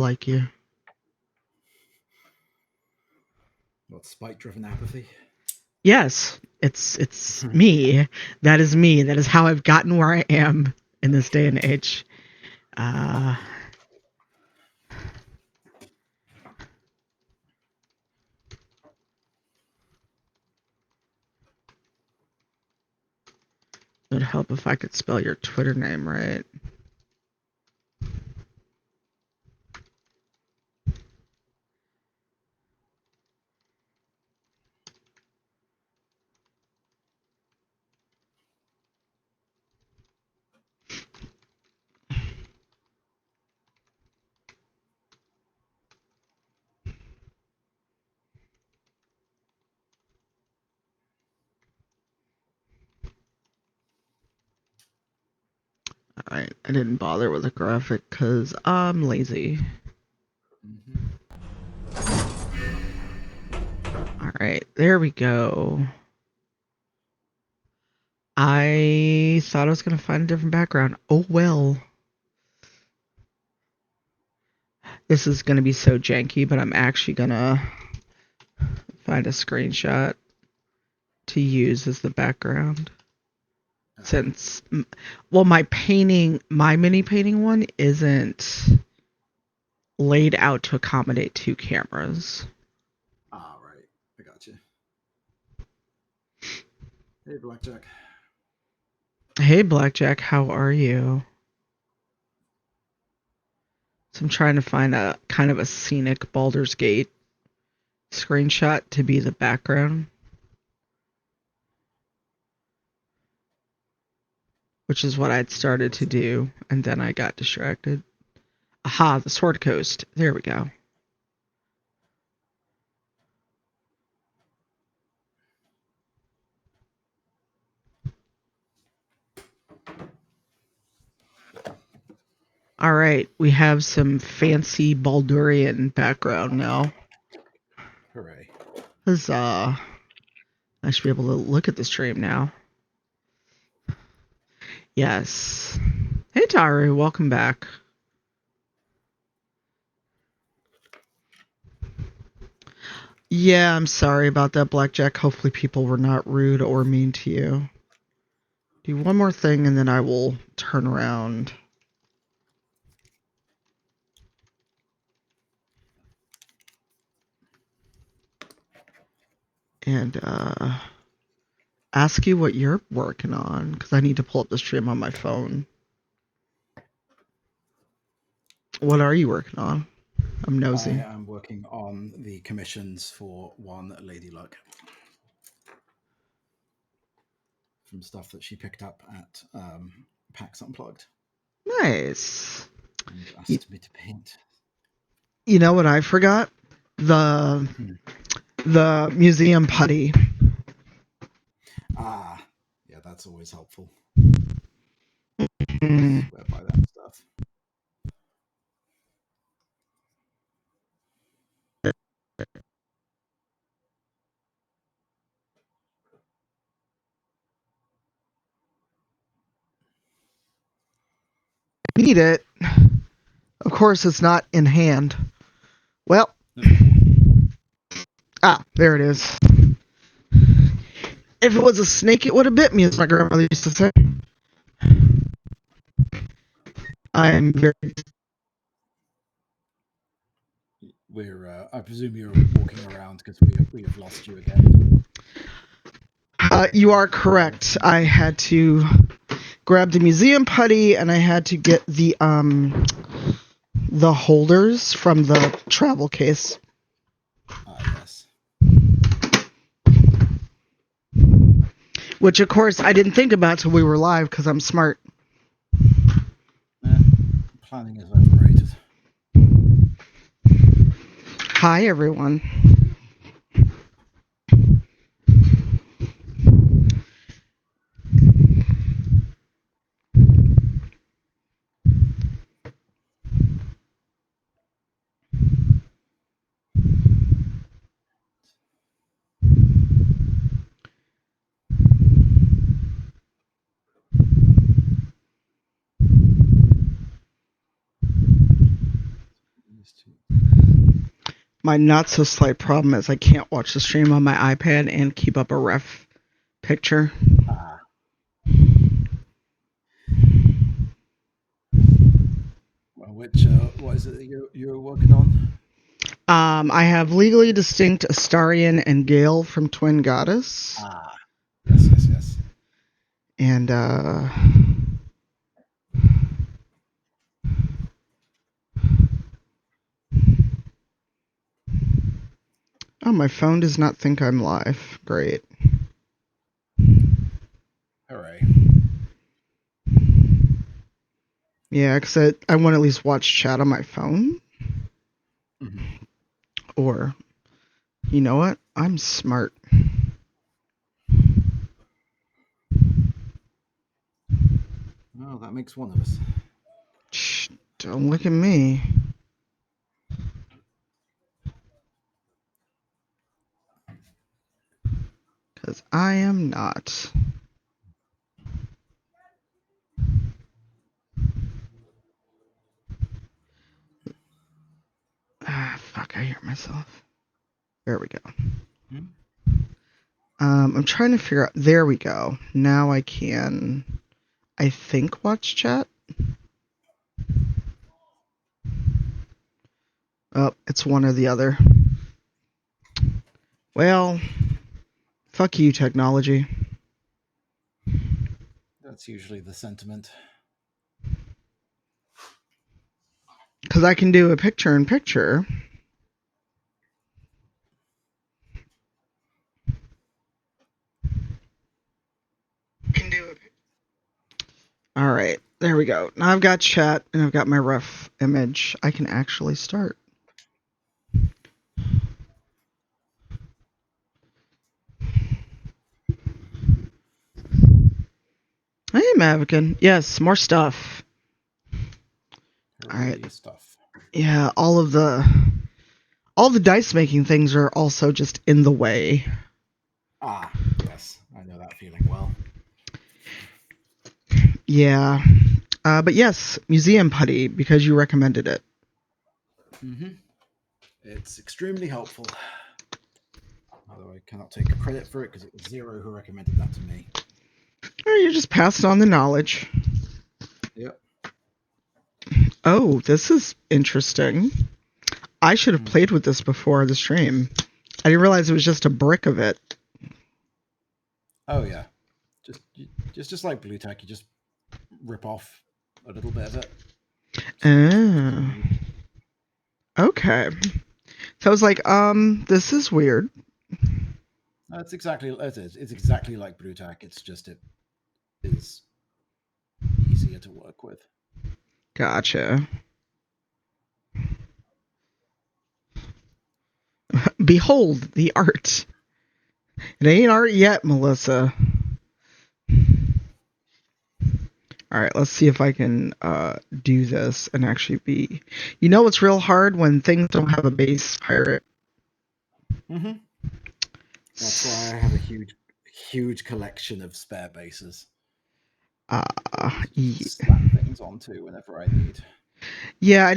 like you. What, spike-driven apathy? Yes, it's me. That is me. That is how I've gotten where I am in this day and age. It would help if I could spell your Twitter name right. Alright, I didn't bother with a graphic because I'm lazy. Alright, there we go. I thought I was going to find a different background. Oh well. This is going to be so janky, but I'm actually going to find a screenshot to use as the background. Since, well, my mini painting one isn't laid out to accommodate two cameras. Ah, right. I got you. Hey, Blackjack. Hey, Blackjack, how are you? So I'm trying to find a kind of a scenic Baldur's Gate screenshot to be the background, which is what I'd started to do, and then I got distracted. Aha, the Sword Coast. There we go. All right, we have some fancy Baldurian background now. Hooray. Huzzah. I should be able to look at the stream now. Yes. Hey, Taru, welcome back. Yeah, I'm sorry about that, Blackjack. Hopefully people were not rude or mean to you. Do one more thing and then I will turn around. And ask you what you're working on, because I need to pull up the stream on my phone. What are you working on? I'm nosy. I am working on the commissions for one Lady Luck. From stuff that she picked up at PAX Unplugged. Nice. And asked me to paint. You know what I forgot? The museum putty. Ah, yeah, that's always helpful. Mm. Swear by that stuff. Need it. Of course, it's not in hand. Well. Ah, there it is. If it was a snake, it would have bit me, as my grandmother used to say. I'm very... I presume you're walking around because we have lost you again. You are correct. I had to grab the museum putty, and I had to get the holders from the travel case. Yes. Which, of course, I didn't think about till we were live, because I'm smart. Planning is overrated. Hi, everyone. My not so slight problem is I can't watch the stream on my iPad and keep up a ref picture. Well, what is it that you're working on? I have Legally Distinct Astarion and Gale from Twin Goddess. Yes. And oh, my phone does not think I'm live. Great. Hooray. Yeah, because I want to at least watch chat on my phone. Mm-hmm. Or, you know what? I'm smart. Well, that makes one of us. Shh, don't look at me. Because I am not. Ah, fuck, I hear myself. There we go. Hmm? I'm trying to figure out. There we go. Now I can, I think, watch chat. Oh, it's one or the other. Well, fuck you, technology. That's usually the sentiment. Because I can do a picture-in-picture. All right, there we go. Now I've got chat and I've got my rough image. I can actually start. Hey, Mavican. Yes, more stuff. All right. Stuff. Yeah, all the dice making things are also just in the way. Yes, I know that feeling well. Yeah. But yes, museum putty, because you recommended it. Mm-hmm. It's extremely helpful. Although I cannot take credit for it because it was Zero who recommended that to me. Or you just passed on the knowledge. Yep. Oh, this is interesting. I should have played with this before the stream. I didn't realize it was just a brick of it. Oh yeah, just like Blue Tack, you just rip off a little bit of it. Oh. Okay. So I was like, this is weird. It's exactly like Blue Tack. It's just it is easier to work with. Gotcha. Behold the art. It ain't art yet, Melissa. Alright, let's see if I can do this and actually be... You know what's real hard? When things don't have a base pirate. Mm-hmm. That's why I have a huge collection of spare bases. Yeah. Slap things onto whenever I need. Yeah,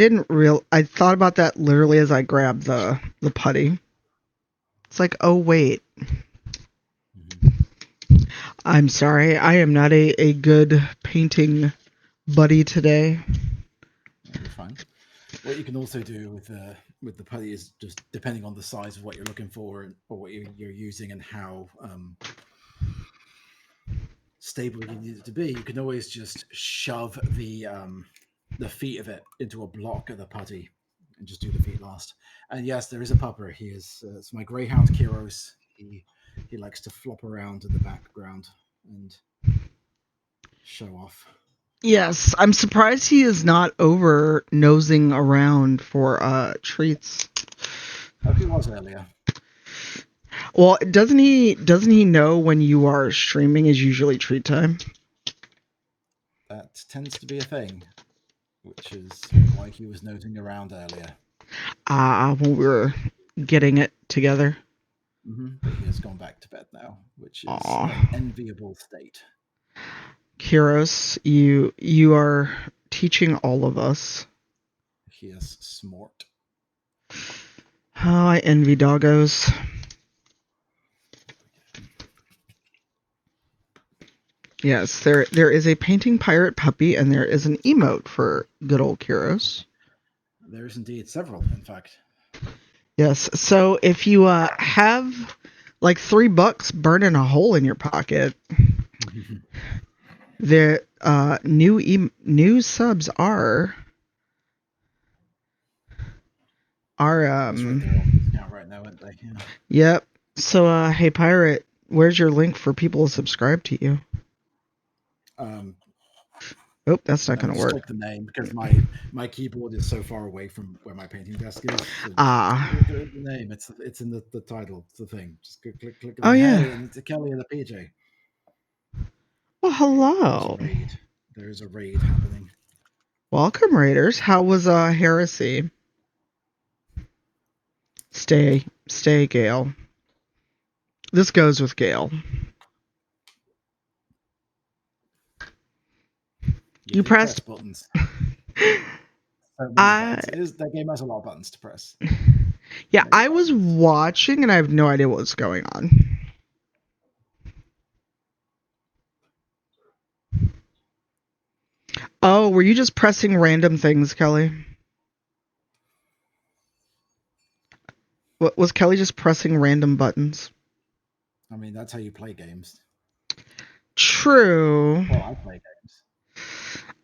I thought about that literally as I grabbed the putty. It's like, oh wait. Mm-hmm. I'm sorry, I am not a good painting buddy today. You're fine. What you can also do with the putty is just depending on the size of what you're looking for or what you're using and how stable you need it to be, you can always just shove the feet of it into a block of the putty and just do the feet last. And yes, there is a pupper. He is it's my greyhound Kiros. He likes to flop around in the background and show off. Yes, I'm surprised he is not over nosing around for treats. Oh, he was earlier. Well, doesn't he know when you are streaming is usually treat time? That tends to be a thing, which is why he was nosing around earlier. When we were getting it together. Mm-hmm. But he has gone back to bed now, which is Aww. an enviable state. Kiros, you are teaching all of us. He is smart. Oh, I envy doggos. Yes, there is a painting pirate puppy, and there is an emote for good old Kyros. There is indeed several, in fact. Yes, so if you have like $3 burning a hole in your pocket, the new subs are That's right, they're on discount right now, aren't they? Yeah. Yep. So hey pirate, where's your link for people to subscribe to you? Oh, that's not Let me gonna just work. click the name because my keyboard is so far away from where my painting desk is. So just click the name. It's in the title. It's the thing. Just click Oh the yeah. hey, and it's Kelly and the PJ. Well, There's a hello. raid. There's a raid happening. Welcome, Raiders. How was Heresy? Stay, Gale. This goes with Gale. You You did press pressed. buttons. So many I buttons. It is that game has a lot of buttons to press. Yeah, Many I was buttons. watching and I have no idea what was going on. Oh, were you just pressing random things, Kelly? What was Kelly just pressing random buttons? I mean, that's how you play games. True. Well, I play games.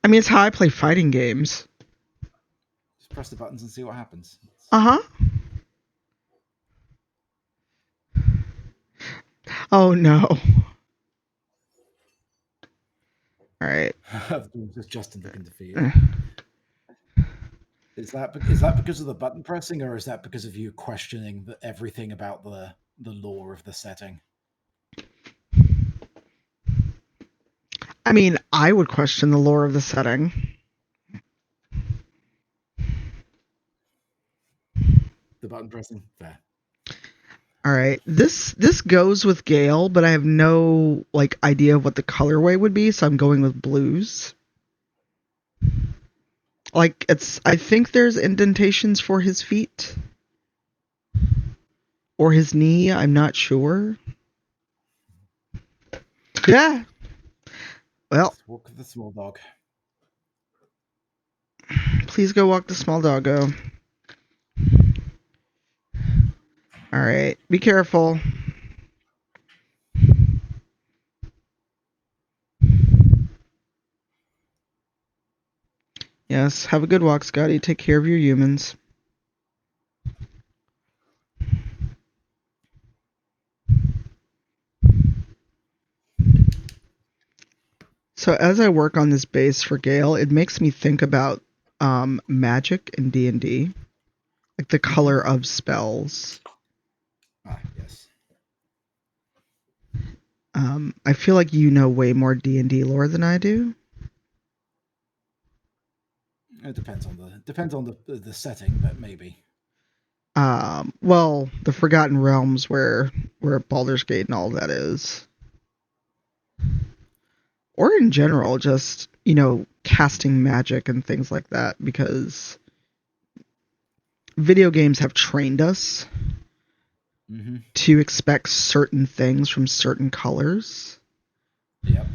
I mean, it's how I play fighting games. Just press the buttons and see what happens. Uh-huh. Oh no. All right. Just Justin looking defeated. Is that because of the button pressing, or is that because of you questioning everything about the lore of the setting? I mean, I would question the lore of the setting. The button pressing, fair. All right. This goes with Gale, but I have no like idea of what the colorway would be, so I'm going with blues. Like I think there's indentations for his feet or his knee, I'm not sure. Yeah. Well, Let's walk the small dog. please go walk the small doggo. All right. Be careful. Yes, have a good walk, Scotty. Take care of your humans. So as I work on this base for Gale, it makes me think about magic in D&D. Like the color of spells. Ah, yes. I feel like you know way more D&D lore than I do. It depends on the setting, but maybe. Well, the Forgotten Realms where Baldur's Gate and all that is. Or in general, just, casting magic and things like that, because video games have trained us to expect certain things from certain colors. Yep.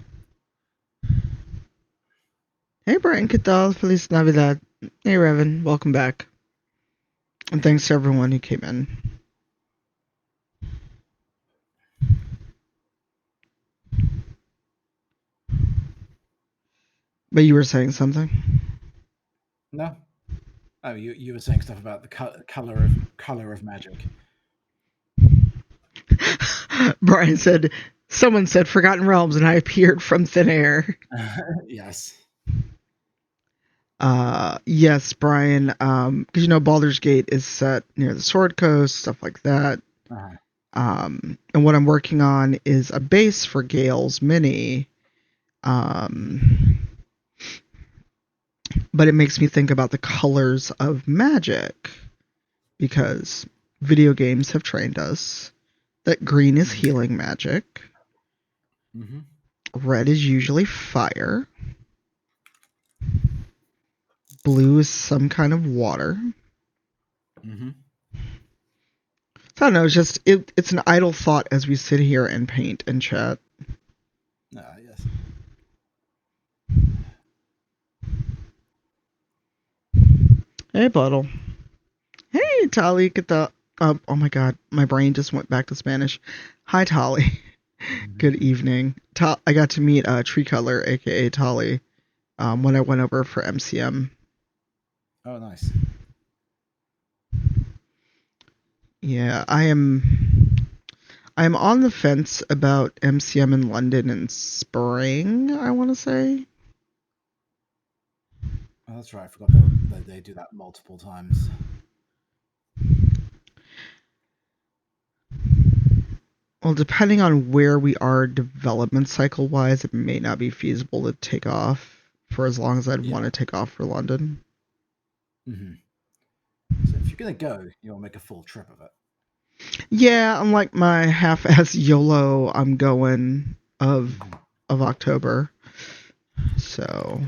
Hey Brian, ¿qué tal? Feliz Navidad. Hey Revan, welcome back. And thanks to everyone who came in. But you were saying something? No. Oh, you were saying stuff about the color of magic. Brian said, someone said Forgotten Realms and I appeared from thin air. Yes. Yes, Brian, because Baldur's Gate is set near the Sword Coast, stuff like that. And what I'm working on is a base for Gale's Mini. But it makes me think about the colors of magic, because video games have trained us that green is healing magic. Red is usually fire. Blue is some kind of water. So I don't know. It's just it's an idle thought as we sit here and paint and chat. Yes. Hey, Bottle. Hey, Tali. Get the. Oh my God, my brain just went back to Spanish. Hi, Tali. Good evening. I got to meet Tree Color, aka Tali, when I went over for MCM. Oh, nice. Yeah, I'm on the fence about MCM in London in spring, I want to say. Oh, that's right. I forgot they do that multiple times. Well, depending on where we are development cycle wise, it may not be feasible to take off for as long as I'd want Yeah. to take off for London. Hmm. So if you're gonna go, you'll make a full trip of it. Yeah, unlike my half-ass YOLO, I'm going Hmm. of October. So,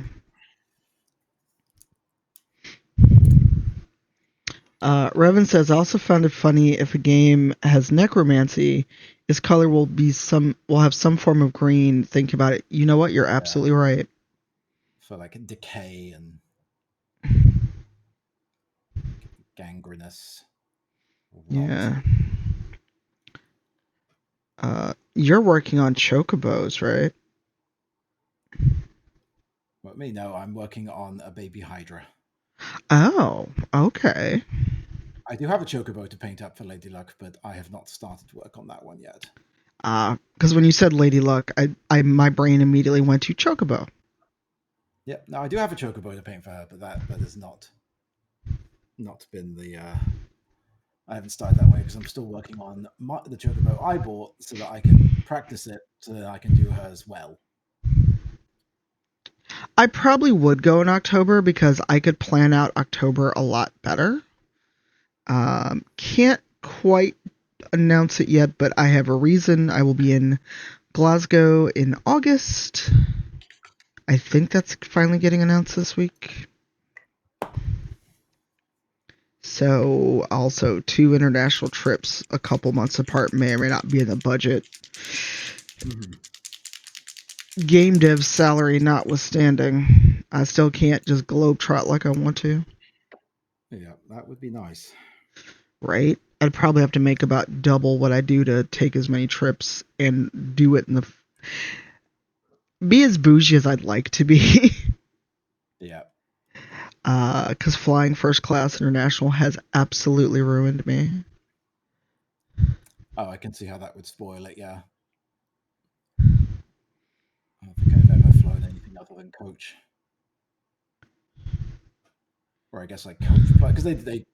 Revan says, I also found it funny if a game has necromancy, its color will have some form of green. Think about it. You know what? You're Yeah. absolutely right. For like decay and gangrenous rot. Yeah. You're working on chocobos, right? But me, no, I'm working on a baby Hydra. Oh, okay. I do have a chocobo to paint up for Lady Luck, but I have not started work on that one yet. Because when you said Lady Luck, my brain immediately went to chocobo. Yeah, no, I do have a chocobo to paint for her, but that has not been the. I haven't started that way because I'm still working on the chocobo I bought so that I can practice it so that I can do hers well. I probably would go in October because I could plan out October a lot better. Can't quite announce it yet, but I have a reason. I will be in Glasgow in August. I think that's finally getting announced this week. So, also, 2 international trips a couple months apart may or may not be in the budget. Mm-hmm. Game dev salary notwithstanding, I still can't just globetrot like I want to. Yeah, that would be nice. Right? I'd probably have to make about double what I do to take as many trips and do it in the be as bougie as I'd like to be. Yeah. Because flying first class international has absolutely ruined me. Oh, I can see how that would spoil it. Yeah. I don't think I've ever flown anything other than coach, or I guess like coach plus because they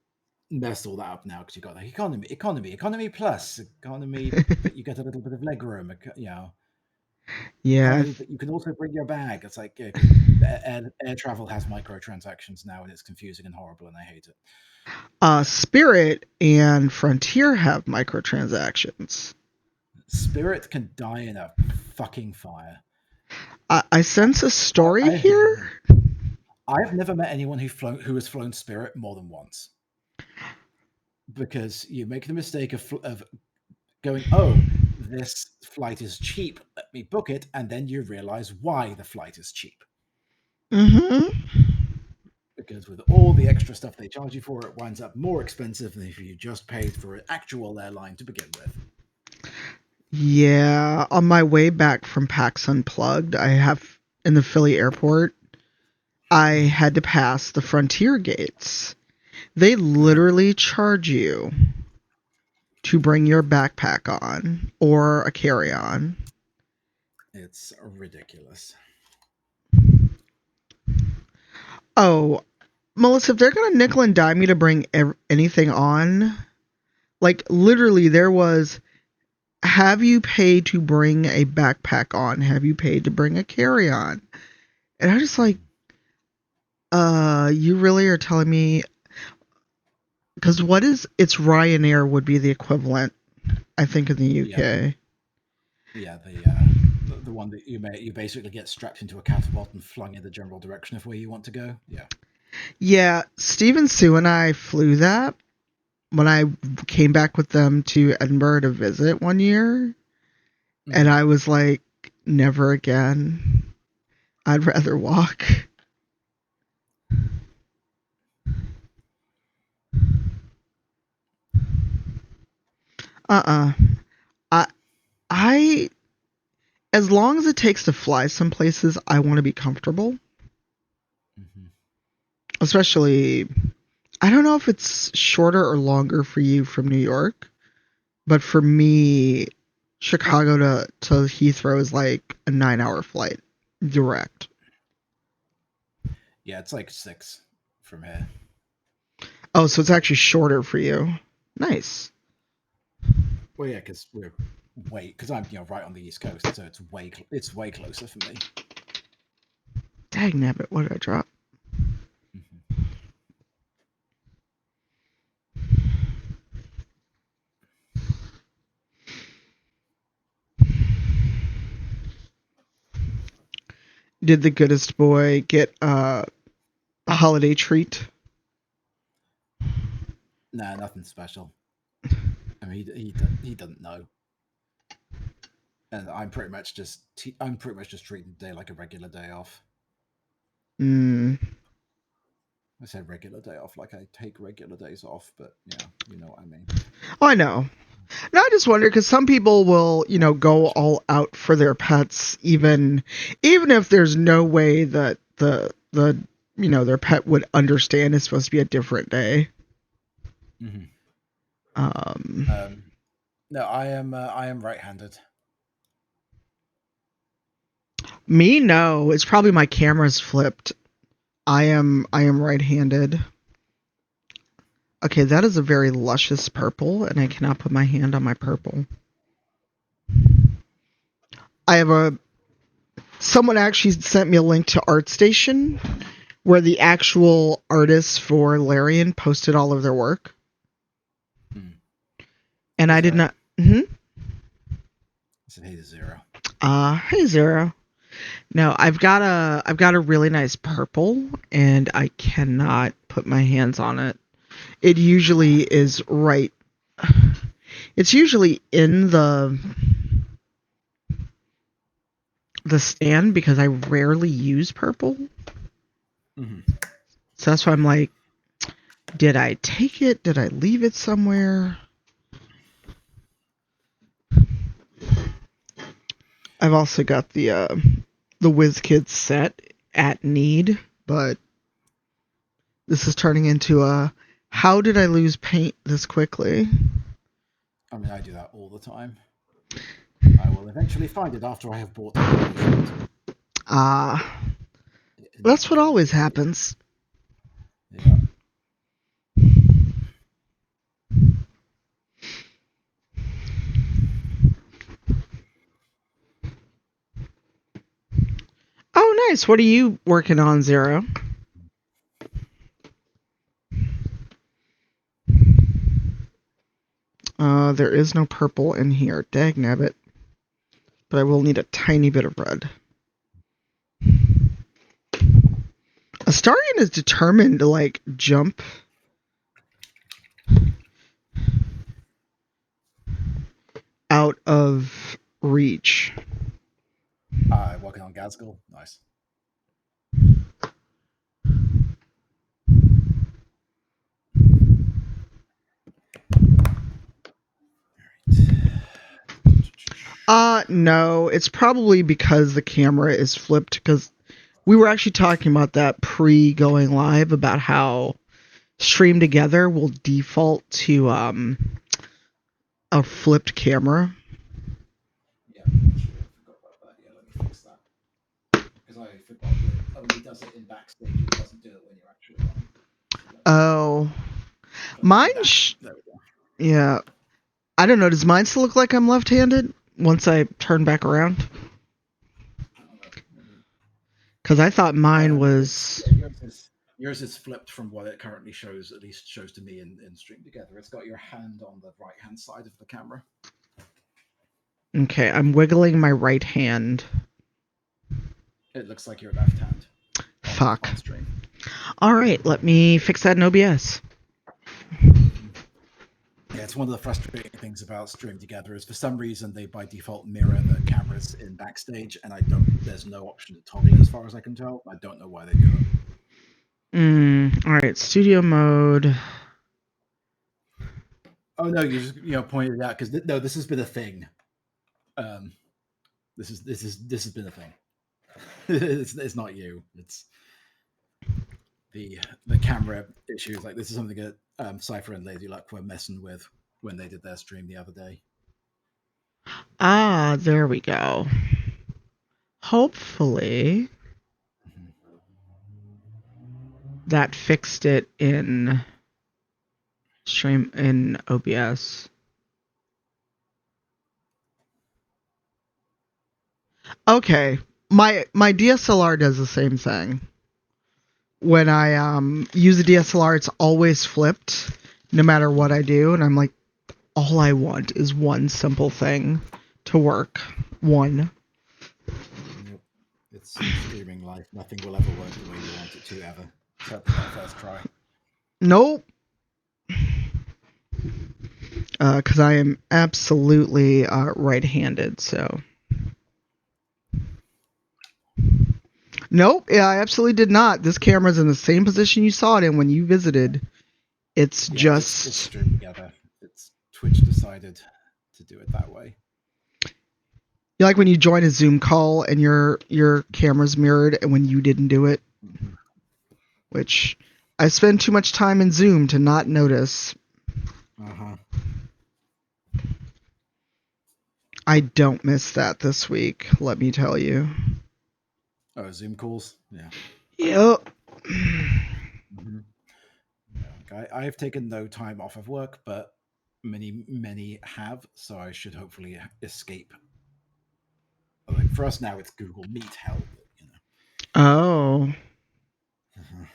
messed all that up now because you got like economy plus economy, but you get a little bit of leg room. You know, Yeah. economy, but you can also bring your bag. It's like air travel has microtransactions now, and it's confusing and horrible, and I hate it. Spirit and Frontier have microtransactions. Spirit can die in a fucking fire. I sense a story I here. I've never met anyone who has flown Spirit more than once, because you make the mistake of going, oh, this flight is cheap, let me book it, and then you realize why the flight is cheap. Mm-hmm. Because with all the extra stuff they charge you for, it winds up more expensive than if you just paid for an actual airline to begin with. Yeah. On my way back from PAX Unplugged, I have in the Philly airport, I had to pass the Frontier gates. They literally charge you to bring your backpack on or a carry-on. It's ridiculous. Oh, Melissa, if they're gonna nickel and dime me to bring anything on, like literally, there was, have you paid to bring a backpack on? Have you paid to bring a carry-on? And I'm just like, you really are telling me? Because it's Ryanair would be the equivalent, I think, in the Yeah, UK. yeah, the one that you basically get strapped into a catapult and flung in the general direction of where you want to go. Yeah. Yeah, Stephen Sue and I flew that when I came back with them to Edinburgh to visit one year, and I was like, never again. I'd rather walk. I I as long as it takes to fly some places, I want to be comfortable. Especially, I don't know if it's shorter or longer for you from New York, but for me, Chicago to Heathrow is like a 9-hour flight direct. Yeah, it's like 6 from here. Oh, so it's actually shorter for you. Nice. Well, yeah, because I'm right on the East Coast, so it's way closer for me. Dang nabbit, what did I drop? Did the goodest boy get a holiday treat? Nah, nothing special. I mean, he doesn't know, and I'm pretty much just treating the day like a regular day off. Hmm. I said regular day off, like I take regular days off, but yeah, you know what I mean. Oh, I know. No, I just wonder because some people will, go all out for their pets, even if there's no way that the their pet would understand it's supposed to be a different day. Mm-hmm. Um, No, I am right-handed. Me, no. It's probably my camera's flipped. I am right-handed. Okay, that is a very luscious purple, and I cannot put my hand on my purple. I have someone actually sent me a link to ArtStation where the actual artists for Larian posted all of their work. And I did not. I said, hey, Zero. Hey, Zero. No, I've got a really nice purple, and I cannot put my hands on it. It usually is right. It's usually in the stand because I rarely use purple. So that's why I'm like, did I take it? Did I leave it somewhere? I've also got the WizKids set at need, but this is turning into a how did I lose paint this quickly? I mean, I do that all the time. I will eventually find it after I have bought it. That's what always happens. Yeah. Oh, nice. What are you working on, Zero? There is no purple in here. Dagnabbit. But I will need a tiny bit of red. Astarion is determined to, like, jump out of reach. Working on Gazgul. Nice. No, it's probably because the camera is flipped, because we were actually talking about that pre-going live about how Stream Together will default to a flipped camera. Yeah, actually, I forgot about that. Yeah, let me fix that. Because I forgot that it only does it in backstage. It doesn't do it when you're actually on. Oh. Mine, yeah. I don't know. Does mine still look like I'm left-handed once I turn back around? Because I thought mine was. Yours is flipped from what it currently shows. At least shows to me in Stream Together. It's got your hand on the right-hand side of the camera. Okay, I'm wiggling my right hand. It looks like your left hand. Fuck. On stream. All right, let me fix that in OBS. it's one of the frustrating things about Stream Together is for some reason they by default mirror the cameras in backstage, and there's no option to toggle it as far as I can tell. I don't know why they do it. All right, studio mode. Oh no, you just pointed it out because no, this has been a thing. This has been a thing. It's not you. It's the camera issues. Like this is something that Cypher and Lazy Luck were messing with when they did their stream the other day. Ah, there we go. Hopefully that fixed it in stream in OBS. Okay, my DSLR does the same thing. When I use a DSLR, it's always flipped, no matter what I do, and I'm like, all I want is one simple thing to work. One. Nope. It's streaming life. Nothing will ever work the way you want it to ever, except for that first try. Nope. Because I am absolutely right-handed, so. Nope, yeah, I absolutely did not. This camera's in the same position you saw it in when you visited. It's just... It's streamed together. It's Twitch decided to do it that way. You like when you join a Zoom call and your camera's mirrored and when you didn't do it? Mm-hmm. Which I spend too much time in Zoom to not notice. Uh-huh. I don't miss that this week, let me tell you. Oh, Zoom calls? Yeah. Yep. Mm-hmm. Yeah, I've taken no time off of work, but many have, so I should hopefully escape. Like for us now, it's Google Meet hell. Oh. Uh-huh.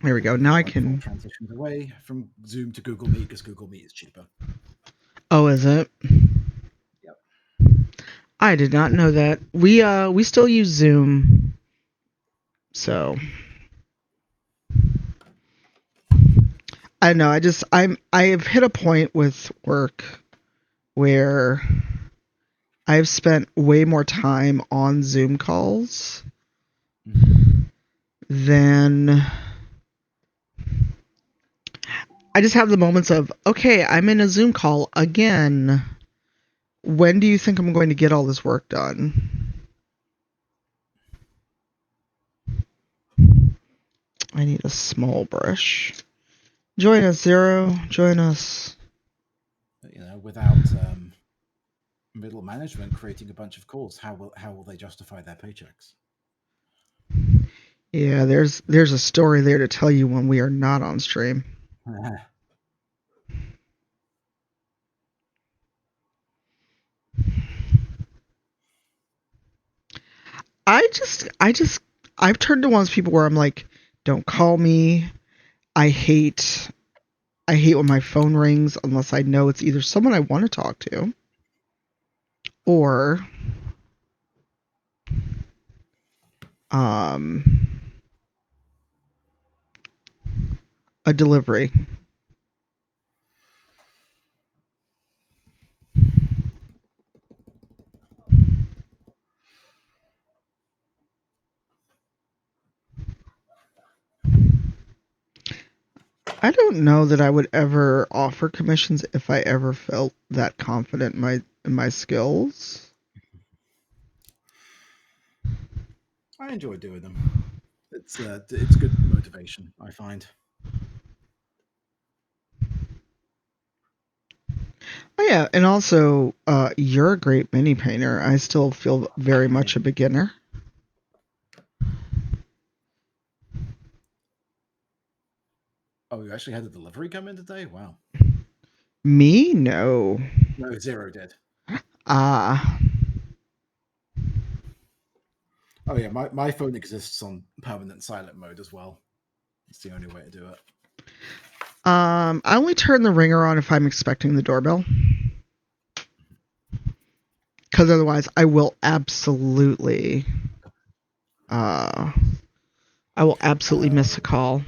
There we go. Now I can transition away from Zoom to Google Meet because Google Meet is cheaper. Oh, is it? Yep. I did not know that. We still use Zoom. So I don't know. I have hit a point with work where I've spent way more time on Zoom calls than I just have the moments of, okay, I'm in a Zoom call again. When do you think I'm going to get all this work done? I need a small brush. Join us, Zero. Join us. Without middle management creating a bunch of calls, how will they justify their paychecks? Yeah, there's a story there to tell you when we are not on stream. I've turned to one of those people where I'm like, don't call me. I hate when my phone rings unless I know it's either someone I want to talk to or a delivery. I don't know that I would ever offer commissions if I ever felt that confident in my skills. I enjoy doing them. It's good motivation, I find. Oh yeah, and also you're a great mini painter. I still feel very much a beginner. Oh, you actually had the delivery come in today? Wow. Me? No. No, Zero did. Ah. Oh yeah, my phone exists on permanent silent mode as well. It's the only way to do it. I only turn the ringer on if I'm expecting the doorbell. Because otherwise I will absolutely miss a call.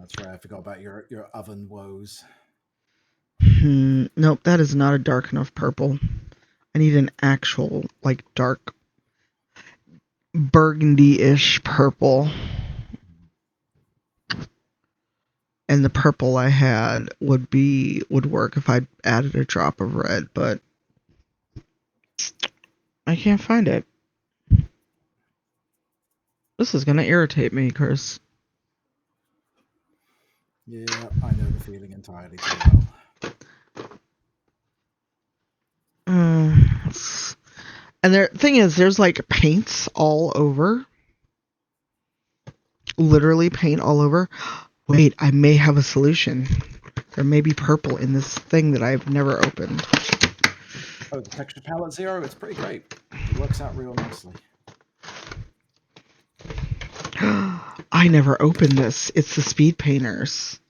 That's right. I forgot about your oven woes. Nope, that is not a dark enough purple. I need an actual, like, dark burgundy-ish purple. And the purple I had would work if I added a drop of red, but I can't find it. This is gonna irritate me, Chris. Yeah, I know the feeling entirely too well. And the thing is, there's like paints all over. Literally paint all over. Wait, I may have a solution. There may be purple in this thing that I've never opened. Oh, the texture palette 0, it's pretty great. It works out real nicely. I never opened this. It's the Speed Painters.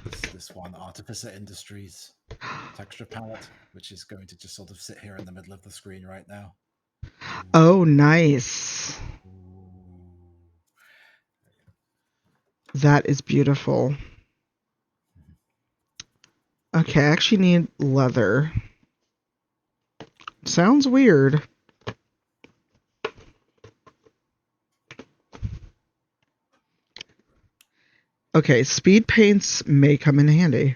It's this one, Artificer Industries texture palette, which is going to just sort of sit here in the middle of the screen right now. Oh, nice. That is beautiful. Okay, I actually need leather. Sounds weird. Okay, speed paints may come in handy.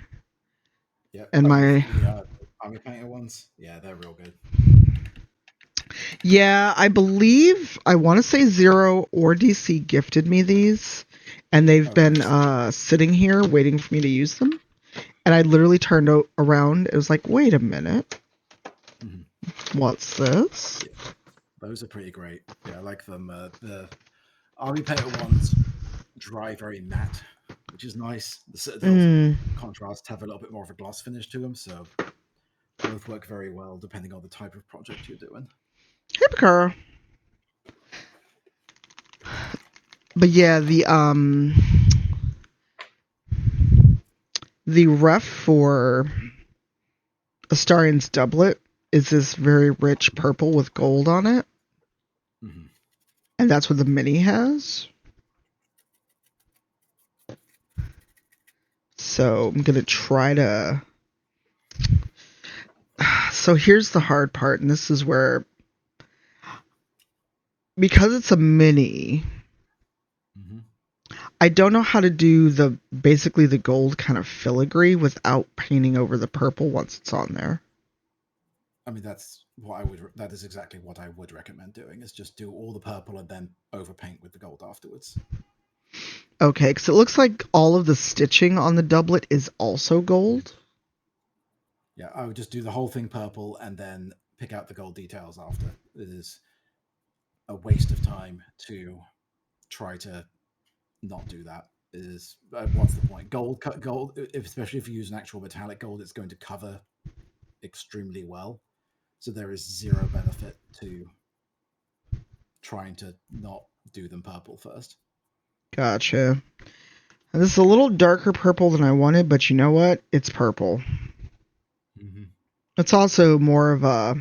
Yeah, and my the army painter ones, yeah, they're real good. Yeah, I believe I want to say Zero or DC gifted me these, and they've been sitting here waiting for me to use them. And I literally turned around. It was like, wait a minute, what's this? Yeah, those are pretty great. Yeah, I like them. The army painter ones dry very matte, which is nice. The contrasts have a little bit more of a gloss finish to them, so both work very well depending on the type of project you're doing. Hipcar. But yeah, the ref for Astarian's doublet is this very rich purple with gold on it. Mm-hmm. And that's what the mini has. So I'm going to try to... So here's the hard part, and this is where... Because it's a mini, I don't know how to do basically the gold kind of filigree without painting over the purple once it's on there. I mean, that is exactly what I would recommend doing, is just do all the purple and then overpaint with the gold afterwards. Okay, because it looks like all of the stitching on the doublet is also gold. Yeah, I would just do the whole thing purple and then pick out the gold details after. It is a waste of time to try to not do that. It is what's the point? Gold, especially if you use an actual metallic gold, it's going to cover extremely well. So there is zero benefit to trying to not do them purple first. Gotcha. And this is a little darker purple than I wanted, but you know what? It's purple. Mm-hmm. It's also more of a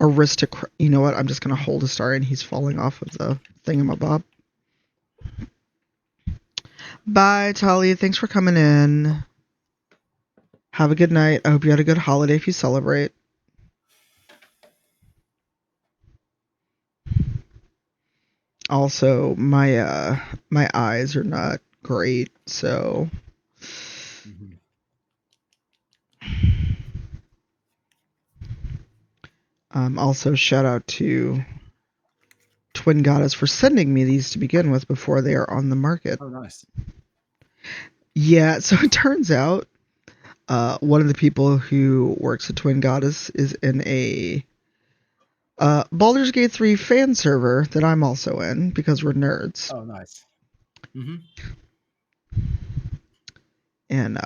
aristocrat. You know what? I'm just going to hold a star and he's falling off of the thingamabob. Bye, Talia. Thanks for coming in. Have a good night. I hope you had a good holiday if you celebrate. Also, my eyes are not great, so... Also, shout out to Twin Goddess for sending me these to begin with before they are on the market. Oh, nice. Yeah, so it turns out one of the people who works at Twin Goddess is in a Baldur's Gate 3 fan server that I'm also in because we're nerds. Oh, nice. Mm-hmm. And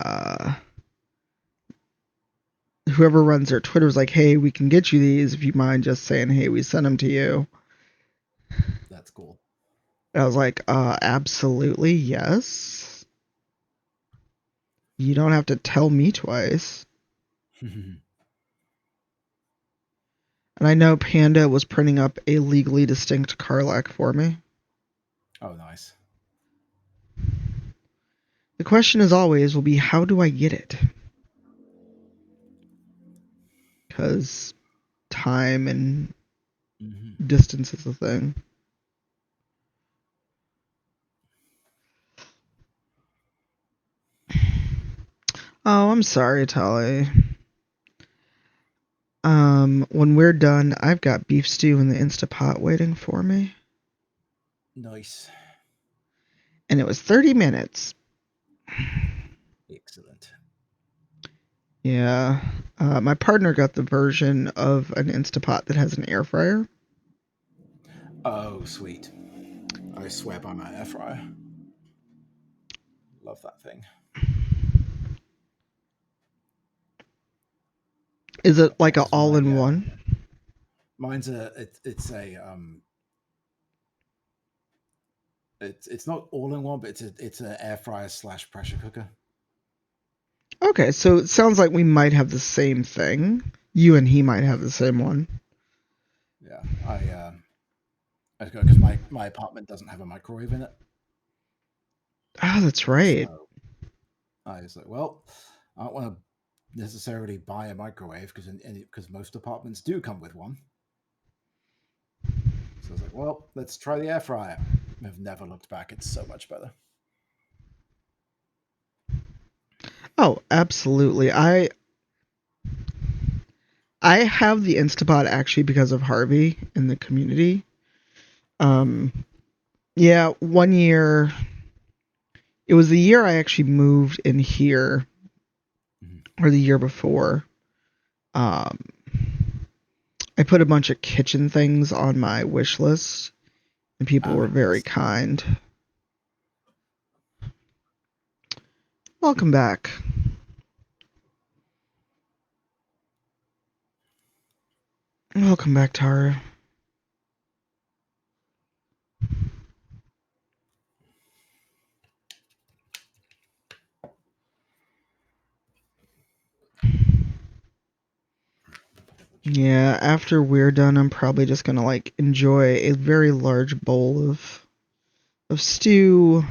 whoever runs their Twitter was like, hey, we can get you these if you mind just saying, hey, we sent them to you. That's cool. And I was like, absolutely, yes. You don't have to tell me twice. And I know Panda was printing up a legally distinct Karlach for me. Oh, nice. question, as always, will be how do I get it? Because time and distance is a thing. Oh, I'm sorry, Tali. When we're done, I've got beef stew in the Instapot waiting for me. Nice. And it was 30 minutes. Excellent. Yeah. My partner got the version of an Instapot that has an air fryer. Oh, sweet. I swear by my air fryer. Love that thing. Is it like an Because all-in-one? mine's it's not all in one, but it's an air fryer / pressure cooker. Okay, so it sounds like we might have the same thing. You and he might have the same one. Yeah, because my apartment doesn't have a microwave in it. Oh, that's right. So I was like, well, I don't want to necessarily buy a microwave because most apartments do come with one. So I was like, well, let's try the air fryer. I've never looked back. It's so much better. Oh, absolutely. I have the Instapot actually because of Harvey in the community. Yeah, one year, it was the year I actually moved in here, or the year before. I put a bunch of kitchen things on my wish list, and people were very kind. Welcome back. Welcome back, Tara. Yeah, after we're done, I'm probably just gonna like enjoy a very large bowl of stew.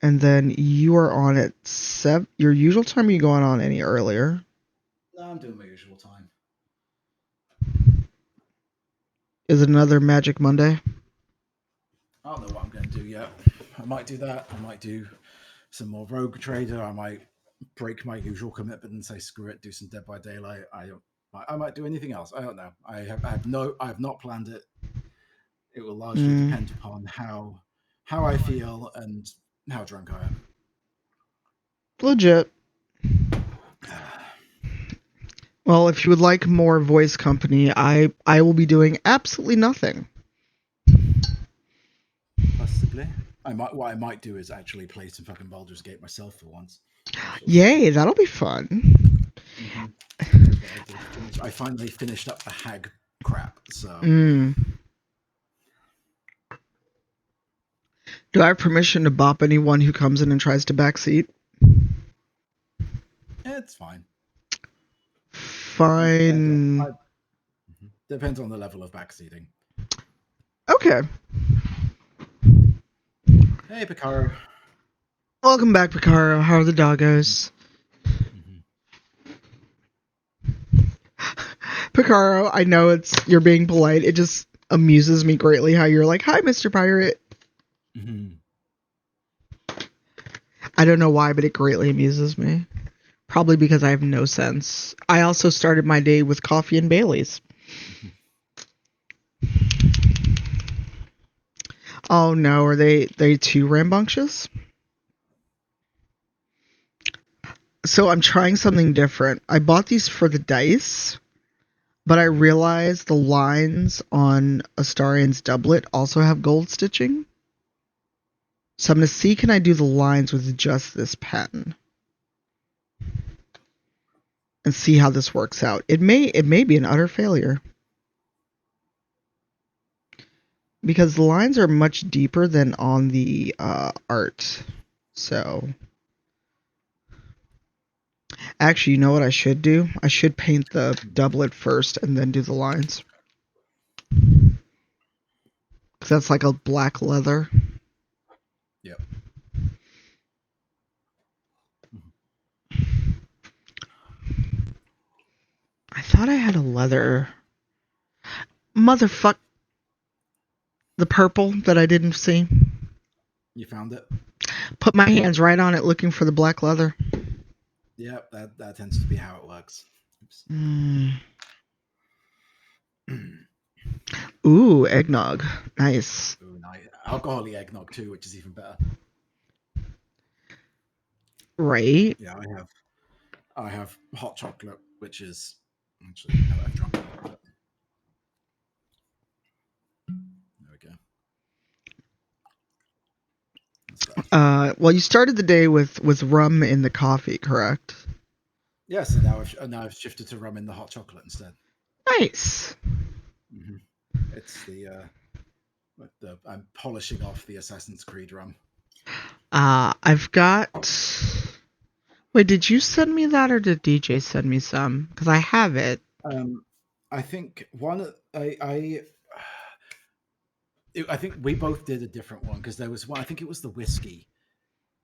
And then you are on at 7. Your usual time, or are you going on any earlier? No, I'm doing my usual time. Is it another Magic Monday? I don't know what I'm going to do yet. I might do that. I might do some more Rogue Trader. I might break my usual commitment and say screw it, do some Dead by Daylight. I might do anything else. I don't know. I have not planned it. It will largely depend upon how I feel and how drunk I am. Legit. Well, if you would like more voice company, I will be doing absolutely nothing. Possibly. What I might do is actually play some fucking Baldur's Gate myself for once. Yay, that'll be fun. I finally finished up the hag crap, so Do I have permission to bop anyone who comes in and tries to backseat? it's fine. Fine. Depends on the level of backseating. Okay. Hey, Picaro. Welcome back, Picaro. How are the doggos? Picaro, I know you're being polite. It just amuses me greatly how you're like, "Hi, Mr. Pirate." I don't know why, but it greatly amuses me. Probably because I have no sense. I also started my day with coffee and Baileys. Oh no, are they too rambunctious? So I'm trying something different. I bought these for the dice, but I realized the lines on Astarion's doublet also have gold stitching. So I'm going to see, can I do the lines with just this pen? And see how this works out. It may be an utter failure. Because the lines are much deeper than on the art. So actually, you know what I should do? I should paint the doublet first and then do the lines. Because that's like a black leather. Yep. I thought I had a leather. Motherfuck. The purple that I didn't see. You found it? Put my hands right on it looking for the black leather. Yep, that tends to be how it works. Ooh, eggnog. Nice. Ooh, nice. Alcoholic eggnog too, which is even better. Right? Yeah, I have hot chocolate, which is actually no, I've drunk a lot of it. There we go. That's better. Well, you started the day with rum in the coffee, correct? Yes, and now I've shifted to rum in the hot chocolate instead. Nice. Mm-hmm. It's I'm polishing off the Assassin's Creed rum. I've got. Wait, did you send me that or did DJ send me some? Because I have it. I think I think we both did a different one because there was one. I think it was the whiskey.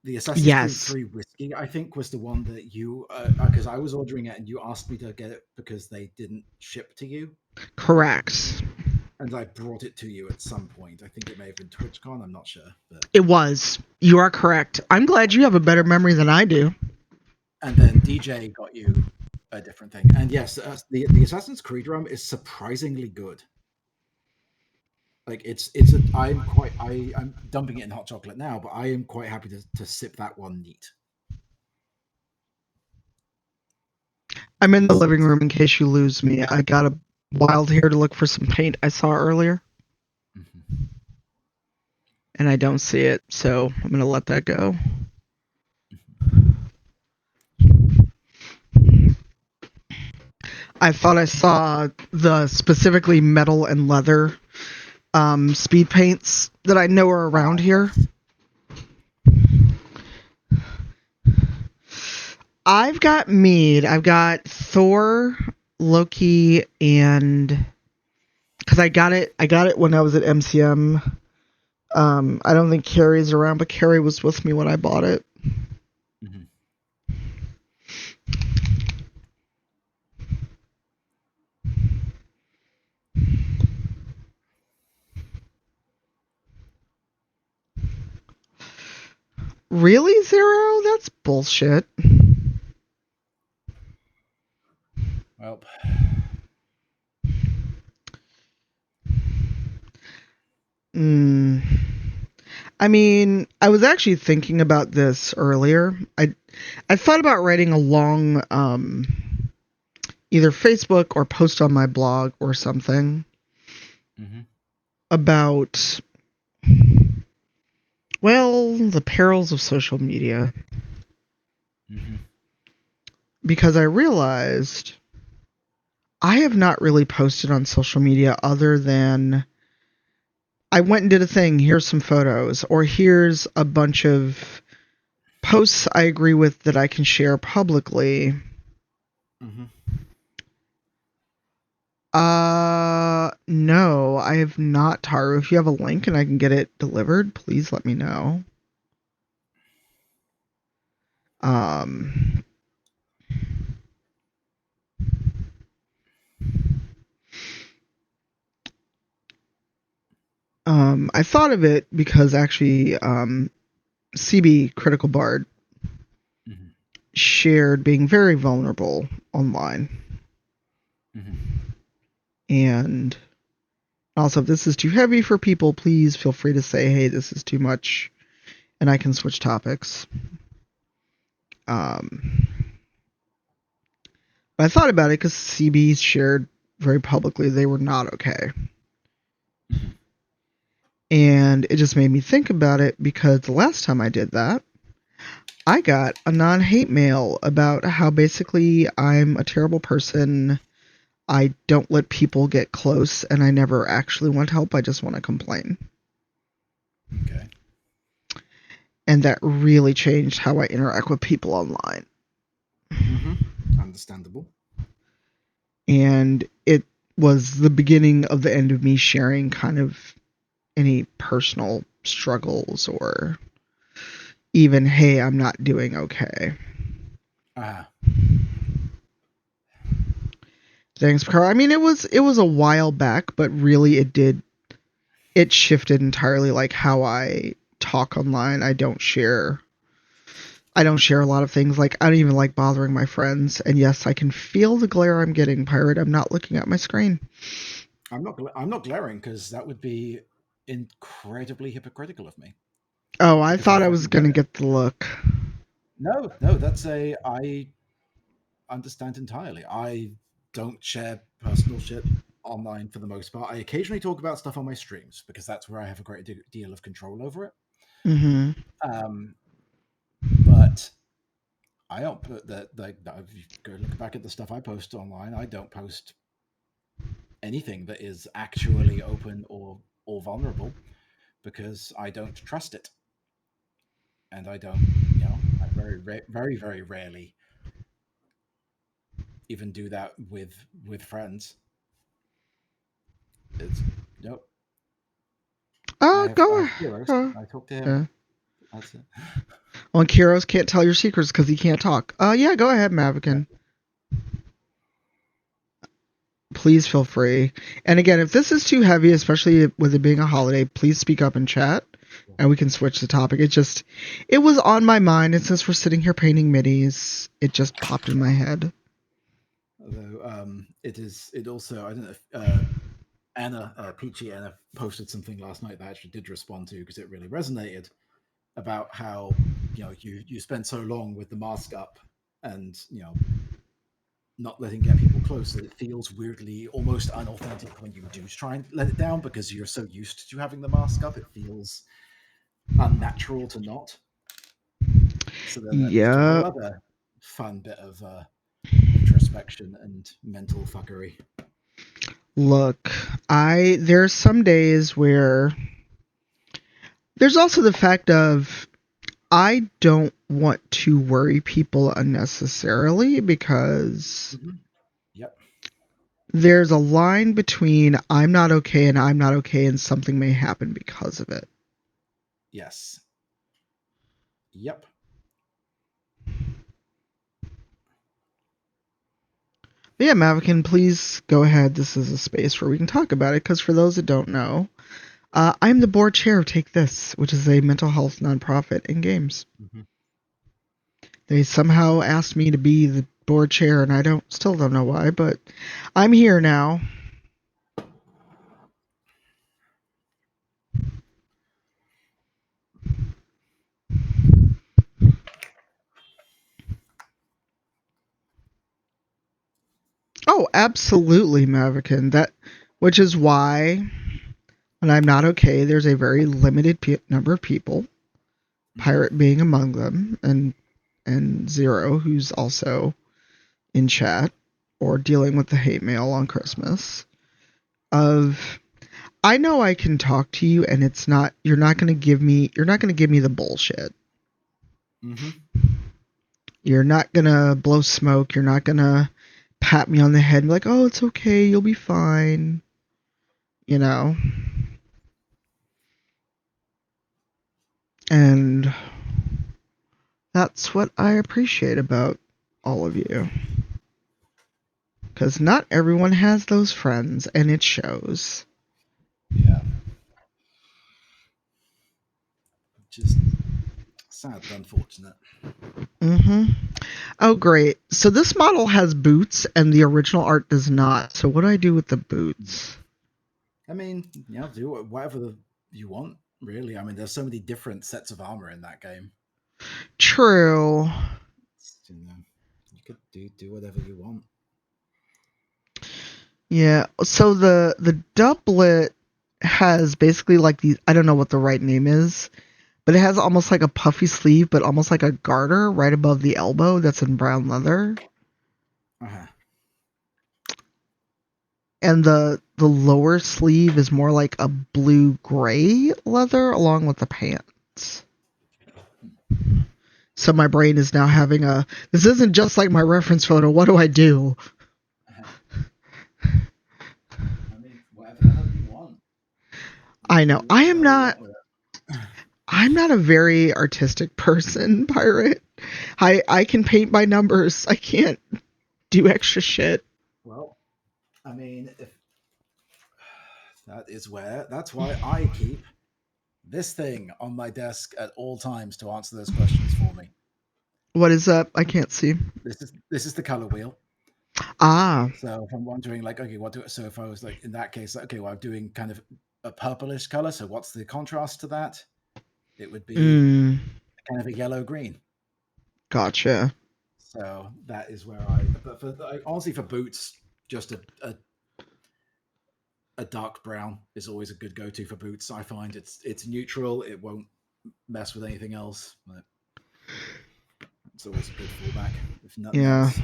The Assassin's Creed Yes. 3 whiskey, I think, was the one that you, because I was ordering it and you asked me to get it because they didn't ship to you. Correct. And I brought it to you at some point. I think it may have been TwitchCon, I'm not sure. But... It was. You are correct. I'm glad you have a better memory than I do. And then DJ got you a different thing. And yes, the Assassin's Creed rum is surprisingly good. Like I'm dumping it in hot chocolate now, but I am quite happy to sip that one neat. I'm in the living room in case you lose me. I got a wild hair to look for some paint I saw earlier. Mm-hmm. And I don't see it, so I'm going to let that go. I thought I saw the specifically metal and leather speed paints that I know are around here. I've got Mead. I've got Thor, Loki, and because I got it when I was at MCM. I don't think Carrie's around, but Carrie was with me when I bought it. Mm-hmm. Really, Zero? That's bullshit. Well, I mean, I was actually thinking about this earlier. I thought about writing a long either Facebook or post on my blog or something about, well, the perils of social media. Because I realized I have not really posted on social media other than I went and did a thing, here's some photos, or here's a bunch of posts I agree with that I can share publicly. No, I have not, Taru. If you have a link and I can get it delivered, please let me know. I thought of it because actually, CB Critical Bard shared being very vulnerable online. And also, if this is too heavy for people, please feel free to say, hey, this is too much, and I can switch topics. But I thought about it because CB shared very publicly they were not okay. And it just made me think about it because the last time I did that, I got a non-hate mail about how basically I'm a terrible person. I don't let people get close, and I never actually want help. I just want to complain. Okay. And that really changed how I interact with people online. Understandable. And it was the beginning of the end of me sharing kind of any personal struggles or even, hey, I'm not doing okay. Thanks, Carl. I mean, it was a while back, but really it shifted entirely like how I talk online. I don't share a lot of things. Like, I don't even like bothering my friends. And yes, I can feel the glare I'm getting, Pirate. I'm not looking at my screen. I'm not glaring because that would be incredibly hypocritical of me Oh, I because I thought I was fucking get gonna it. get the look. No, that's a I understand entirely. I don't share personal shit online for the most part. I occasionally talk about stuff on my streams because that's where I have a great deal of control over it. Mm-hmm. Um, but I don't put that. Like, if you go look back at the stuff I post online, I don't post anything that is actually open or vulnerable because I don't trust it, and I don't. I very rarely even do that with friends. It's nope. I Go. have heroes. Uh, I talk to him. yeah. That's it. Well, Kiros can't tell your secrets because he can't talk. Yeah, go ahead, Yeah. Mavican. Please feel free. And again, if this is too heavy, especially with it being a holiday, please speak up in chat and we can switch the topic. It was on my mind, and since we're sitting here painting middies, it just popped in my head. Although it also I don't know if Anna Peachy Anna posted something last night that I actually did respond to because it really resonated about how you spend so long with the mask up and not letting get people close that it feels weirdly almost unauthentic when you do try and let it down because you're so used to having the mask up it feels unnatural to not. So then that leads to a whole Yeah. other fun bit of introspection and mental fuckery. Look, there's some days where there's also the fact of I don't want to worry people unnecessarily because Mm-hmm. Yep. there's a line between I'm not okay and I'm not okay and something may happen because of it. Yes. Yep. But yeah, Mavican, please go ahead. This is a space where we can talk about it because for those that don't know, I'm the board chair of Take This, which is a mental health nonprofit in games. Mm-hmm. They somehow asked me to be the board chair, and I still don't know why, but I'm here now. Oh, absolutely, Mavican. Which is why, when I'm not okay, there's a very limited number of people, Mm-hmm. Pirate being among them, and Zero, who's also in chat or dealing with the hate mail on Christmas. Of I know I can talk to you, and you're not gonna give me the bullshit. Mm-hmm. You're not gonna blow smoke. You're not gonna pat me on the head and be like, oh, it's okay, you'll be fine. You know? And that's what I appreciate about all of you. Because not everyone has those friends, and it shows. Yeah. Just sad but unfortunate. Mm-hmm. Oh, great. So this model has boots, and the original art does not. So what do I do with the boots? I mean, do whatever you want, really. I mean, there's so many different sets of armor in that game. True. You could do whatever you want. Yeah. So the doublet has basically like these. I don't know what the right name is, but it has almost like a puffy sleeve, but almost like a garter right above the elbow that's in brown leather. Uh-huh. And the lower sleeve is more like a blue gray leather along with the pants. So my brain is now having this isn't just like my reference photo. What do I do? I mean, whatever the hell you want. I know. Do whatever the hell you want with it. I'm not a very artistic person, Pirate. I can paint by numbers. I can't do extra shit. Well, I mean, if that's why I keep this thing on my desk at all times to answer those questions for me. What is that? I can't see. This is the color wheel. Ah. So if I'm wondering, like, okay, so if I was like in that case, okay, well, I'm doing kind of a purplish color. So what's the contrast to that? It would be Mm, kind of a yellow green. gotcha. So that is where but honestly, for boots, just a dark brown is always a good go-to for boots. I find it's neutral. It won't mess with anything else. But it's always a good fallback, if nothing Yeah. else.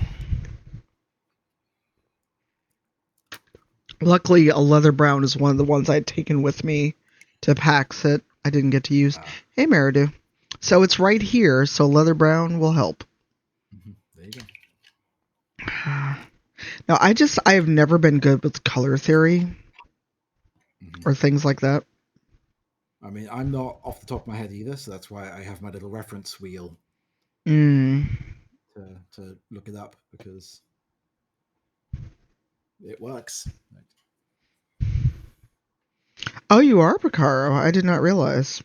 Luckily, a leather brown is one of the ones I'd taken with me to PAX that I didn't get to use. Hey, Meridu. So it's right here, so leather brown will help. There you go. Now, I have never been good with color theory or things like that. I mean, I'm not off the top of my head either, so that's why I have my little reference wheel Mm. to look it up, because it works. Oh, you are Picaro. I did not realize.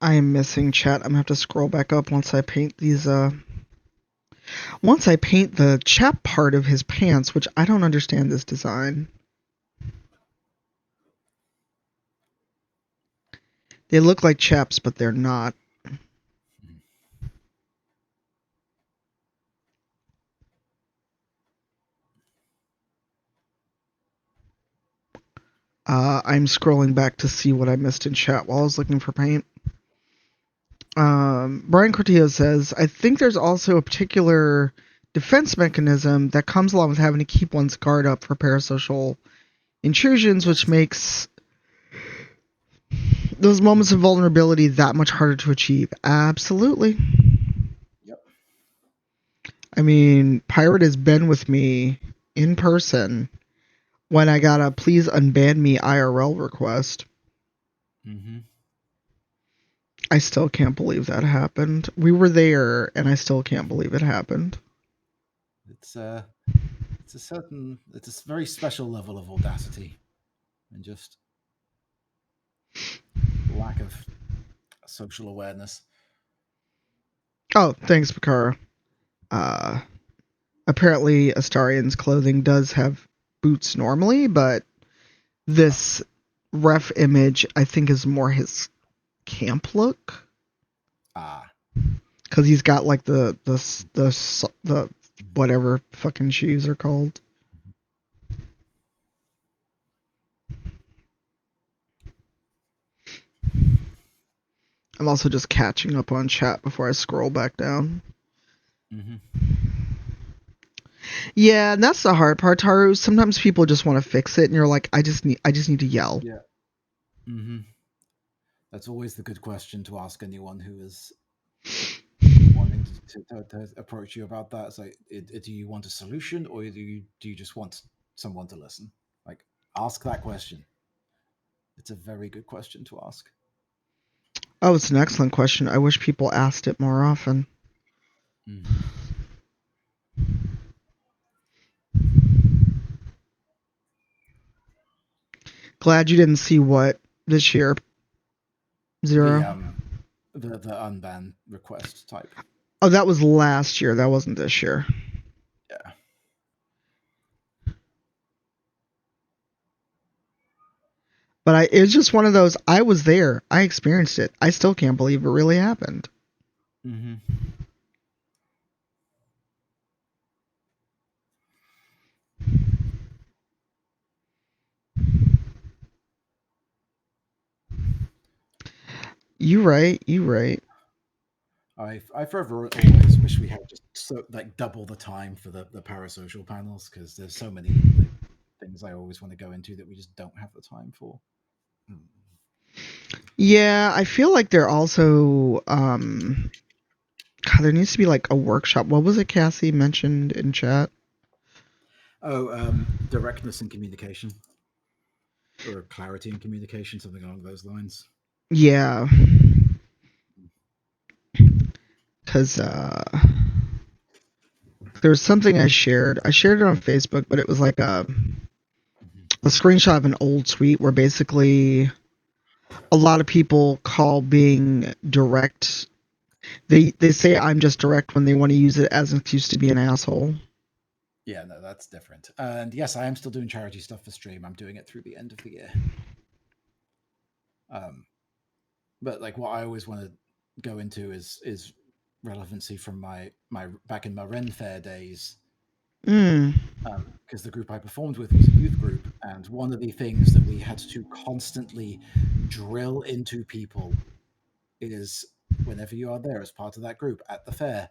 I am missing chat. I'm gonna have to scroll back up once I paint these. Once I paint the chap part of his pants, which I don't understand this design. They look like chaps, but they're not. I'm scrolling back to see what I missed in chat while I was looking for paint. Brian Cortillo says, I think there's also a particular defense mechanism that comes along with having to keep one's guard up for parasocial intrusions, which makes those moments of vulnerability that much harder to achieve. Absolutely. Yep. I mean, Pirate has been with me in person when I got a please unban me IRL request. I still can't believe that happened. We were there, and I still can't believe it happened. It's a very special level of audacity, and just lack of social awareness. Oh, thanks, Picaro. Apparently, Astarian's clothing does have boots normally, but this ref image, I think, is more his camp look. Because he's got like the whatever fucking shoes are called. I'm also just catching up on chat before I scroll back down. Yeah, and that's the hard part, Taru. Sometimes people just want to fix it, and you're like, I just need to yell. Yeah. That's always the good question to ask anyone who is wanting to approach you about that. It's like, do you want a solution, or do you just want someone to listen? Like, ask that question. It's a very good question to ask. Oh, it's an excellent question. I wish people asked it more often. Glad you didn't see what this year. Zero. The unban request type. Oh, that was last year. That wasn't this year. Yeah. But it was just one of those. I was there. I experienced it. I still can't believe it really happened. You right. I forever always wish we had just double the time for the parasocial panels, because there's so many things I always want to go into that we just don't have the time for. Yeah, I feel like there also God, there needs to be like a workshop. What was it Cassie mentioned in chat? Directness in communication or clarity in communication, something along those lines. Yeah, because there's something I shared. I shared it on Facebook, but it was like a screenshot of an old tweet where basically a lot of people call being direct. They say I'm just direct when they want to use it as an excuse to be an asshole. Yeah, no, that's different. And yes, I am still doing charity stuff for stream. I'm doing it through the end of the year. Um, but like what I always want to go into is relevancy from my back in my Ren Fair days. Mm. Because the group I performed with was a youth group, and one of the things that we had to constantly drill into people is whenever you are there as part of that group at the fair,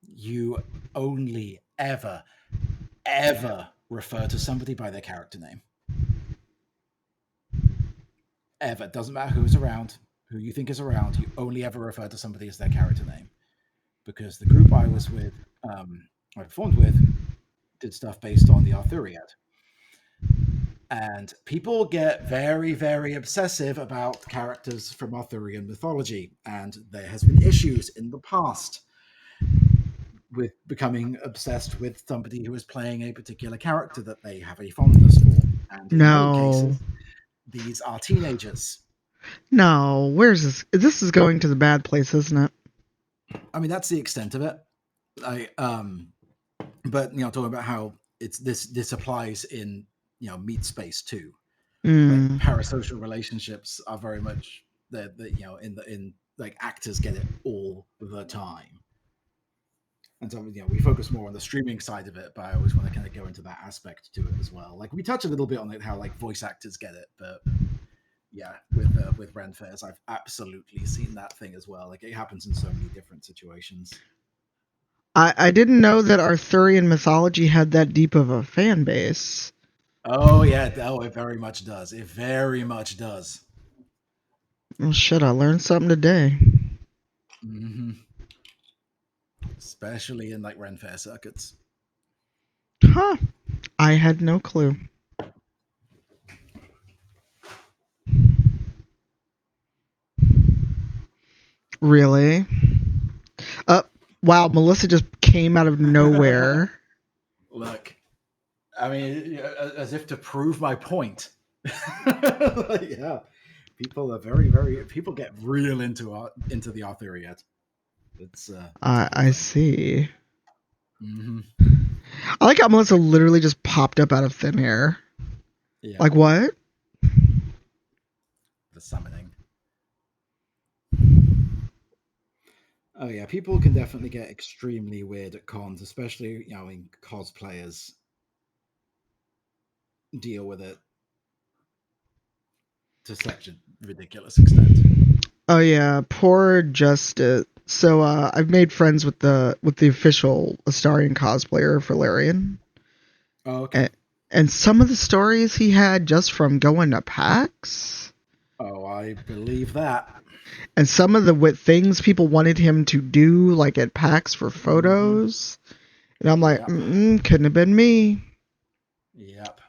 you only ever refer to somebody by their character name. Ever. Doesn't matter who's around, who you think is around, you only ever refer to somebody as their character name. Because the group I was with, I performed with, did stuff based on the Arthuriad. And people get very, very obsessive about characters from Arthurian mythology. And there has been issues in the past with becoming obsessed with somebody who is playing a particular character that they have a fondness for. And in many No. cases, these are teenagers. No. Where's this? This is going to the bad place, isn't it? I mean, that's the extent of it. But talking about how it's this applies in meat space too. Like Mm. parasocial relationships are very much in like actors get it all the time. And so we focus more on the streaming side of it, but I always want to kind of go into that aspect to it as well. Like we touch a little bit on how like voice actors get it, but yeah, with Ren Fairs, I've absolutely seen that thing as well. Like it happens in so many different situations. I didn't know that Arthurian mythology had that deep of a fan base. Oh yeah, it very much does. It very much does. Well, shit, I learned something today. Mm-hmm. Especially in like Ren Fair circuits. Huh. I had no clue. Really? Wow, Melissa just came out of nowhere. Look, I mean, as if to prove my point. Yeah, people are very people get real into the Arthuriad. It's I see. Mm-hmm. I like how Melissa literally just popped up out of thin air. Yeah, Like, what? the summoning. Oh yeah, people can definitely get extremely weird at cons, especially when cosplayers deal with it to such a ridiculous extent. Oh yeah, poor Justice. So I've made friends with the official Astarian cosplayer for Larian. Oh, okay. And some of the stories he had just from going to PAX. Oh, I believe that. And some of the things people wanted him to do, like at PAX for photos. And I'm like, couldn't have been me. Yep.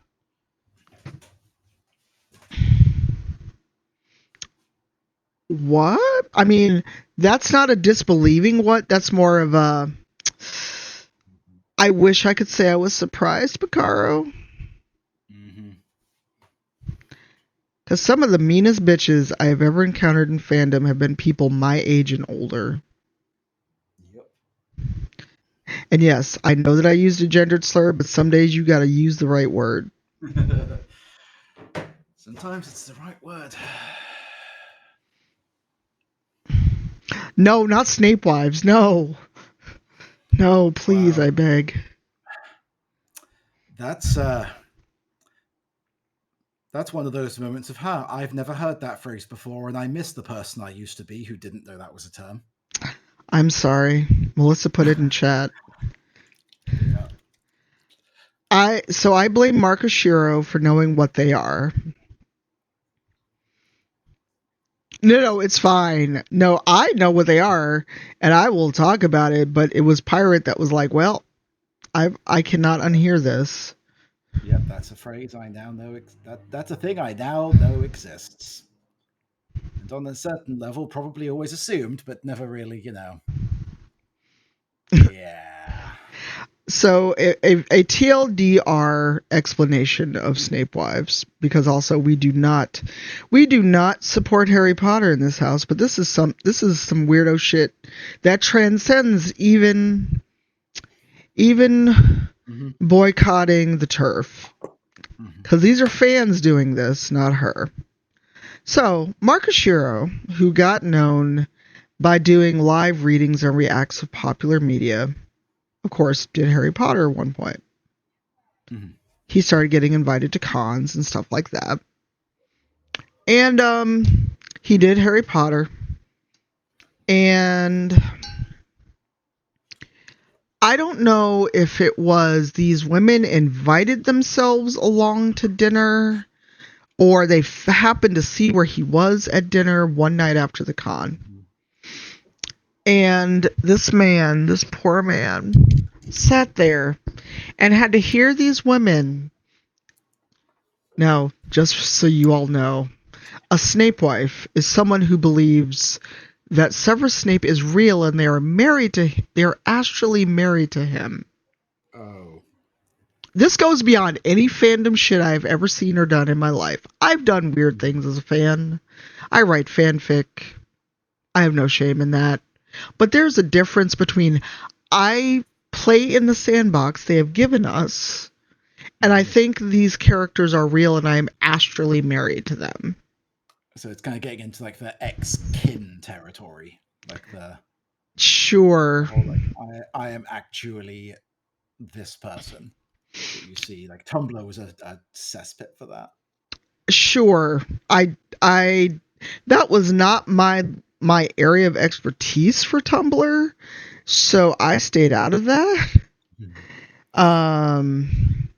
What? I mean, that's not a disbelieving what. That's more of a. I wish I could say I was surprised, Picaro. Mm-hmm. Because some of the meanest bitches I have ever encountered in fandom have been people my age and older. Yep. And yes, I know that I used a gendered slur, but some days you gotta use the right word. Sometimes it's the right word. No, not Snape wives. No. No, please, Wow. I beg. That's one of those moments of, I've never heard that phrase before, and I miss the person I used to be who didn't know that was a term. I'm sorry. Melissa put it in chat. Yeah. I blame Marcus Shiro for knowing what they are. No, it's fine. No, I know what they are, and I will talk about it. But it was Pirate that was like, "Well, I cannot unhear this." Yep, that's a phrase I now know. That's a thing I now know exists. And on a certain level, probably always assumed, but never really, Yeah. So a TLDR explanation of Snape wives, because also we do not support Harry Potter in this house, but this is some weirdo shit that transcends even Hmm. boycotting the turf, Hmm. because these are fans doing this, not her. So Marcus Shiro, who got known by doing live readings and reacts of popular media, of course, did Harry Potter at one point. Hmm. He started getting invited to cons and stuff like that. And he did Harry Potter. And I don't know if it was these women invited themselves along to dinner or they happened to see where he was at dinner one night after the con. And this man, this poor man, sat there and had to hear these women. Now, just so you all know, a Snape wife is someone who believes that Severus Snape is real and they are astrally married to him. Oh. This goes beyond any fandom shit I've ever seen or done in my life. I've done weird Mhm. things as a fan. I write fanfic. I have no shame in that. But there's a difference between I play in the sandbox they have given us, and I Yes. think these characters are real and I'm astrally married to them. So it's kind of getting into like the ex-kin territory, like the Sure. whole like I am actually this person that you see. Like Tumblr was a cesspit for that. Sure. I that was not my area of expertise for Tumblr, so I stayed out of that. Mhm. Um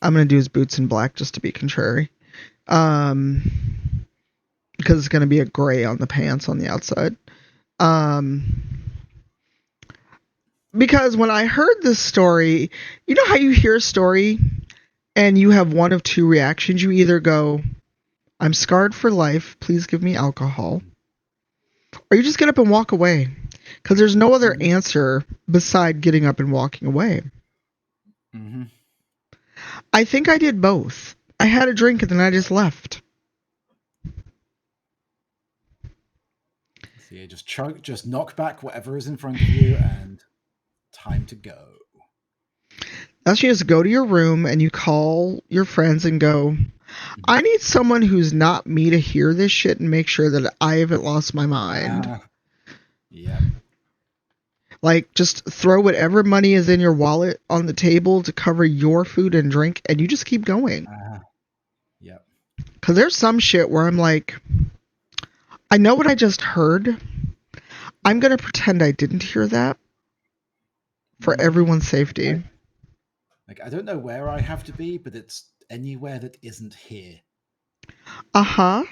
I'm gonna do his boots in black just to be contrary. Um because it's gonna be a gray on the pants on the outside. Um because when I heard this story, you know how you hear a story and you have one of two reactions. You either go, I'm scarred for life, please give me alcohol, or you just get up and walk away. Because there's no other Hmm. answer beside getting up and walking away. Hmm. I think I did both. I had a drink and then I just left. So you just knock back whatever is in front of you, and time to go. That's you just go to your room and you call your friends and go, Mhm. I need someone who's not me to hear this shit and make sure that I haven't lost my mind. Yep. Like, just throw whatever money is in your wallet on the table to cover your food and drink, and you just keep going. Yep. Because there's some shit where I'm like, I know what I just heard. I'm Yep. going to pretend I didn't hear that for Hmm. everyone's safety. I don't know where I have to be, but it's anywhere that isn't here. Uh huh.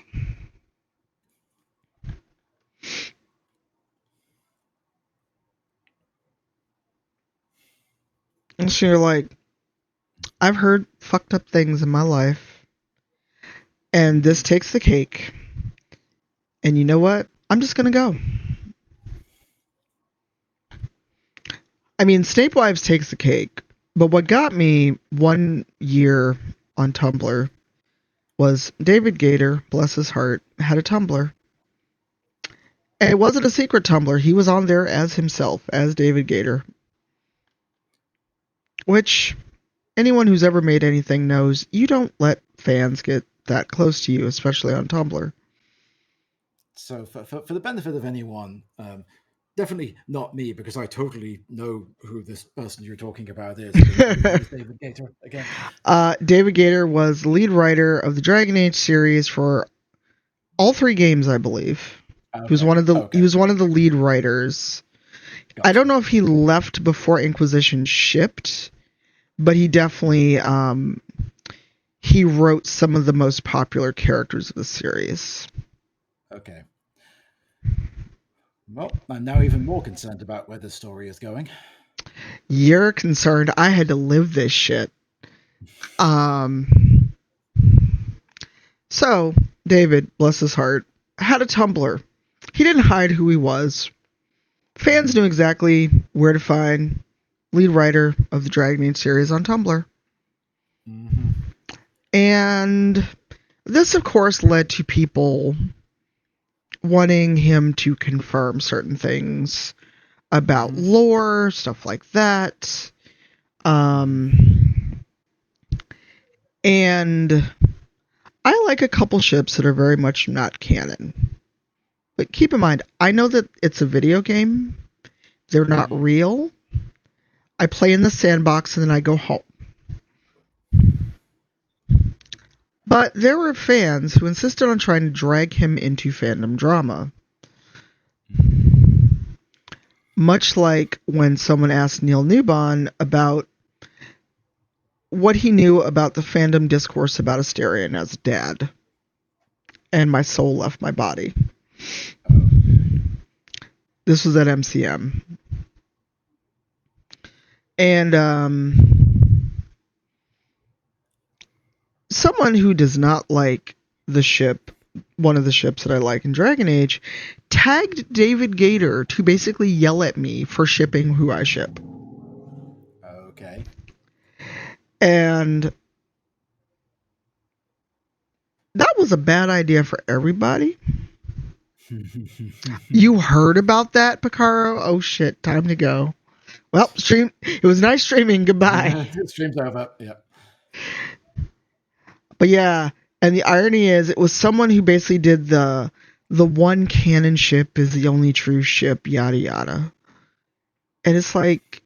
And so you're like, I've heard fucked up things in my life, and this takes the cake. And you know what? I'm just going to go. I mean, Snape Wives takes the cake. But what got me one year on Tumblr was David Gator, bless his heart, had a Tumblr. And it wasn't a secret Tumblr. He was on there as himself, as David Gator. Which anyone who's ever made anything knows you don't let fans get that close to you, especially on Tumblr. So for the benefit of anyone, definitely not me because I totally know who this person you're talking about is. But who is David Gator again? David Gator was the lead writer of the Dragon Age series for all three games, I believe. Okay. He Okay. was one of the lead writers. I don't Gotcha. know if he left before Inquisition shipped, but he definitely he wrote some of the most popular characters of the series. Okay. Well, I'm now even more concerned about where this story is going. You're concerned I had to live this shit. Um, so David, bless his heart, had a Tumblr. He didn't hide who he was. Fans knew exactly where to find lead writer of the Dragon Age series on Tumblr. Mm-hmm. And this, of course, led to people wanting him to confirm certain things about Mm-hmm. lore, stuff like that. Mm-hmm. And I like a couple ships that are very much not canon. But keep in mind, I know that it's a video game. They're not Mm-hmm. real. I play in the sandbox and then I go home. But there were fans who insisted on trying to drag him into fandom drama. Much like when someone asked Neil Newbon about what he knew about the fandom discourse about Asterion as a dad. And my soul left my body. Oh. This was at MCM. And someone who does not like the ship, one of the ships that I like in Dragon Age, tagged David Gator to basically yell at me for shipping who I ship. Okay. And that was a bad idea for everybody. You heard about that, Picaro? Oh shit, time to go. Well, stream. It was nice streaming. Goodbye. Stream's over. Yeah. But yeah, and the irony is, it was someone who basically did the one canon ship is the only true ship, yada yada. And it's like,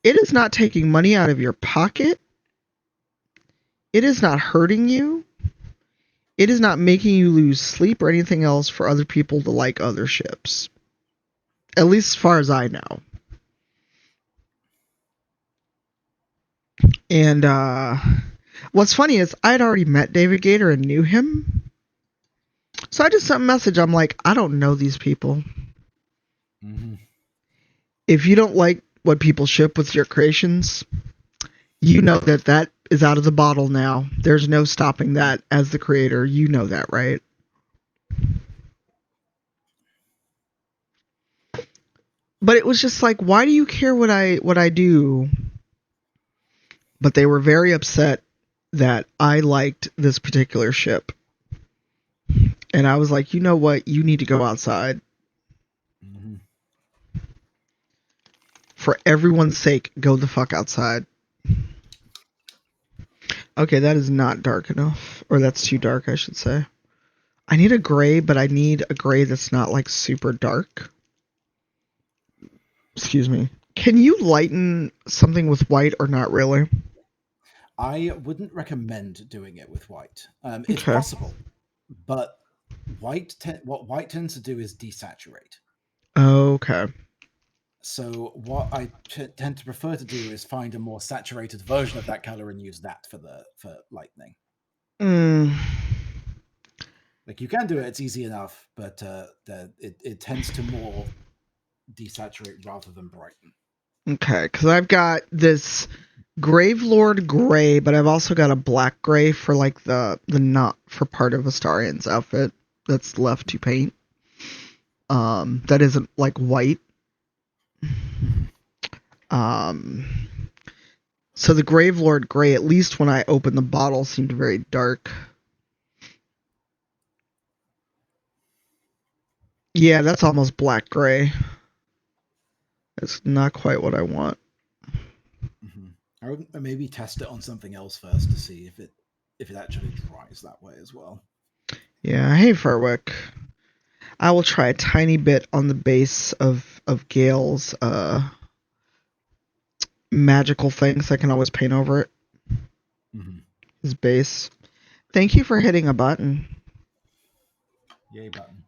it is not taking money out of your pocket. It is not hurting you. It is not making you lose sleep or anything else for other people to like other ships. At least as far as I know. And what's funny is I'd already met David Gator and knew him. So I just sent a message. I'm like, I don't know these people. Mm-hmm. If you don't like what people ship with your creations, you know that that is out of the bottle now. There's no stopping that as the creator. You know that, right? But it was just like, why do you care what I do? But they were very upset that I liked this particular ship. And I was like, you know what? You need to go outside. Mm-hmm. For everyone's sake, go the fuck outside. Okay, that is not dark enough. Or that's too dark, I should say. I need a gray, but I need a gray that's not like super dark. Excuse me. Can you lighten something with white or not really? I wouldn't recommend doing it with white. It's Okay. possible, but what white tends to do is desaturate. Okay. So what I tend to prefer to do is find a more saturated version of that color and use that for lightning. Mm, Like you can do it; it's easy enough, but it tends to more desaturate rather than brighten. okay, because I've got this Gravelord gray, but I've also got a black gray for like the knot for part of Astarion's outfit that's left to paint. That isn't like white. Mm-hmm. Um, so the Gravelord gray, at least when I opened the bottle, seemed very dark. Yeah, that's almost black gray. It's not quite what I want. Mm-hmm. I would maybe test it on something else first to see if it actually dries that way as well. Yeah, hey Furwick. I will try a tiny bit on the base of Gale's magical things. I can always paint over it. Mm-hmm. His base. Thank you for hitting a button. Yay button.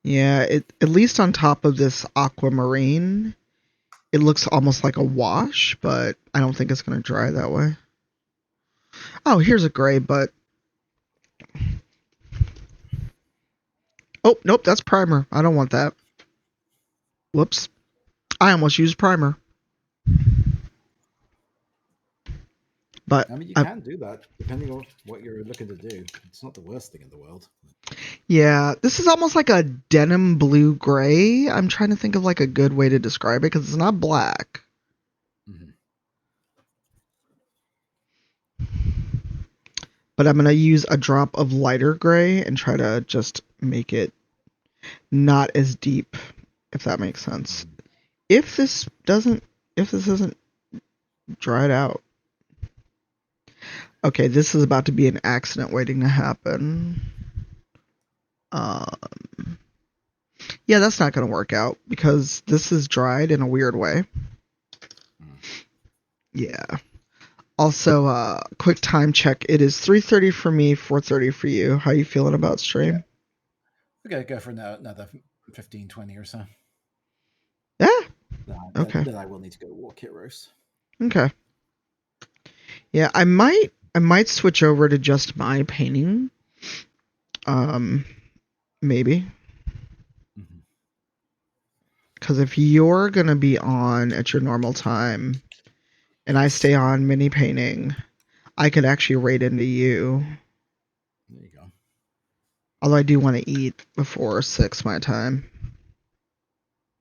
Yeah, at least on top of this aquamarine, it looks almost like a wash, but I don't think it's going to dry that way. Oh, here's a gray, but... Oh, nope, that's primer. I don't want that. Whoops. I almost used primer. But I mean, you can do that depending on what you're looking to do. It's not the worst thing in the world. yeah, this is almost like a denim blue gray. I'm trying to think of like a good way to describe it because it's not black. Mm-hmm. But I'm going to use a drop of lighter gray and try to just make it not as deep, if that makes sense. Mm-hmm. If this isn't dried out. Okay, this is about to be an accident waiting to happen. Yeah, that's not going to work out because this is dried in a weird way. Mm. Yeah. Also, quick time check. It is 3:30 for me, 4:30 for you. How you feeling about stream? Okay, go for another 15, 20 or so. Yeah. Then, Okay. then I will need to go walk Heroes. Okay. Yeah, I might switch over to just my painting. Maybe. Mm-hmm. Because if you're gonna be on at your normal time, and I stay on mini painting, I could actually raid into you. There you go. Although I do want to eat before 6 my time.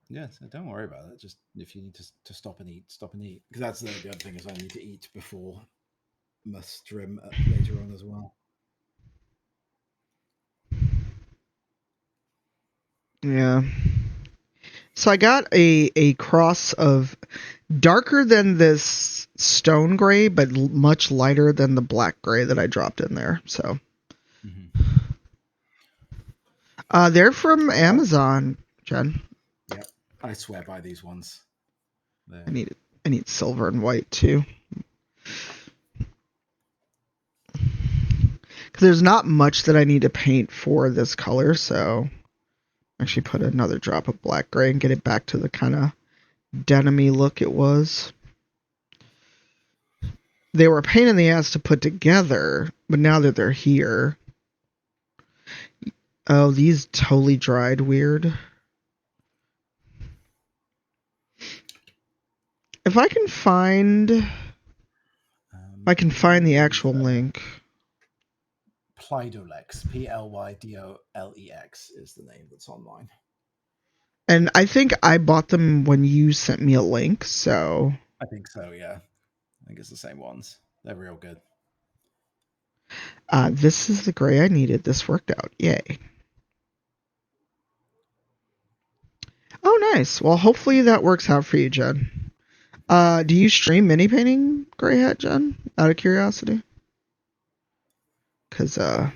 Yeah, so don't worry about it. Just if you need to stop and eat, stop and eat. Because that's the other thing is I need to eat before my stream later on as well. Yeah. So I got a cross of darker than this stone gray, but much lighter than the black gray that I dropped in there. So Mm-hmm. they're from Amazon, Jen. Yep, I swear by these ones. I They're... need silver and white too. Because there's not much that I need to paint for this color, so actually put another drop of black gray and get it back to the kind of denim-y look it was. They were a pain in the ass to put together, but now that they're here... Oh, these totally dried weird. If I can find... the actual link. Plydolex, Plydolex is the name that's online. And I think I bought them when you sent me a link, so... I think so, yeah. I think it's the same ones. They're real good. This is the gray I needed. This worked out. Yay. Oh, nice. Well, hopefully that works out for you, Jen. Do you stream mini painting, Gray Hat, Jen? Out of curiosity? Because, I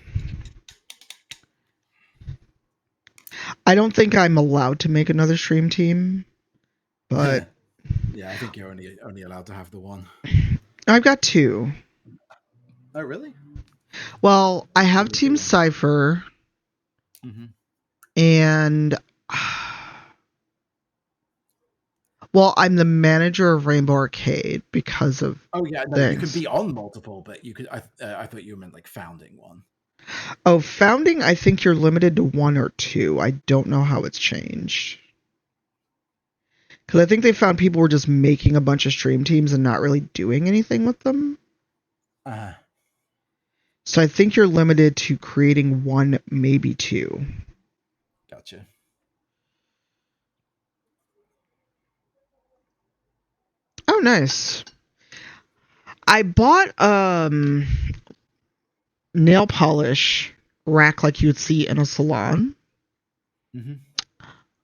don't think I'm allowed to make another stream team, but... Yeah, I think you're only allowed to have the one. I've got two. Oh, really? Well, I have Team Cypher, mm-hmm. and... Well, I'm the manager of Rainbow Arcade because of... Oh, yeah, no, you can be on multiple, but you could... I thought you meant like founding one. Oh, founding, I think you're limited to one or two. I don't know how it's changed. Because I think they found people were just making a bunch of stream teams and not really doing anything with them. So I think you're limited to creating one, maybe two. Gotcha. Oh, nice. I bought nail polish rack like you would see in a salon. Mm-hmm.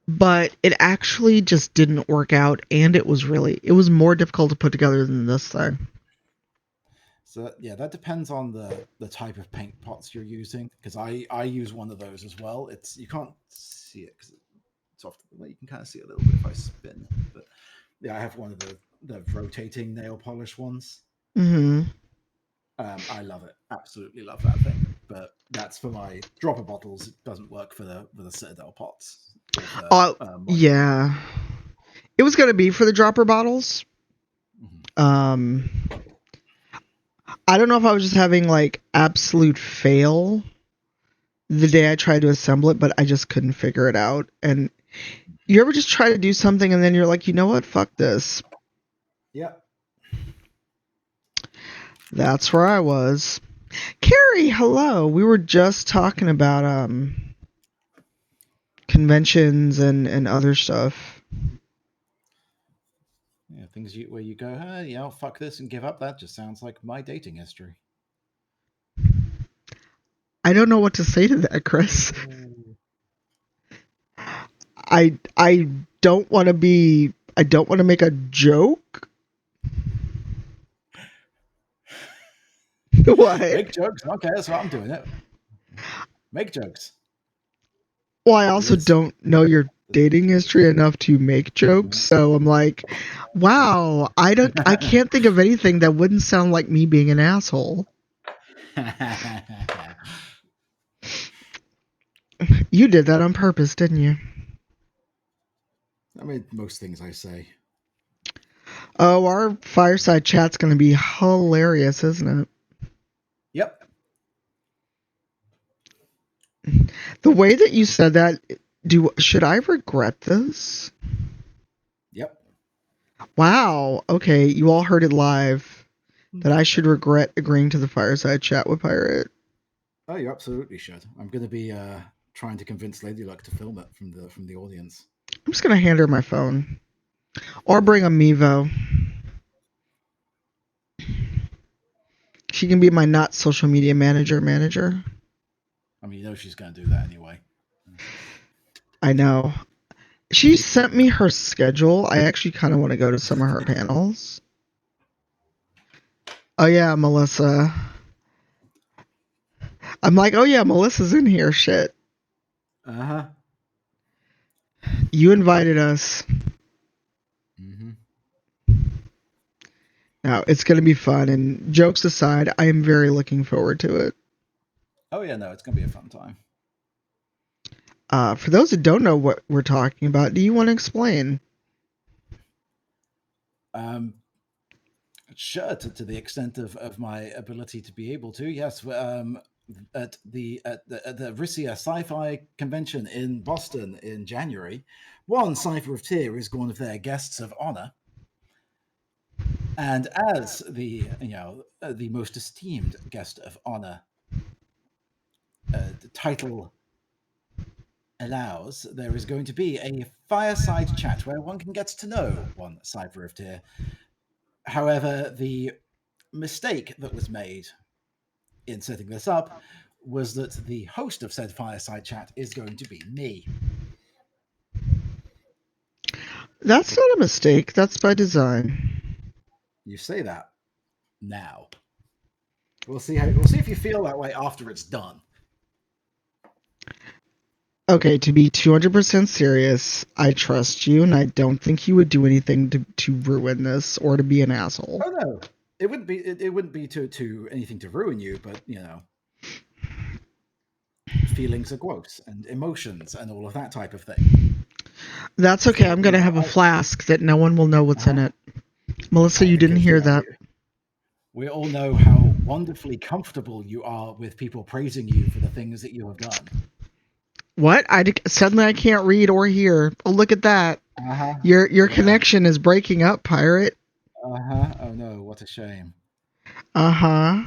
But it actually just didn't work out, and it was more difficult to put together than this thing. So yeah, that depends on the type of paint pots you're using. Because I use one of those as well. You can't see it because it's off. Well, you can kind of see it a little bit if I spin. But yeah, I have one of the rotating nail polish ones. Mm-hmm. I love it. Absolutely love that thing. But that's for my dropper bottles. It doesn't work for the Citadel pots. Yeah. It was gonna be for the dropper bottles. Mm-hmm. I don't know if I was just having like absolute fail the day I tried to assemble it, but I just couldn't figure it out. And you ever just try to do something and then you're like, you know what? Fuck this. Yeah. That's where I was. Carrie, hello. We were just talking about conventions and other stuff. Yeah, things where you go, fuck this and give up. That just sounds like my dating history. I don't know what to say to that, Chris. I don't want to be. I don't want to make a joke. What? Make jokes. Okay, that's what I'm doing. It. Make jokes. Well, I also don't know your dating history enough to make jokes, so I'm like, wow, I can't think of anything that wouldn't sound like me being an asshole. You did that on purpose, didn't you? I mean, most things I say. Oh, our fireside chat's going to be hilarious, isn't it? Yep. The way that you said that, should I regret this? Yep. Wow. Okay, you all heard it live. That I should regret agreeing to the fireside chat with Pirate. Oh, you absolutely should. I'm going to be trying to convince Lady Luck to film it from the audience. I'm just going to hand her my phone. Or bring a Mevo. She can be my not social media manager. I mean, you know she's going to do that anyway. I know. She sent me her schedule. I actually kind of want to go to some of her panels. Oh yeah, Melissa. I'm like, oh yeah, Melissa's in here. Shit. Uh-huh. You invited us. Mm-hmm. Now, it's going to be fun, and jokes aside, I am very looking forward to it. Oh yeah, no, it's going to be a fun time. For those that don't know what we're talking about, do you want to explain? Sure, to the extent of my ability to be able to, yes. At the Rissia Sci-Fi Convention in Boston in January, one Cipher of Tyr is one of their guests of honor, and as the most esteemed guest of honor, the title allows, there is going to be a fireside chat where one can get to know one Cipher of Tyr. However, the mistake that was made in setting this up was that the host of said fireside chat is going to be me. That's not a mistake. That's by design. You say that now. We'll see if you feel that way after it's done. Okay, to be 200% serious, I trust you, and I don't think you would do anything to ruin this or to be an asshole. Oh no, it wouldn't be. It wouldn't be to anything to ruin you, but feelings are gross and emotions and all of that type of thing. That's okay. I'm gonna have a flask that no one will know what's in it. Melissa, you didn't hear that. We all know how wonderfully comfortable you are with people praising you for the things that you have done. What? Suddenly I can't read or hear. Oh, look at that. Uh-huh. Your connection is breaking up, Pirate. Uh-huh. Oh no, what a shame. Uh-huh.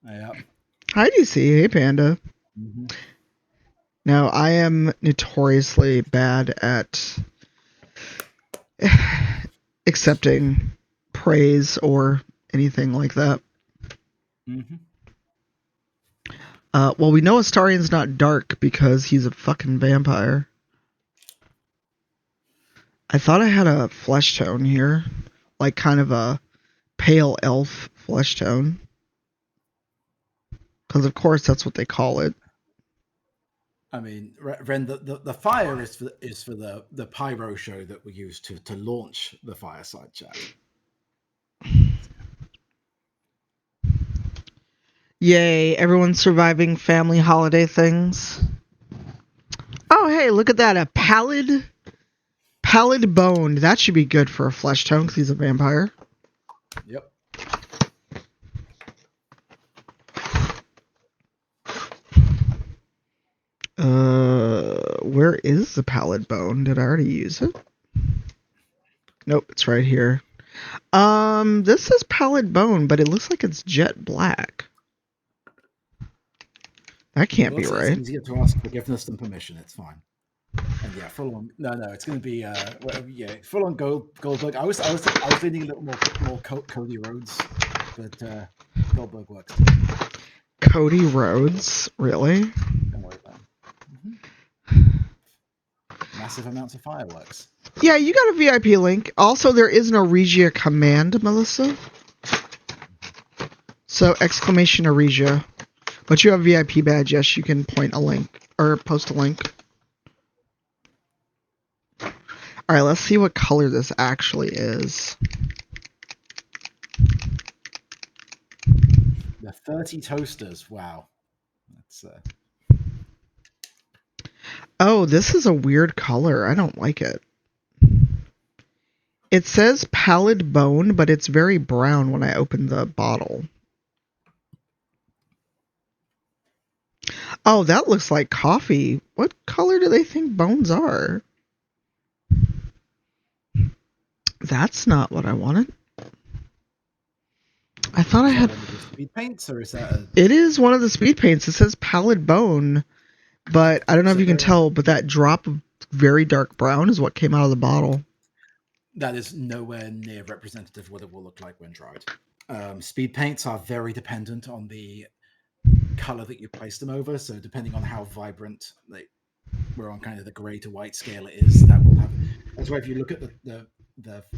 Yeah. Hi, DC. Hey, Panda. Mm-hmm. Now, I am notoriously bad at accepting praise or anything like that. Mm-hmm. Well, we know Astarian's not dark because he's a fucking vampire. I thought I had a flesh tone here. Like kind of a pale elf flesh tone. Because of course that's what they call it. I mean, Ren, the fire is for the pyro show that we use to launch the fireside chat. Yay, everyone's surviving family holiday things. Oh, hey, look at that. A pallid boned. That should be good for a flesh tone because he's a vampire. Yep. Where is the pallid bone? Did I already use it? Nope, it's right here. This is pallid bone, but it looks like it's jet black. That can't Well, be it's right. easier to ask forgiveness than permission. It's fine. And yeah, full on. No, it's going to be yeah, full on Goldberg. I was leaning a little more Cody Rhodes, but Goldberg works too. Cody Rhodes, really? Don't worry about him. Massive amounts of fireworks. Yeah, you got a VIP link. Also, there is an Regia command, Melissa. So exclamation Regia. But you have a VIP badge. Yes, you can point a link or post a link. All right, let's see what color this actually is. The 30 toasters. Wow, that's Oh, this is a weird color. I don't like it. It says pallid bone, but it's very brown when I open the bottle. Oh, that looks like coffee. What color do they think bones are? That's not what I wanted. I thought I had. one of the speed paints, or is that a? It is one of the speed paints. It says pallid bone, but I don't know if So you can tell, but that drop of very dark brown is what came out of the bottle. that is nowhere near representative of what it will look like when dried. Speed paints are very dependent on the color that you place them over. So depending on how vibrant we're on kind of the gray to white scale it is, that will have. That's why if you look at the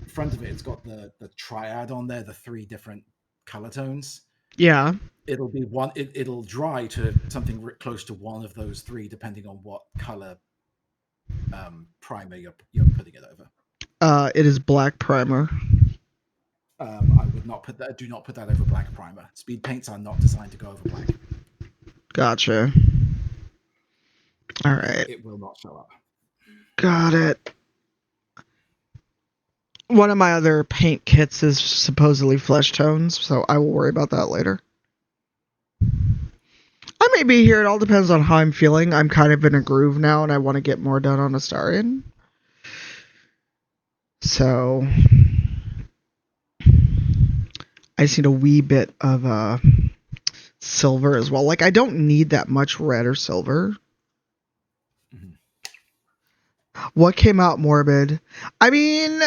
front of it, it's got the triad on there, the three different color tones. Yeah. It'll be one. It'll dry to something close to one of those three, depending on what color primer you're putting it over. It is black primer. I would not put that. Do not put that over black primer. Speed paints are not designed to go over black. Gotcha. All right. It will not show up. Got it. One of my other paint kits is supposedly flesh tones, so I will worry about that later. I may be here. It all depends on how I'm feeling. I'm kind of in a groove now, and I want to get more done on Astarion. So I just need a wee bit of silver as well. Like, I don't need that much red or silver. Mm-hmm. What came out morbid? I mean,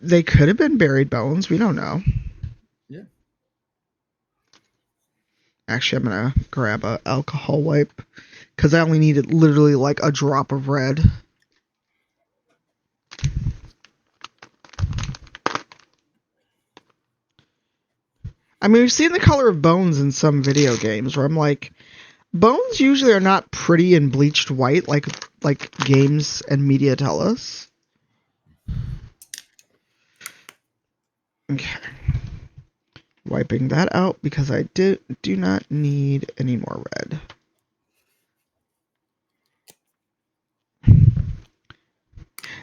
they could have been buried bones. We don't know. Yeah. Actually, I'm going to grab a alcohol wipe because I only needed literally like a drop of red. I mean, we've seen the color of bones in some video games where I'm like, bones usually are not pretty and bleached white like games and media tell us. Okay. Wiping that out because I do not need any more red.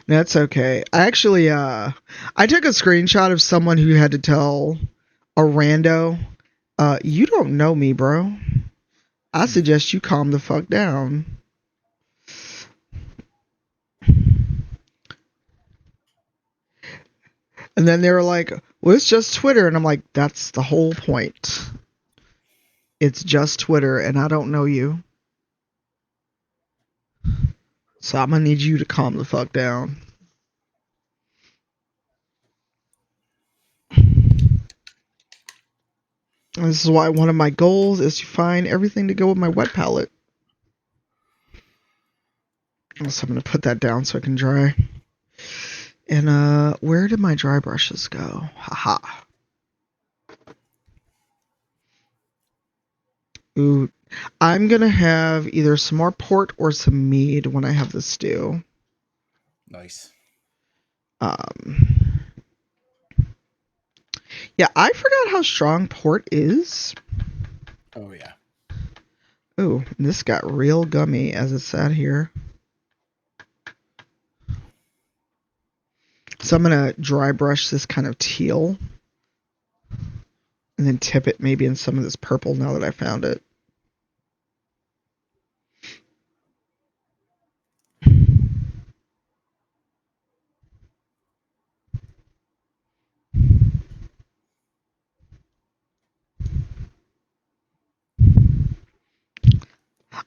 That's okay. I actually I took a screenshot of someone who had to tell a rando, you don't know me, bro. I suggest you calm the fuck down. And then they were like, well, it's just Twitter. And I'm like, that's the whole point. It's just Twitter, and I don't know you. So I'm going to need you to calm the fuck down. And this is why one of my goals is to find everything to go with my wet palette. So I'm going to put that down so it can dry. And where did my dry brushes go? Haha. Ooh, I'm going to have either some more port or some mead when I have the stew. Nice. Yeah, I forgot how strong port is. Oh, yeah. Ooh, this got real gummy as it sat here. So I'm going to dry brush this kind of teal. And then tip it maybe in some of this purple now that I found it.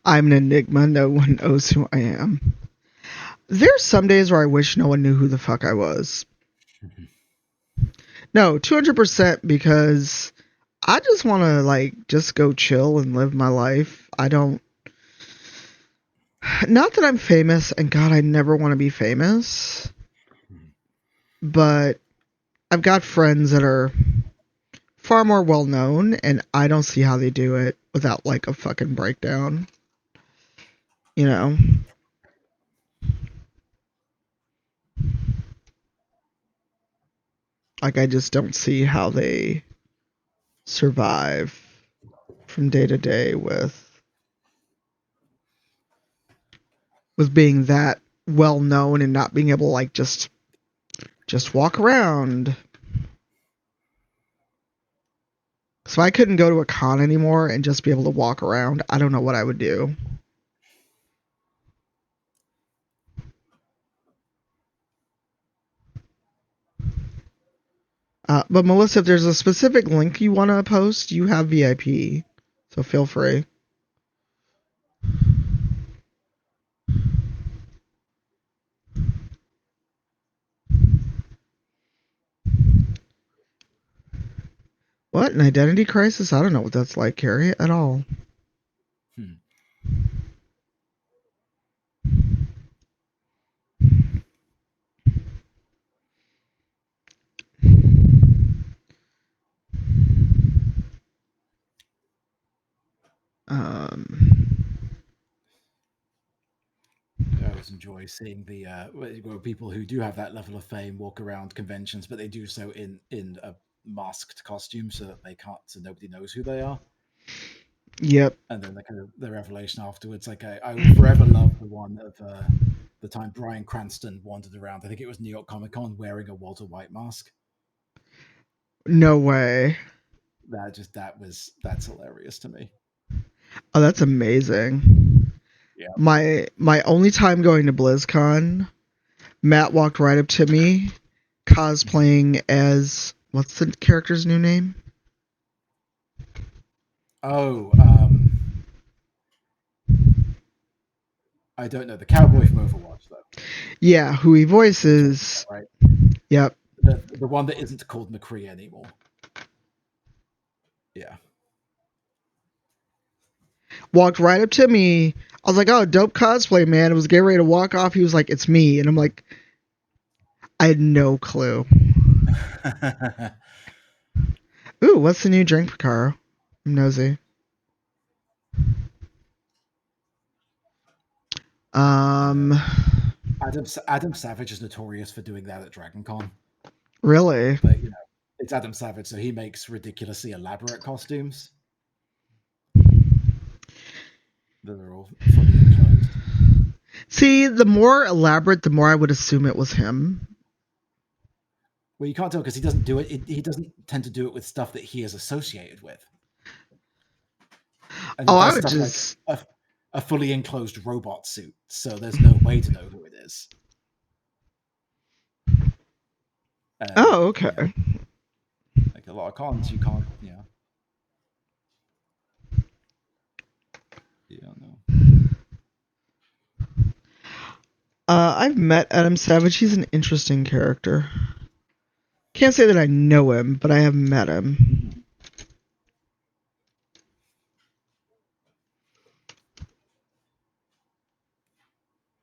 I'm an enigma. No one knows who I am. There's some days where I wish no one knew who the fuck I was. No, 200% because I just want to just go chill and live my life. I don't. Not that I'm famous, and God, I never want to be famous. But I've got friends that are far more well known, and I don't see how they do it without a fucking breakdown. You know? I just don't see how they survive from day to day with being that well known and not being able to just walk around. So I couldn't go to a con anymore and just be able to walk around. I don't know what I would do. But Melissa, if there's a specific link you want to post, you have VIP, so feel free. What? An identity crisis? I don't know what that's like, Carrie, at all. I always enjoy seeing the people who do have that level of fame walk around conventions, but they do so in a masked costume so that they can't, so nobody knows who they are. Yep. And then the revelation afterwards. I will forever love the one of the time Bryan Cranston wandered around. I think it was New York Comic Con wearing a Walter White mask. No way. That's hilarious to me. Oh, that's amazing. Yeah. My only time going to BlizzCon, Matt walked right up to me, cosplaying as what's the character's new name? Oh, I don't know, the cowboy from Overwatch though. Yeah, who he voices. About, right? Yep. The one that isn't called McCree anymore. Yeah. Walked right up to me. I was like, "Oh, dope cosplay, man!" I was getting ready to walk off. He was like, "It's me," and I'm like, I had no clue. Ooh, what's the new drink, Picaro? I'm nosy. Um, Adam Savage is notorious for doing that at Dragon Con. Really? But it's Adam Savage, so he makes ridiculously elaborate costumes that are all fully enclosed. See, the more elaborate, the more I would assume it was him. Well, you can't tell because he doesn't do it. He doesn't tend to do it with stuff that he is associated with. And he I does would stuff just. like a fully enclosed robot suit, so there's no way to know who it is. Oh, okay. Like a lot of cons, you can't. Yeah. No. I've met Adam Savage. He's an interesting character. Can't say that I know him, but I have met him.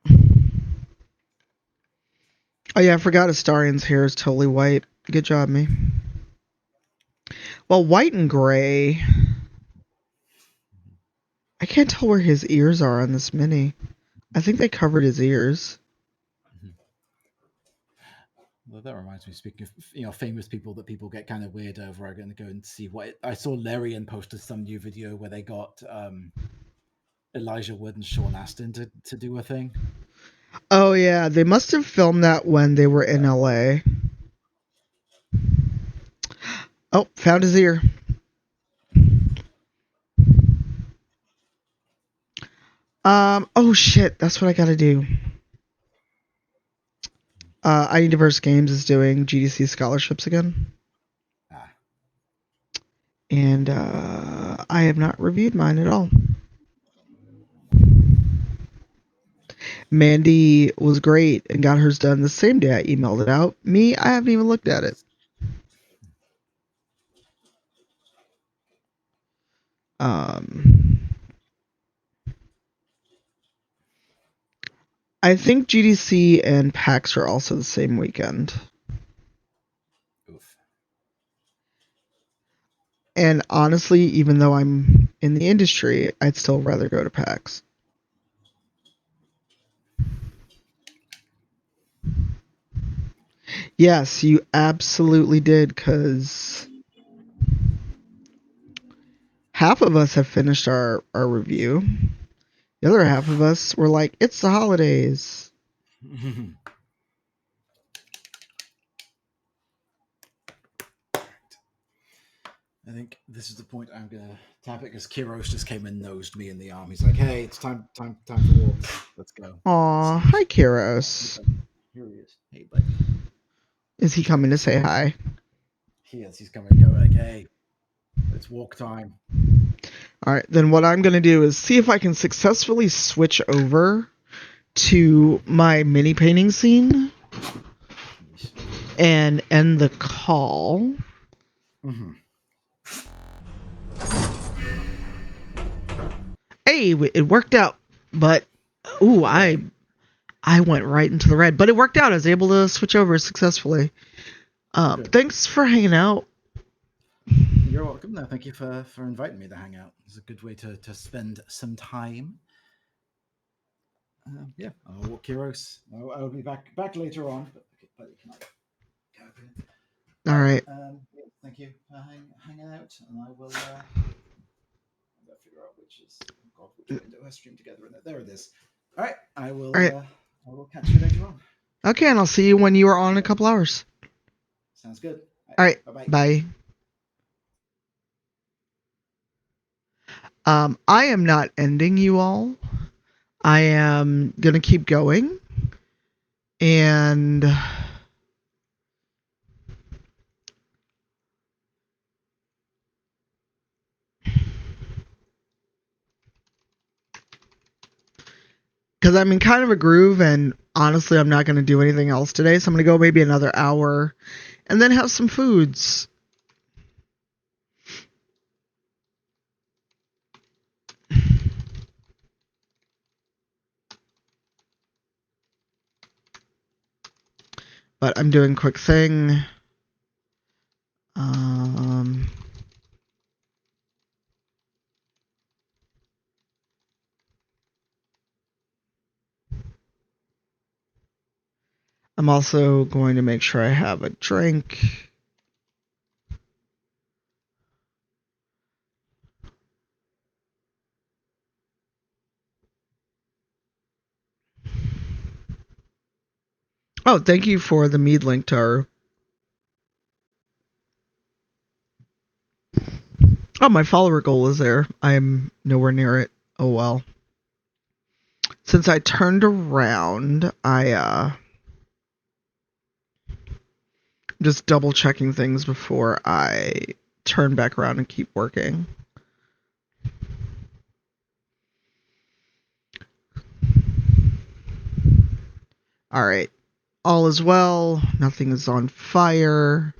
Mm-hmm. Oh yeah, I forgot Astarion's hair is totally white. Good job, me. Well, white and gray. I can't tell where his ears are on this mini. I think they covered his ears. Well, that reminds me. Speaking of famous people that people get kind of weird over, I'm going to go and see what I saw. Larian posted some new video where they got Elijah Wood and Sean Astin to do a thing. Oh yeah, they must have filmed that when they were in LA. Oh, found his ear. Oh shit, that's what I gotta do. ID Diverse Games is doing GDC scholarships again. And I have not reviewed mine at all. Mandy was great and got hers done the same day I emailed it out. Me, I haven't even looked at it. I think GDC and PAX are also the same weekend. Oof. And honestly, even though I'm in the industry, I'd still rather go to PAX. Yes, you absolutely did, because half of us have finished our review. The other half of us were like, it's the holidays. I think this is the point I'm gonna tap it because Kiros just came and nosed me in the arm. He's like, "Hey, it's time for walks. Let's go." Aw, So hi, Kiros. here he is. Hey, buddy. Is he coming to say hi? He is. He's coming to go like, "Hey, it's walk time." All right, then what I'm going to do is see if I can successfully switch over to my mini painting scene and end the call. Mm-hmm. Hey, it worked out, but ooh, I went right into the red, but it worked out. I was able to switch over successfully. Thanks for hanging out. You're welcome. No, thank you for inviting me to hang out. It's a good way to spend some time. Yeah, I'll walk Kiros. I'll be back later on. But can I go? All right. Yeah, thank you for hanging out, and I will. I'll figure out which window has streamed together in it. There it is. All right, I will. All right. I will catch you later on. Okay, and I'll see you when you are on in a couple hours. Sounds good. All right. Bye-bye. Bye. I am not ending you all. I am gonna keep going, and because I'm in kind of a groove, and honestly, I'm not gonna do anything else today. So I'm gonna go maybe another hour, and then have some foods. But I'm doing a quick thing. I'm also going to make sure I have a drink. Oh, thank you for the mead link, Tar. Oh, my follower goal is there. I'm nowhere near it. Oh well. Since I turned around, I just double checking things before I turn back around and keep working. All right. All is well. Nothing is on fire.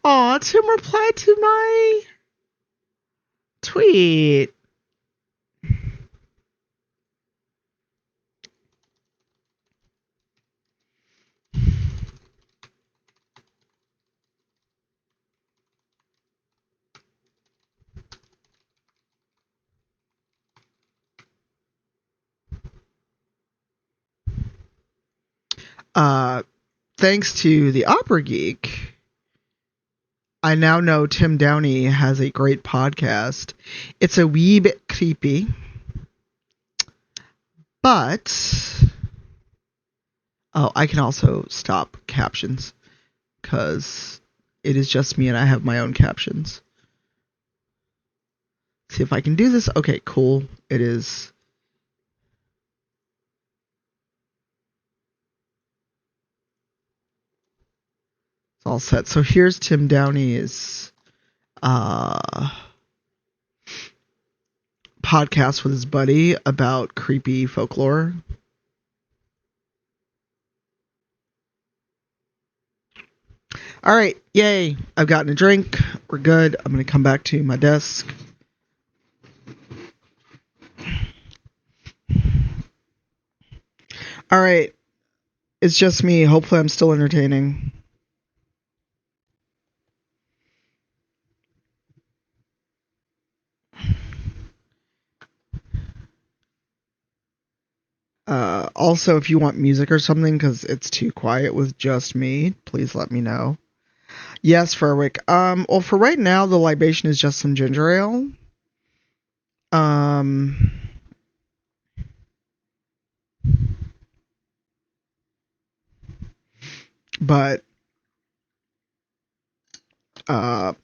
Aw, Tim replied to my tweet. Thanks to the Opera Geek, I now know Tim Downey has a great podcast. It's a wee bit creepy, but I can also stop captions because it is just me and I have my own captions. See if I can do this. Okay, cool. It is. It's all set. So here's Tim Downey's podcast with his buddy about creepy folklore. All right, yay! I've gotten a drink. We're good. I'm gonna come back to my desk. All right, it's just me. Hopefully, I'm still entertaining. Also, if you want music or something, because it's too quiet with just me, please let me know. Yes, Furwick. Well, for right now, the libation is just some ginger ale. But I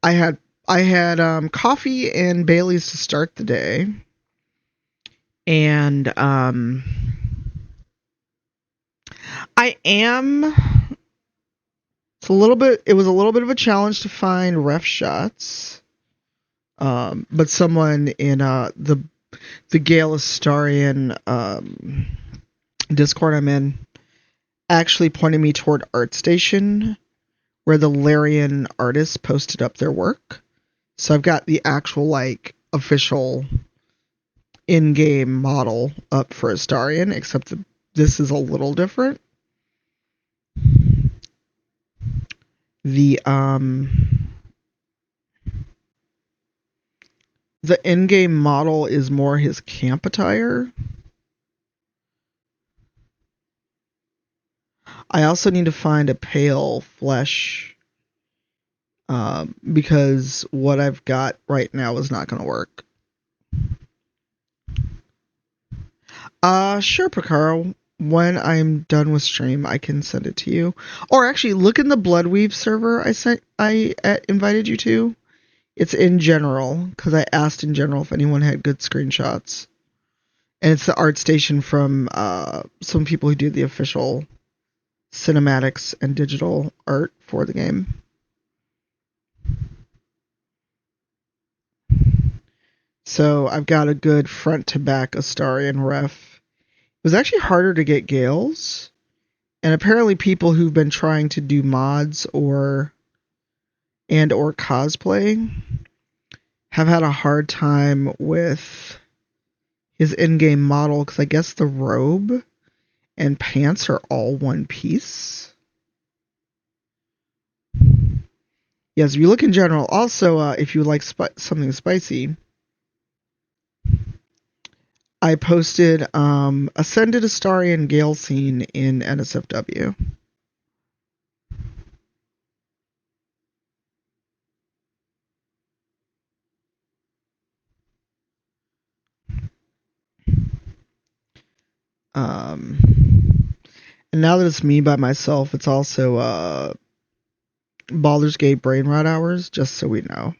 had coffee and Bailey's to start the day, and I am. It was a little bit of a challenge to find ref shots. But someone in the Gale Astarian Discord I'm in actually pointed me toward ArtStation, where the Larian artists posted up their work. So I've got the actual official in-game model up for Astarian, except that this is a little different. The in-game model is more his camp attire. I also need to find a pale flesh, because what I've got right now is not going to work. Sure, Picaro. When I'm done with stream, I can send it to you. Or actually, look in the Bloodweave server I invited you to. It's in general, because I asked in general if anyone had good screenshots. And it's the art station from some people who do the official cinematics and digital art for the game. So I've got a good front to back Astarian ref. It was actually harder to get Gales, and apparently people who've been trying to do mods or cosplay have had a hard time with his in-game model, because I guess the robe and pants are all one piece. Yes, if you look in general. Also, if you like something spicy, I posted Ascended Astarian Gale scene in NSFW. And now that it's me by myself, it's also Baldur's Gate brain rot hours, just so we know.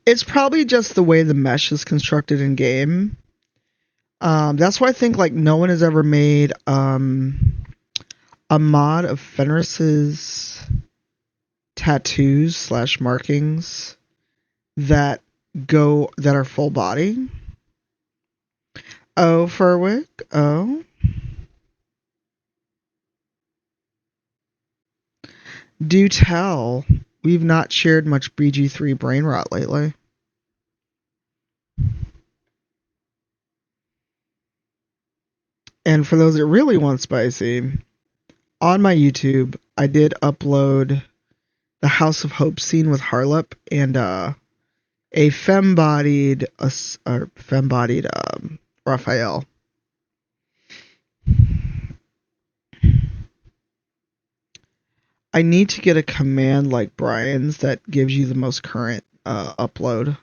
It's probably just the way the mesh is constructed in game. That's why I think no one has ever made a mod of Fenris's tattoos / markings that are full body. Oh, Furwick. Oh. Do tell. We've not shared much BG3 brain rot lately. And for those that really want spicy, on my YouTube, I did upload the House of Hope scene with Harlep and a femme-bodied Raphael. I need to get a command like Brian's that gives you the most current upload.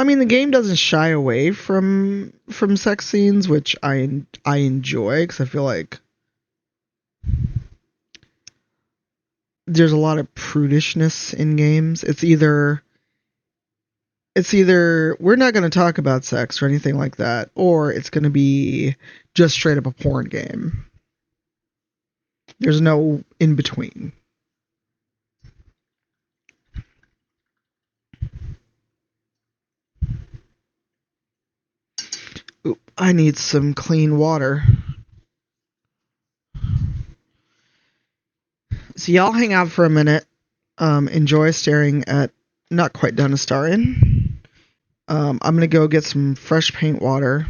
I mean, the game doesn't shy away from sex scenes, which I enjoy because I feel like there's a lot of prudishness in games. It's either we're not going to talk about sex or anything like that, or it's going to be just straight up a porn game. There's no in between. Ooh, I need some clean water. So y'all hang out for a minute. Enjoy staring at not quite done Astarion. I'm gonna go get some fresh paint water.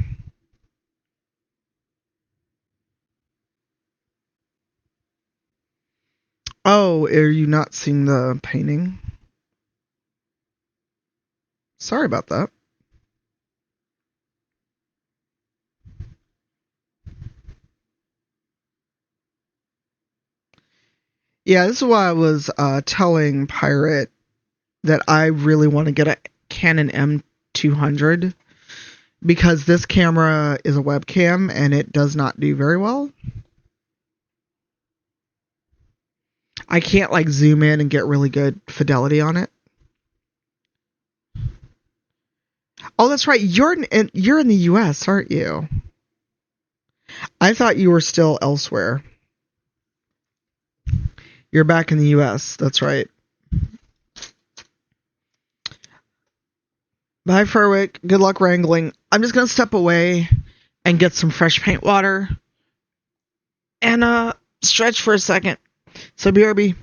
Oh, are you not seeing the painting? Sorry about that. Yeah, this is why I was telling Pirate that I really want to get a Canon M200 because this camera is a webcam and it does not do very well. I can't like zoom in and get really good fidelity on it. Oh, that's right. You're in the US, aren't you? I thought you were still elsewhere. You're back in the US. That's right. Bye, Furwick. Good luck wrangling. I'm just gonna step away and get some fresh paint water and stretch for a second. So BRB.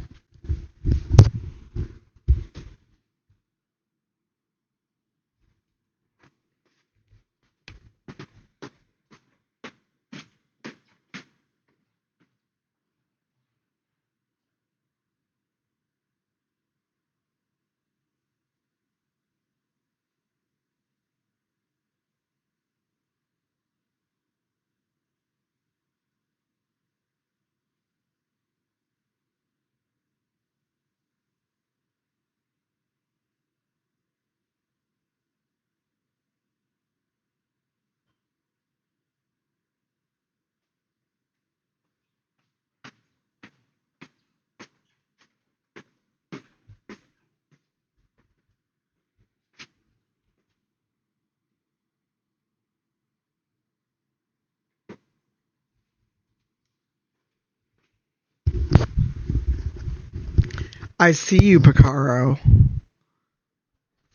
I see you, Picaro.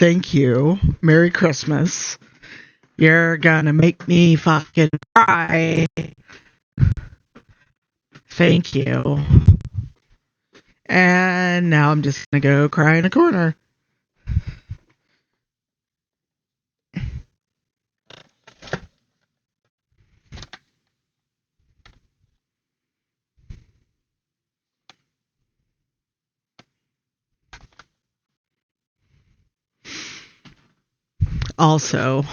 Thank you. Merry Christmas. You're gonna make me fucking cry. Thank you. And now I'm just gonna go cry in a corner. Also,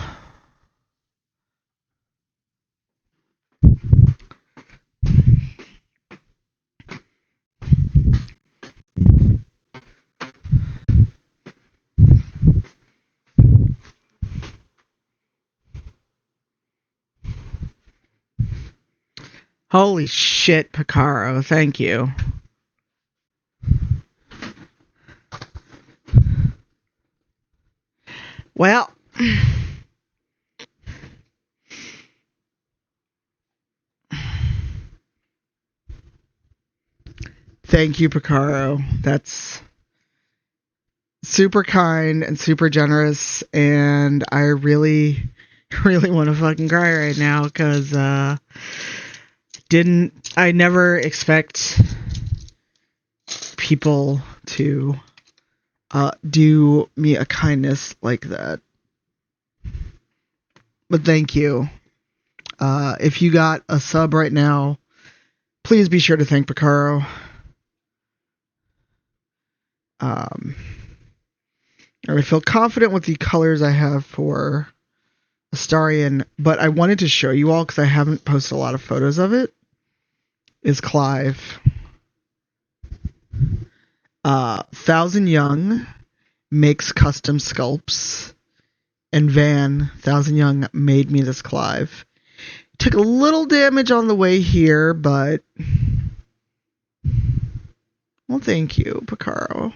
holy shit, Picaro. Thank you. Well, thank you, Picaro. That's super kind and super generous, and I really, really want to fucking cry right now because I never expect people to do me a kindness like that. But thank you. If you got a sub right now, please be sure to thank Picaro. I feel confident with the colors I have for Astarion, but I wanted to show you all because I haven't posted a lot of photos of it. Is Clive. Thousand Young makes custom sculpts and Van, Thousand Young, made me this Clive. Took a little damage on the way here, but... Well, thank you, Picaro.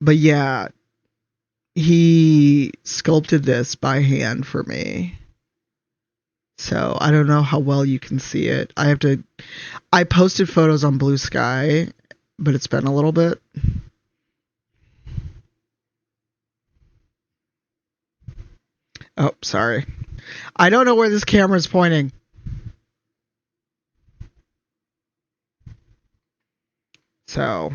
But yeah, he sculpted this by hand for me. So I don't know how well you can see it. I posted photos on Blue Sky, but it's been a little bit. Oh, sorry. I don't know where this camera is pointing. So...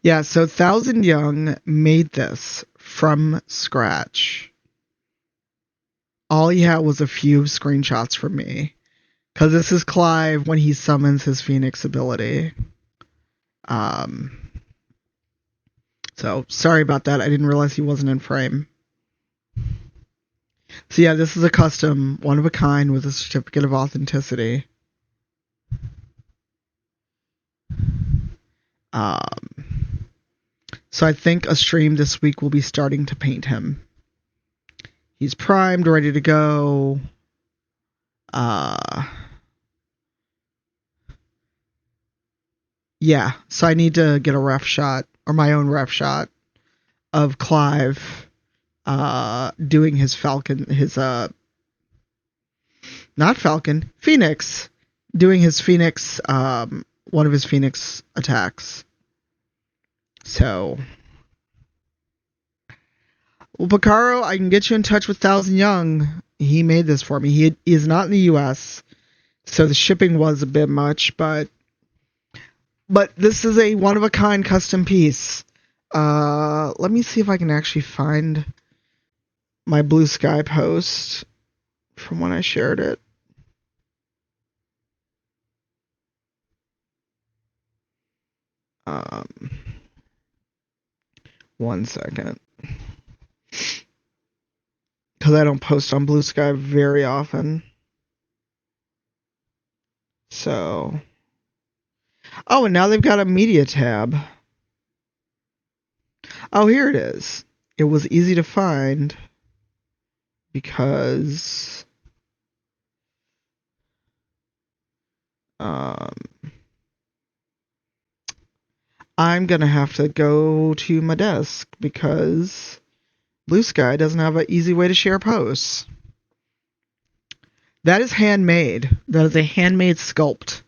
Yeah, so Thousand Young made this from scratch. All he had was a few screenshots from me. Because this is Clive when he summons his Phoenix ability. So, sorry about that. I didn't realize he wasn't in frame. So yeah, this is a custom, one of a kind with a certificate of authenticity. So I think a stream this week will be starting to paint him. He's primed, ready to go. Yeah, so I need to get a ref shot, or my own ref shot, of Clive doing his Falcon, not Falcon, Phoenix, doing his Phoenix, one of his Phoenix attacks. So, well, Picaro, I can get you in touch with Thousand Young. He made this for me. He is not in the U.S., so the shipping was a bit much, but this is a one-of-a-kind custom piece. Let me see if I can actually find my Blue Sky post from when I shared it. One second. Because I don't post on Blue Sky very often. So. Oh, and now they've got a media tab. Oh, here it is. It was easy to find because I'm going to have to go to my desk because Blue Sky doesn't have an easy way to share posts. That is handmade. That is a handmade sculpt.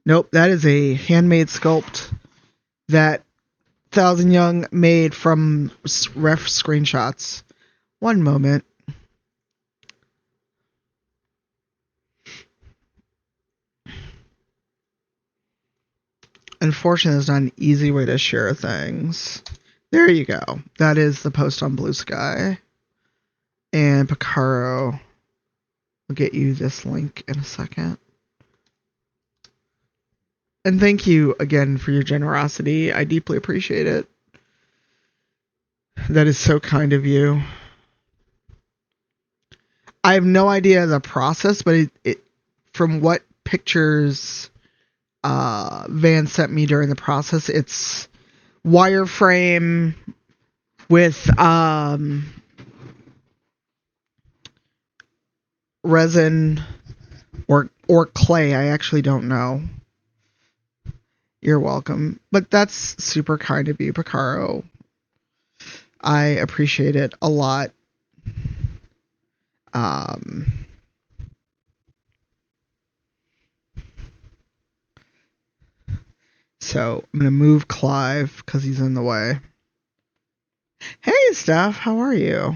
Nope, that is a handmade sculpt that Thousand Young made from ref screenshots. One moment. Unfortunately, there's not an easy way to share things. There you go. That is the post on Blue Sky. And Picaro will get you this link in a second. And thank you again for your generosity. I deeply appreciate it. That is so kind of you. I have no idea the process, but it from what pictures Van sent me during the process, it's wireframe with resin or clay. I actually don't know. You're welcome. But that's super kind of you, Picaro. I appreciate it a lot. So I'm gonna move Clive because he's in the way. Hey, Steph, how are you?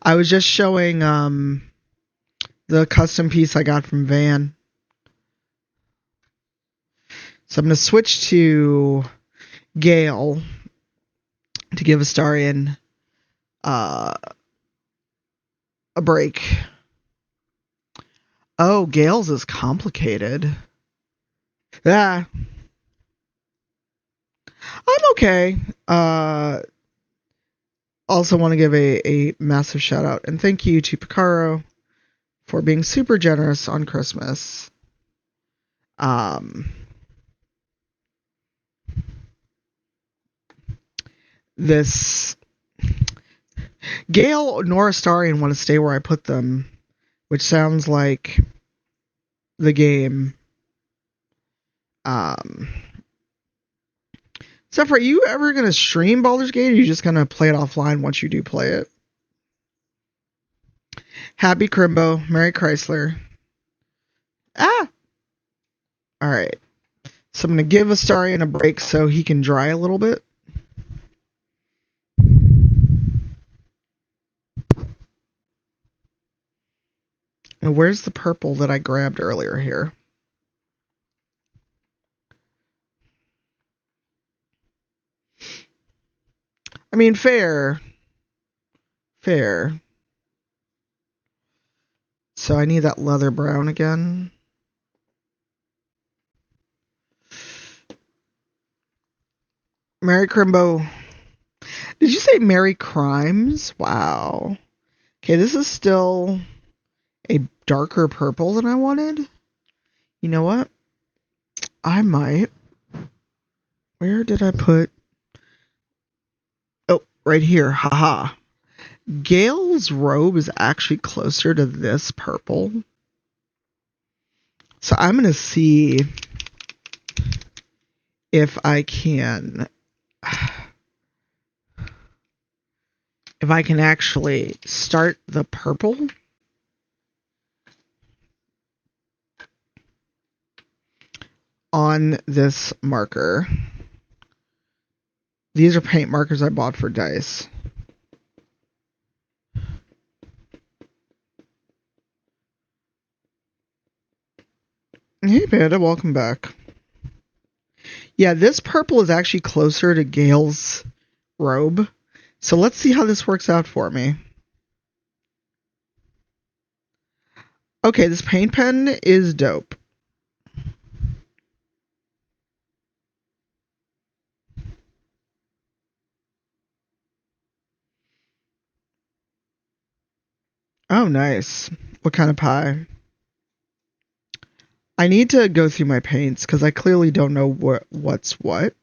I was just showing the custom piece I got from Van. So I'm gonna switch to Gale to give Astarion a break. Oh, Gale's is complicated. Yeah. I'm okay. Also want to give a massive shout out and thank you to Picaro for being super generous on Christmas. This Gale nor Astarion want to stay where I put them, which sounds like the game. Except for, are you ever going to stream Baldur's Gate, or are you just going to play it offline once you do play it? Happy Crimbo. Merry Chrysler. Ah! Alright. So I'm going to give Astarion a break so he can dry a little bit. And where's the purple that I grabbed earlier here? I mean, fair. Fair. So I need that leather brown again. Merry Crimbo. Did you say Merry Crimes? Wow. Okay, this is still a darker purple than I wanted. You know what? I might. Where did I put? Oh, right here. Haha. Gale's robe is actually closer to this purple. So I'm going to see if I can actually start the purple on this marker. These are paint markers I bought for dice. Hey Panda, welcome back. Yeah, this purple is actually closer to Gale's robe. So let's see how this works out for me. Okay, this paint pen is dope. Oh, nice. What kind of pie? I need to go through my paints because I clearly don't know what's what.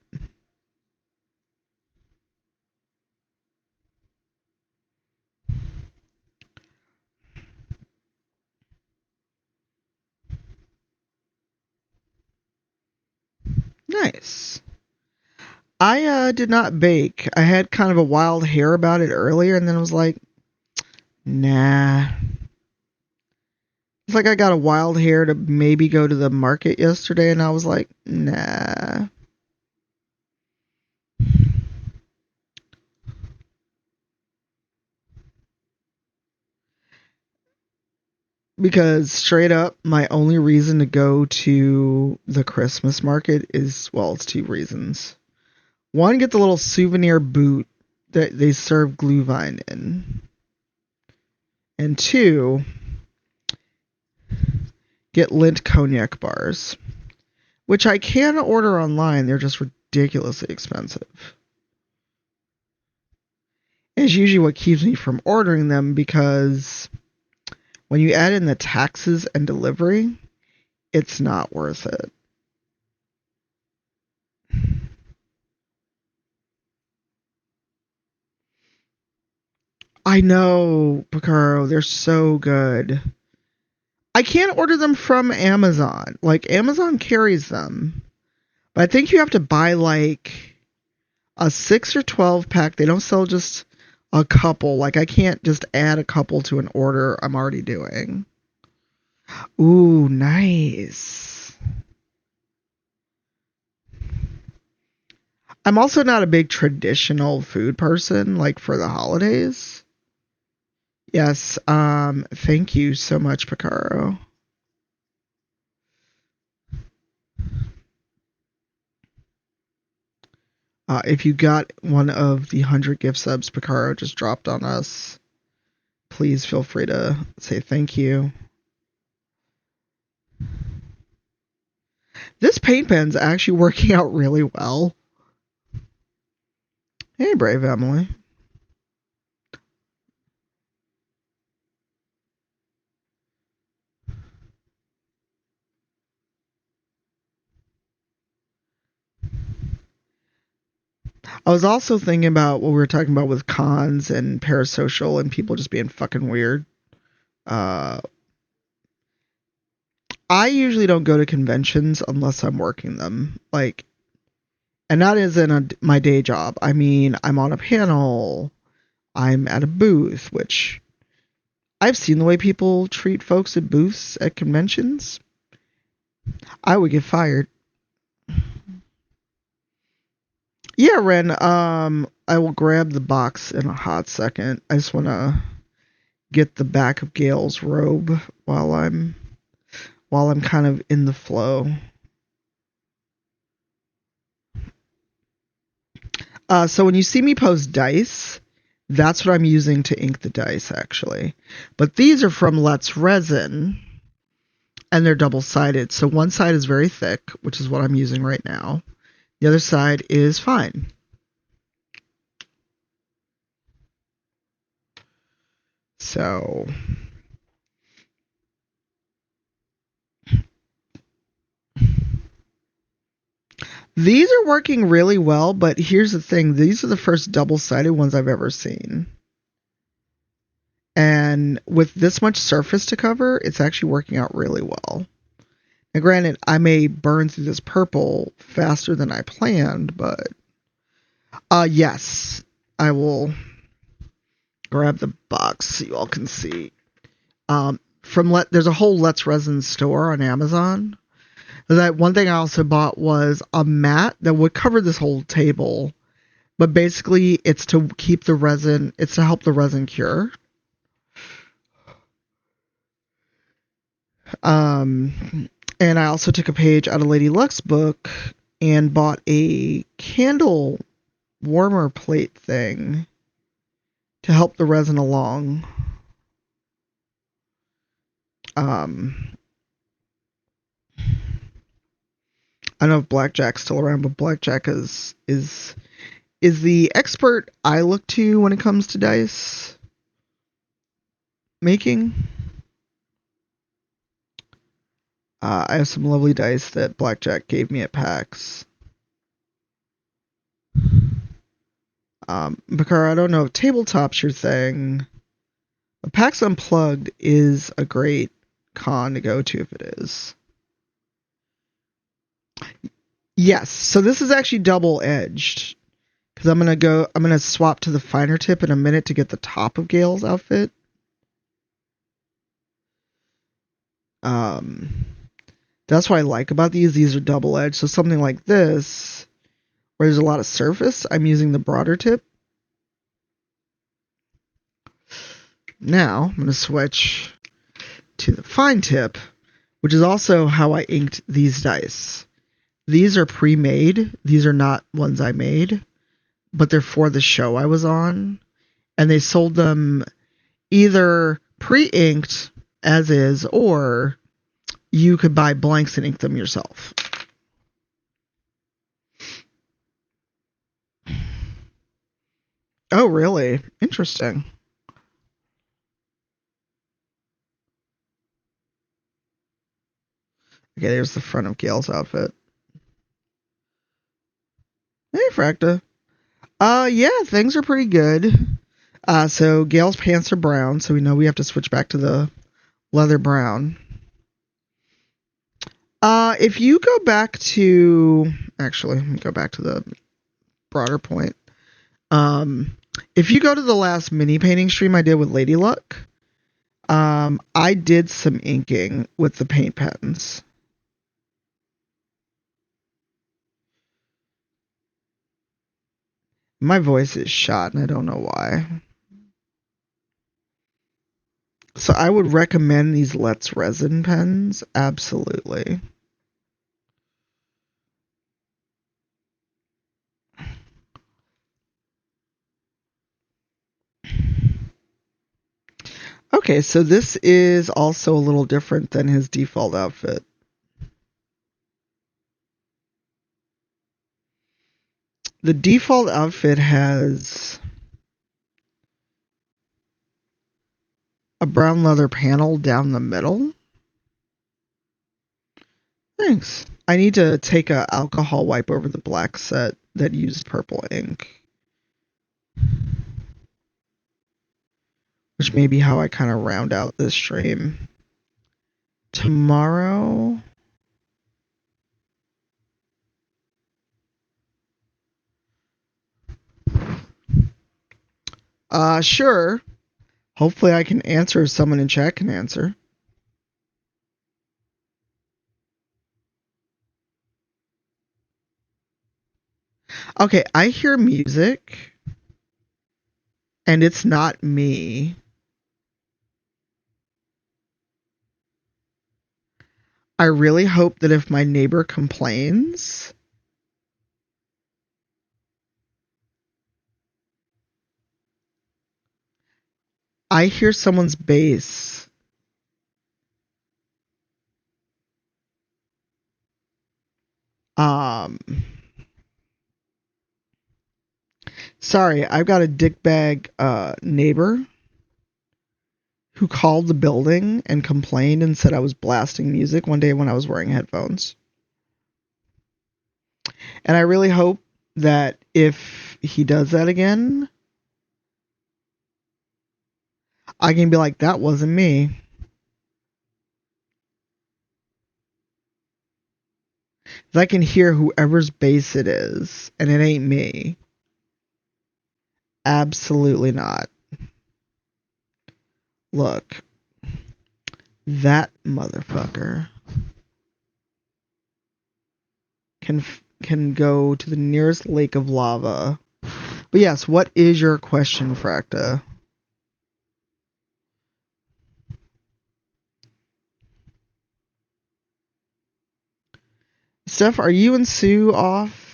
Nice. I did not bake. I had kind of a wild hair about it earlier, and then I was like, nah. It's like I got a wild hair to maybe go to the market yesterday, and I was like, nah. Because straight up, my only reason to go to the Christmas market is, well, it's two reasons. One, get the little souvenir boot that they serve Glühwein in. And two, get Lindt cognac bars, which I can order online. They're just ridiculously expensive. It's usually what keeps me from ordering them because when you add in the taxes and delivery, it's not worth it. I know, Picaro, they're so good. I can't order them from Amazon. Like, Amazon carries them. But I think you have to buy, like, a 6 or 12 pack. They don't sell just a couple. Like, I can't just add a couple to an order I'm already doing. Ooh, nice. I'm also not a big traditional food person, like, for the holidays. Yes, thank you so much, Picaro. If you got one of the 100 gift subs Picaro just dropped on us, please feel free to say thank you. This paint pen's actually working out really well. Hey, Brave Emily. I was also thinking about what we were talking about with cons and parasocial and people just being fucking weird. I usually don't go to conventions unless I'm working them. Like, and not as in my day job. I mean, I'm on a panel, I'm at a booth, which I've seen the way people treat folks at booths at conventions. I would get fired. Yeah, Ren, I will grab the box in a hot second. I just want to get the back of Gail's robe while I'm kind of in the flow. So when you see me post dice, that's what I'm using to ink the dice, actually. But these are from Let's Resin, and they're double-sided. So one side is very thick, which is what I'm using right now. The other side is fine. So these are working really well, but here's the thing. These are the first double-sided ones I've ever seen. And with this much surface to cover, it's actually working out really well. Now, granted, I may burn through this purple faster than I planned, but yes, I will grab the box so you all can see. There's a whole Let's Resin store on Amazon. That one thing I also bought was a mat that would cover this whole table, but basically it's to keep the resin. It's to help the resin cure. And I also took a page out of Lady Luck's book and bought a candle warmer plate thing to help the resin along. I don't know if Blackjack's still around, but Blackjack is the expert I look to when it comes to dice making. I have some lovely dice that Blackjack gave me at PAX. Bakar, I don't know if tabletop's your thing. But PAX Unplugged is a great con to go to if it is. Yes, so this is actually double-edged. Because I'm gonna swap to the finer tip in a minute to get the top of Gail's outfit. That's what I like about these. These are double-edged. So something like this, where there's a lot of surface, I'm using the broader tip. Now, I'm going to switch to the fine tip, which is also how I inked these dice. These are pre-made. These are not ones I made, but they're for the show I was on. And they sold them either pre-inked as is, or you could buy blanks and ink them yourself. Oh, really? Interesting. Okay, there's the front of Gail's outfit. Hey, Fracta. Yeah, things are pretty good. So Gail's pants are brown, so we know we have to switch back to the leather brown. If you go back to... Actually, let me go back to the broader point. If you go to the last mini painting stream I did with Lady Luck, I did some inking with the paint pens. My voice is shot, and I don't know why. So I would recommend these Let's Resin pens, absolutely. Okay, so this is also a little different than his default outfit. The default outfit has a brown leather panel down the middle. Thanks. I need to take a alcohol wipe over the black set that used purple ink, which may be how I kind of round out this stream. Tomorrow, sure. Hopefully I can answer if someone in chat can answer. Okay, I hear music, and it's not me. I really hope that if my neighbor complains, I hear someone's bass. Sorry, I've got a dickbag neighbor who called the building and complained and said I was blasting music one day when I was wearing headphones. And I really hope that if he does that again, I can be like, that wasn't me. I can hear whoever's bass it is, and it ain't me. Absolutely not. Look, that motherfucker can go to the nearest lake of lava. But yes, what is your question, Fracta? Steph, are you and Sue off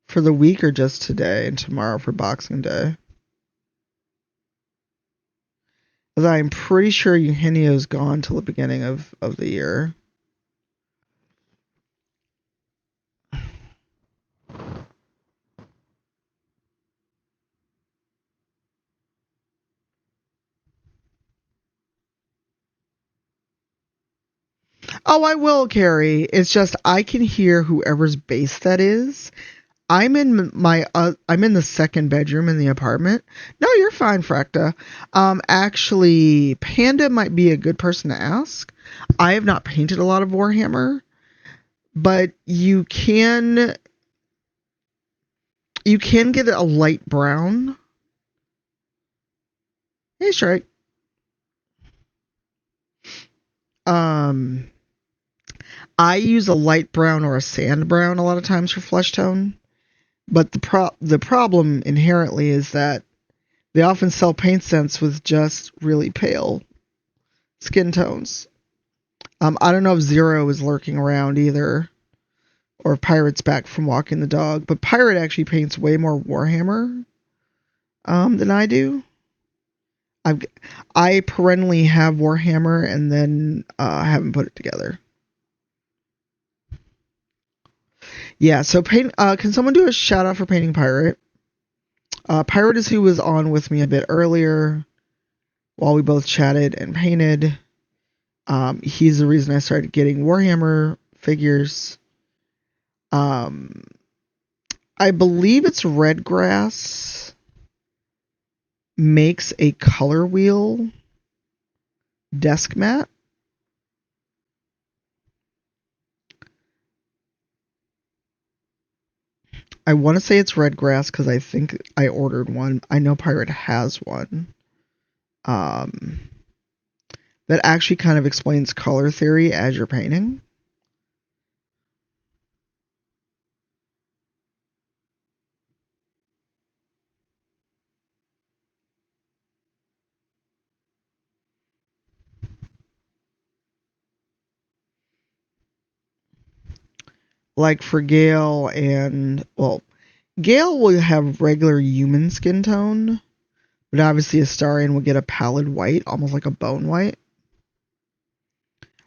for the week or just today and tomorrow for Boxing Day? Because I'm pretty sure Eugenio's gone till the beginning of the year. Oh, I will, Carrie. It's just I can hear whoever's bass that is. I'm in the second bedroom in the apartment. No, you're fine, Fracta. Actually, Panda might be a good person to ask. I have not painted a lot of Warhammer, but you can get a light brown. Hey, Shrike. I use a light brown or a sand brown a lot of times for flesh tone, but the problem inherently is that they often sell paint scents with just really pale skin tones. I don't know if Zero is lurking around either, or if Pirate's back from walking the dog, but Pirate actually paints way more Warhammer than I do. I perennially have Warhammer and then I haven't put it together. Yeah, so can someone do a shout out for painting Pirate? Pirate is who was on with me a bit earlier while we both chatted and painted. He's the reason I started getting Warhammer figures. I believe it's Redgrass makes a color wheel desk mat. I want to say it's Redgrass because I think I ordered one. I know Pirate has one. That actually kind of explains color theory as you're painting. Like for Gale Gale will have regular human skin tone, but obviously Astarion will get a pallid white, almost like a bone white.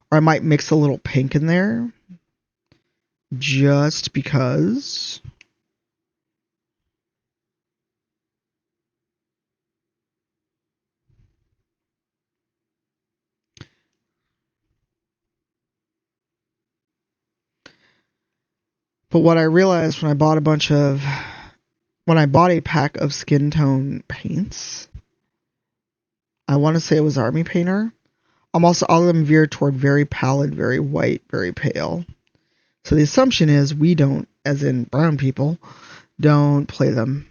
Or I might mix a little pink in there, just because. But what I realized when I bought a pack of skin tone paints, I want to say it was Army Painter. Almost all of them veer toward very pallid, very white, very pale. So the assumption is we don't, as in brown people, don't play them.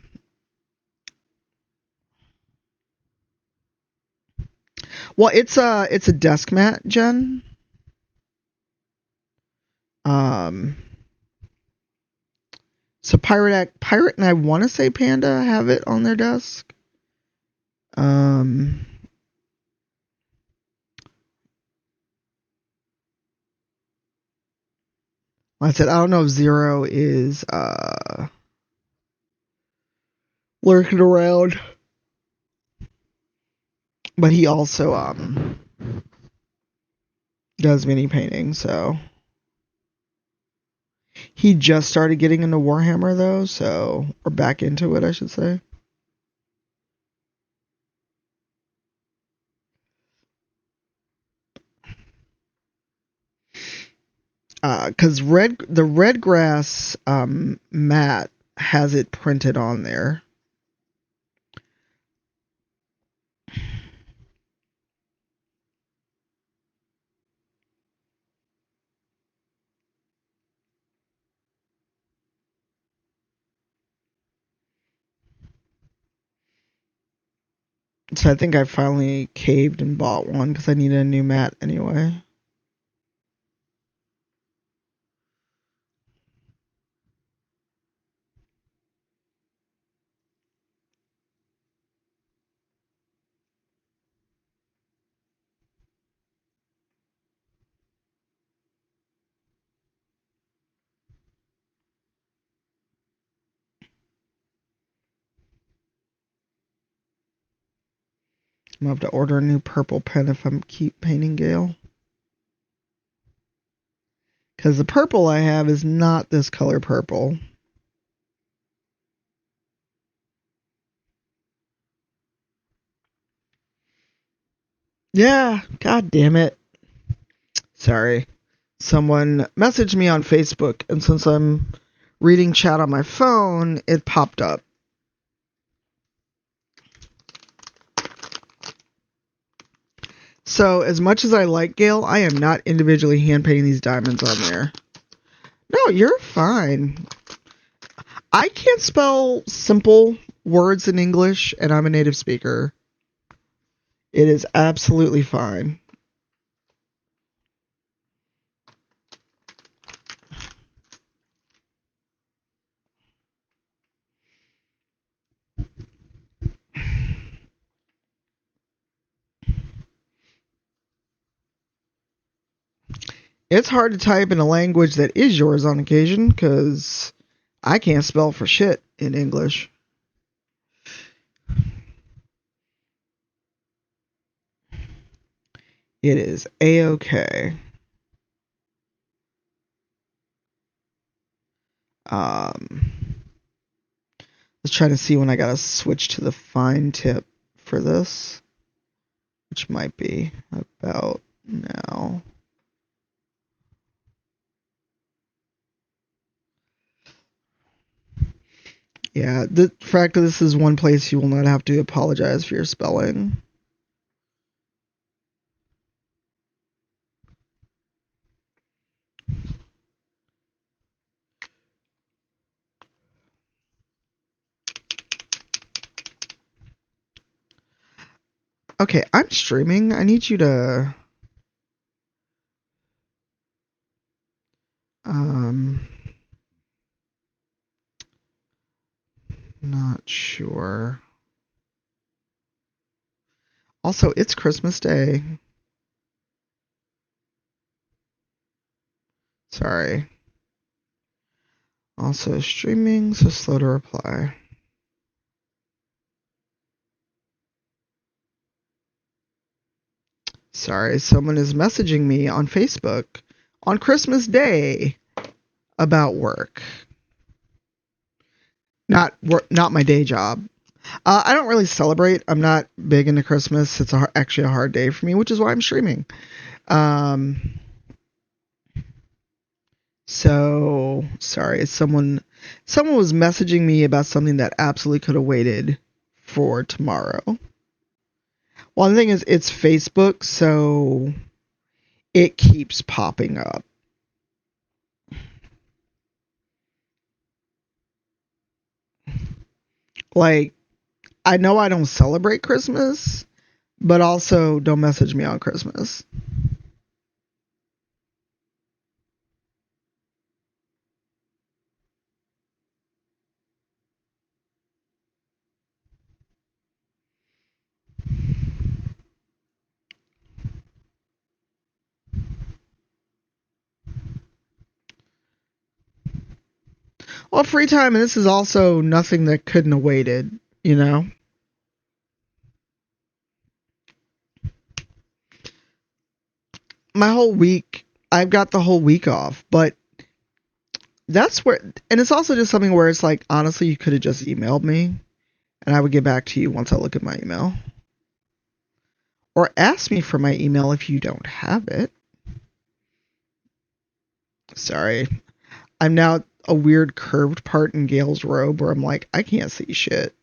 Well, it's a desk mat, Jen. So Pirate and I want to say Panda have it on their desk. Like I said, I don't know if Zero is lurking around, but he also does mini painting, so he just started getting into Warhammer though, so or back into it, I should say. Because the red grass mat has it printed on there. So I think I finally caved and bought one because I needed a new mat anyway. I'm gonna have to order a new purple pen if I'm keep painting Gale. Because the purple I have is not this color purple. Yeah, god damn it. Sorry. Someone messaged me on Facebook, and since I'm reading chat on my phone, it popped up. So, as much as I like Gale, I am not individually hand painting these diamonds on there. No, you're fine. I can't spell simple words in English, and I'm a native speaker. It is absolutely fine. It's hard to type in a language that is yours on occasion, because I can't spell for shit in English. It is A-okay. Let's try to see when I gotta switch to the fine tip for this, which might be about now. Yeah, the fact that this is one place you will not have to apologize for your spelling. Okay, I'm streaming. I need you to not sure. Also, it's Christmas Day. Sorry. Also streaming, so slow to reply. Sorry, someone is messaging me on Facebook on Christmas Day about work. Not my day job. I don't really celebrate. I'm not big into Christmas. It's actually a hard day for me, which is why I'm streaming. So sorry, someone was messaging me about something that absolutely could have waited for tomorrow. Well, the thing is, it's Facebook, so it keeps popping up. Like, I know I don't celebrate Christmas, but also don't message me on Christmas. Well, free time, and this is also nothing that couldn't have waited, you know? My whole week, I've got the whole week off, but that's where, and it's also just something where it's like, honestly, you could have just emailed me, and I would get back to you once I look at my email. Or ask me for my email if you don't have it. Sorry. I'm now a weird curved part in Gail's robe where I'm like, I can't see shit.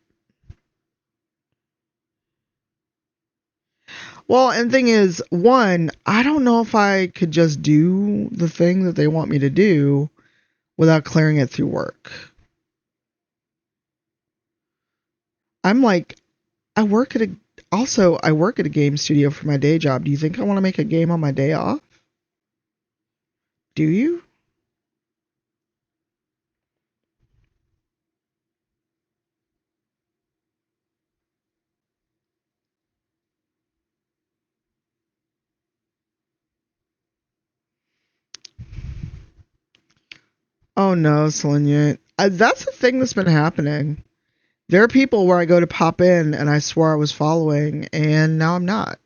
Well, and the thing is, one, I don't know if I could just do the thing that they want me to do without clearing it through work. I'm like, I work at a I work at a game studio for my day job. Do you think I want to make a game on my day off? Do you? Oh no, Selenia. That's the thing that's been happening. There are people where I go to pop in and I swore I was following, and now I'm not.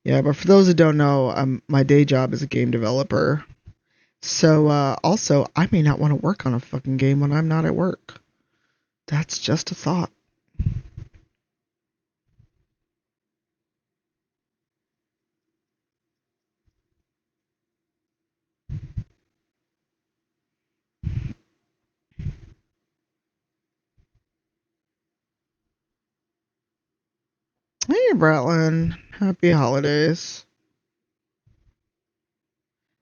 Yeah, but for those who don't know, my day job is a game developer. So, also, I may not want to work on a fucking game when I'm not at work. That's just a thought. Hey, Bratlin. Happy holidays.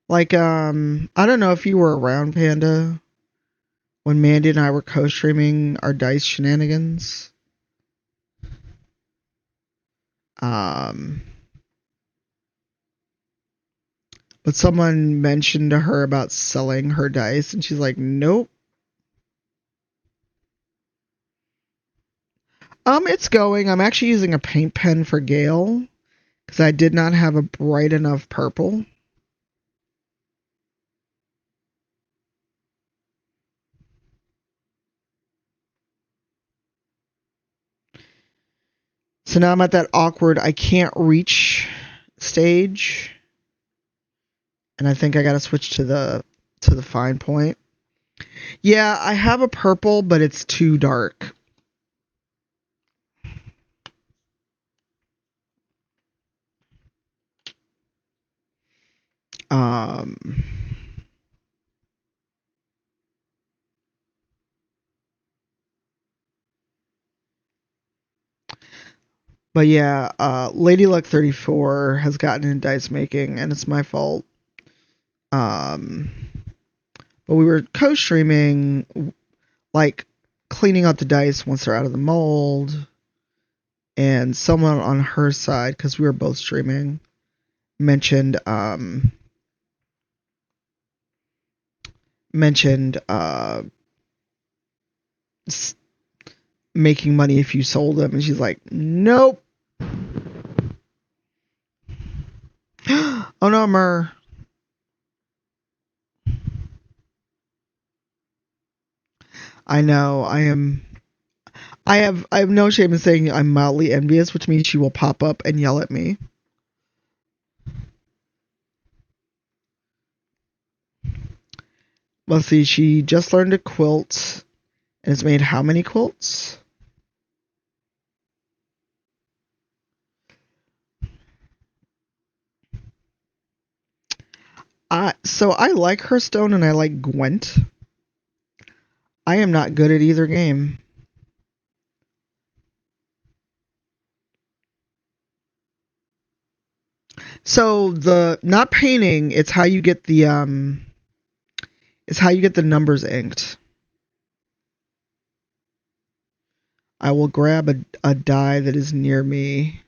Like, I don't know if you were around, Panda, when Mandy and I were co-streaming our dice shenanigans. Um, but someone mentioned to her about selling her dice, and she's like, nope. It's going. I'm actually using a paint pen for Gale, because I did not have a bright enough purple. So now I'm at that awkward I can't reach stage. And I think I gotta switch to the fine point. Yeah, I have a purple, but it's too dark. Um but yeah, Lady Luck 34 has gotten into dice making, and it's my fault. Um but we were co-streaming, like cleaning up the dice once they're out of the mold, and someone on her side, because we were both streaming, mentioned mentioned making money if you sold them, and she's like, nope. Oh no, Mer. I know. I have no shame in saying I'm mildly envious, which means she will pop up and yell at me. Let's see, she just learned to quilt and has made how many quilts? So I like Hearthstone and I like Gwent. I am not good at either game. So the not painting, it's how you get the numbers inked. I will grab a die that is near me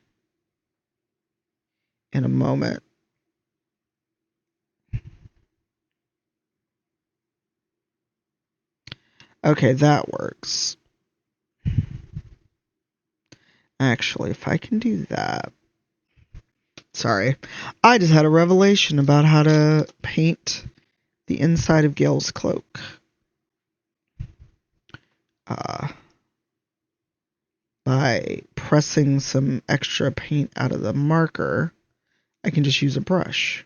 in a moment. Okay, that works. Actually, if I can do that. Sorry. I just had a revelation about how to paint the inside of Gale's cloak. By pressing some extra paint out of the marker, I can just use a brush.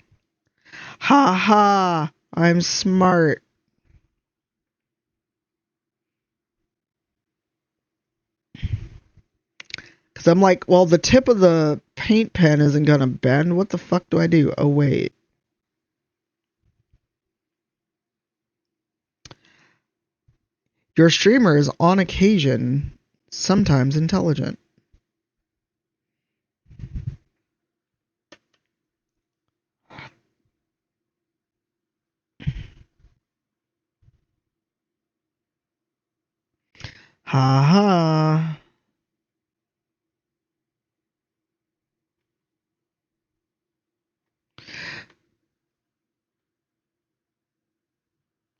Ha ha! I'm smart. Because I'm like, well, the tip of the paint pen isn't going to bend. What the fuck do I do? Oh, wait. Your streamer is on occasion sometimes intelligent. Ha ha.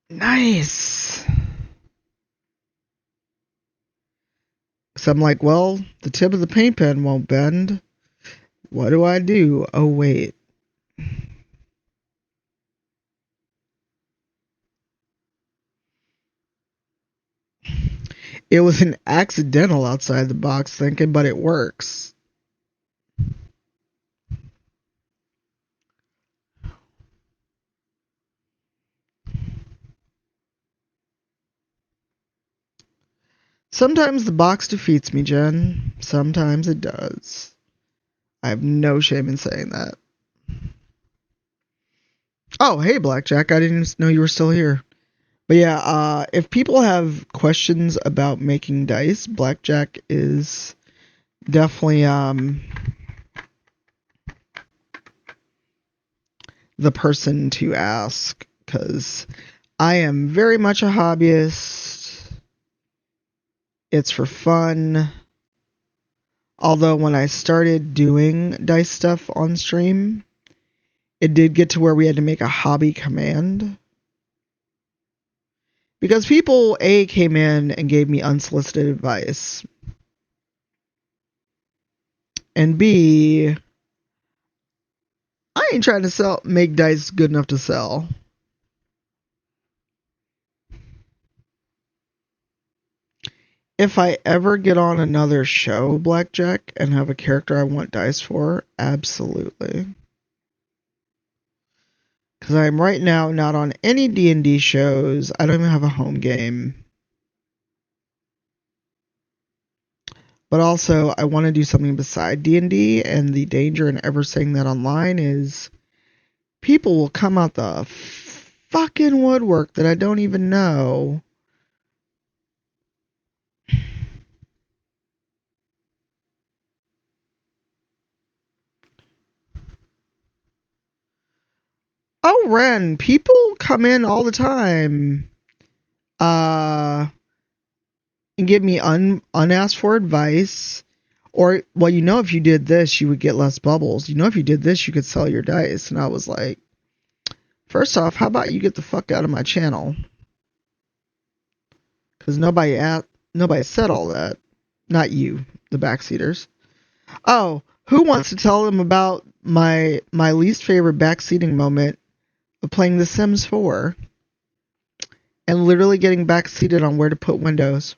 Nice. So I'm like, well, the tip of the paint pen won't bend. What do I do? Oh, wait. It was an accidental outside the box thinking, but it works. Sometimes the box defeats me, Jen. Sometimes it does. I have no shame in saying that. Oh, hey, Blackjack. I didn't know you were still here. But yeah, if people have questions about making dice, Blackjack is definitely the person to ask, because I am very much a hobbyist. It's for fun. Although when I started doing dice stuff on stream, it did get to where we had to make a hobby command. Because people, A, came in and gave me unsolicited advice. And B, I ain't trying to make dice good enough to sell. If I ever get on another show, Blackjack, and have a character I want dice for, absolutely. Because I'm right now not on any D&D shows. I don't even have a home game. But also, I want to do something beside D&D, and the danger in ever saying that online is people will come out the fucking woodwork that I don't even know. Oh, Ren, people come in all the time. And give me unasked for advice. Or, well, if you did this, you would get less bubbles. If you did this, you could sell your dice. And I was like, first off, how about you get the fuck out of my channel? Because nobody said all that. Not you, the backseaters. Oh, who wants to tell them about my least favorite backseating moment of playing The Sims 4 and literally getting backseated on where to put windows?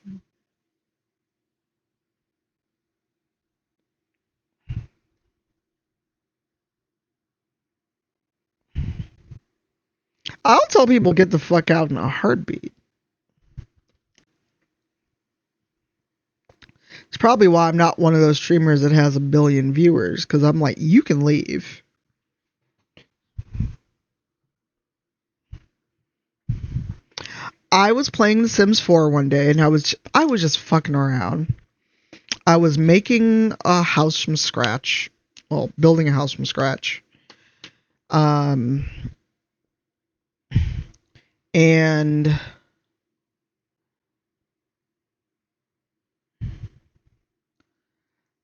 I'll tell people get the fuck out in a heartbeat. It's probably why I'm not one of those streamers that has a billion viewers, because I'm like, you can leave. I was playing The Sims 4 one day, and I was just fucking around. I was making a house from scratch. Well, building a house from scratch. And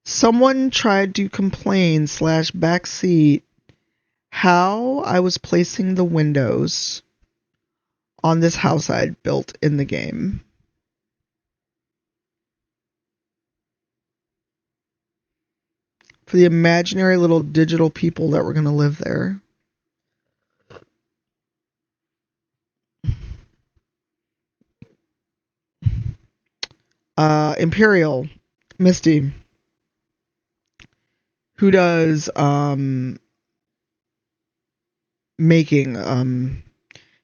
someone tried to complain / backseat how I was placing the windows on this house I'd built in the game. For the imaginary little digital people that were going to live there. Imperial, Misty, who does making,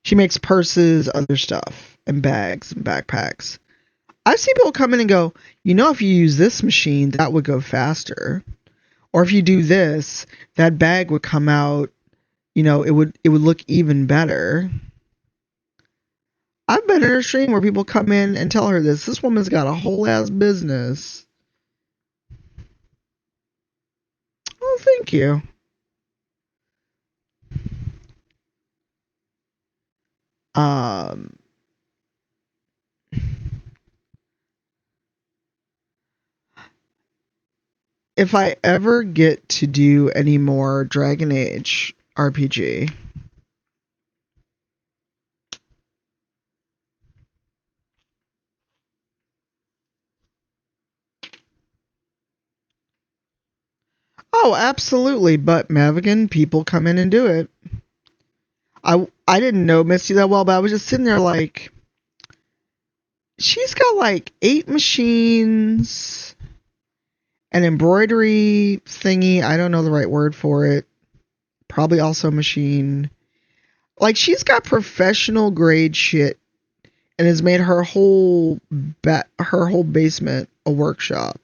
she makes purses, other stuff, and bags and backpacks. I've seen people come in and go, if you use this machine, that would go faster. Or if you do this, that bag would come out, it would look even better. I've been in her stream where people come in and tell her this. This woman's got a whole ass business. Oh, thank you. If I ever get to do any more Dragon Age RPG, oh, absolutely. But Mavigan, people come in and do it. I didn't know Misty that well, but I was just sitting there like, she's got like 8 machines, an embroidery thingy. I don't know the right word for it. Probably also a machine. Like, she's got professional grade shit and has made her whole basement a workshop.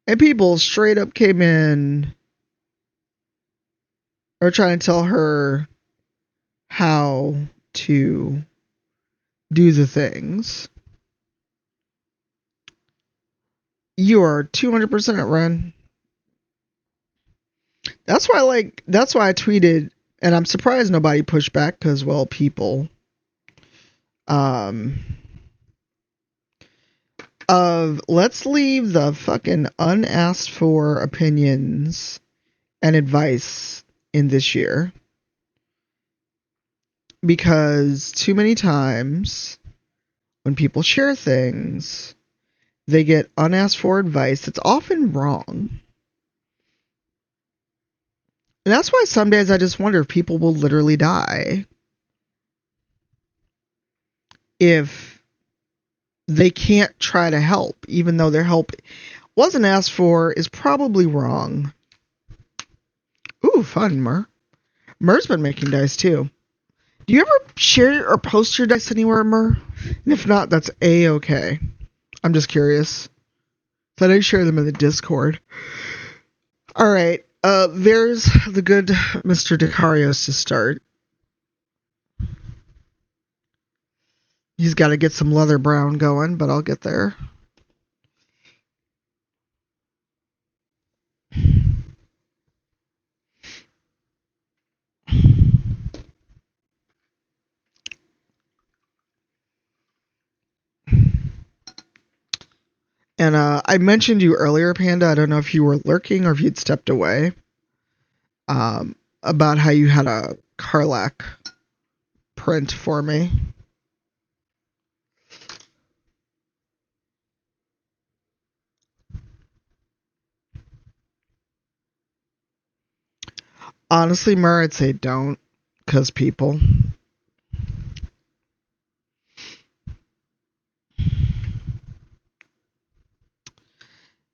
And people straight up came in or trying to tell her how to do the things. You are 200% Ren. That's why I tweeted, and I'm surprised nobody pushed back because, well, people. Let's leave the fucking unasked for opinions and advice in this year. Because too many times when people share things, they get unasked for advice that's often wrong. And that's why some days I just wonder if people will literally die if they can't try to help, even though their help wasn't asked for, is probably wrong. Ooh, fun, Mer. Mer's been making dice too. Do you ever share or post your dice anywhere, Mer? And if not, that's A-okay. I'm just curious. So I didn't share them in the Discord. Alright, there's the good Mr. Dicarios to start. He's got to get some leather brown going, but I'll get there. And I mentioned you earlier, Panda. I don't know if you were lurking or if you'd stepped away. About how you had a Karlach print for me. Honestly, Mer, I'd say don't, because people.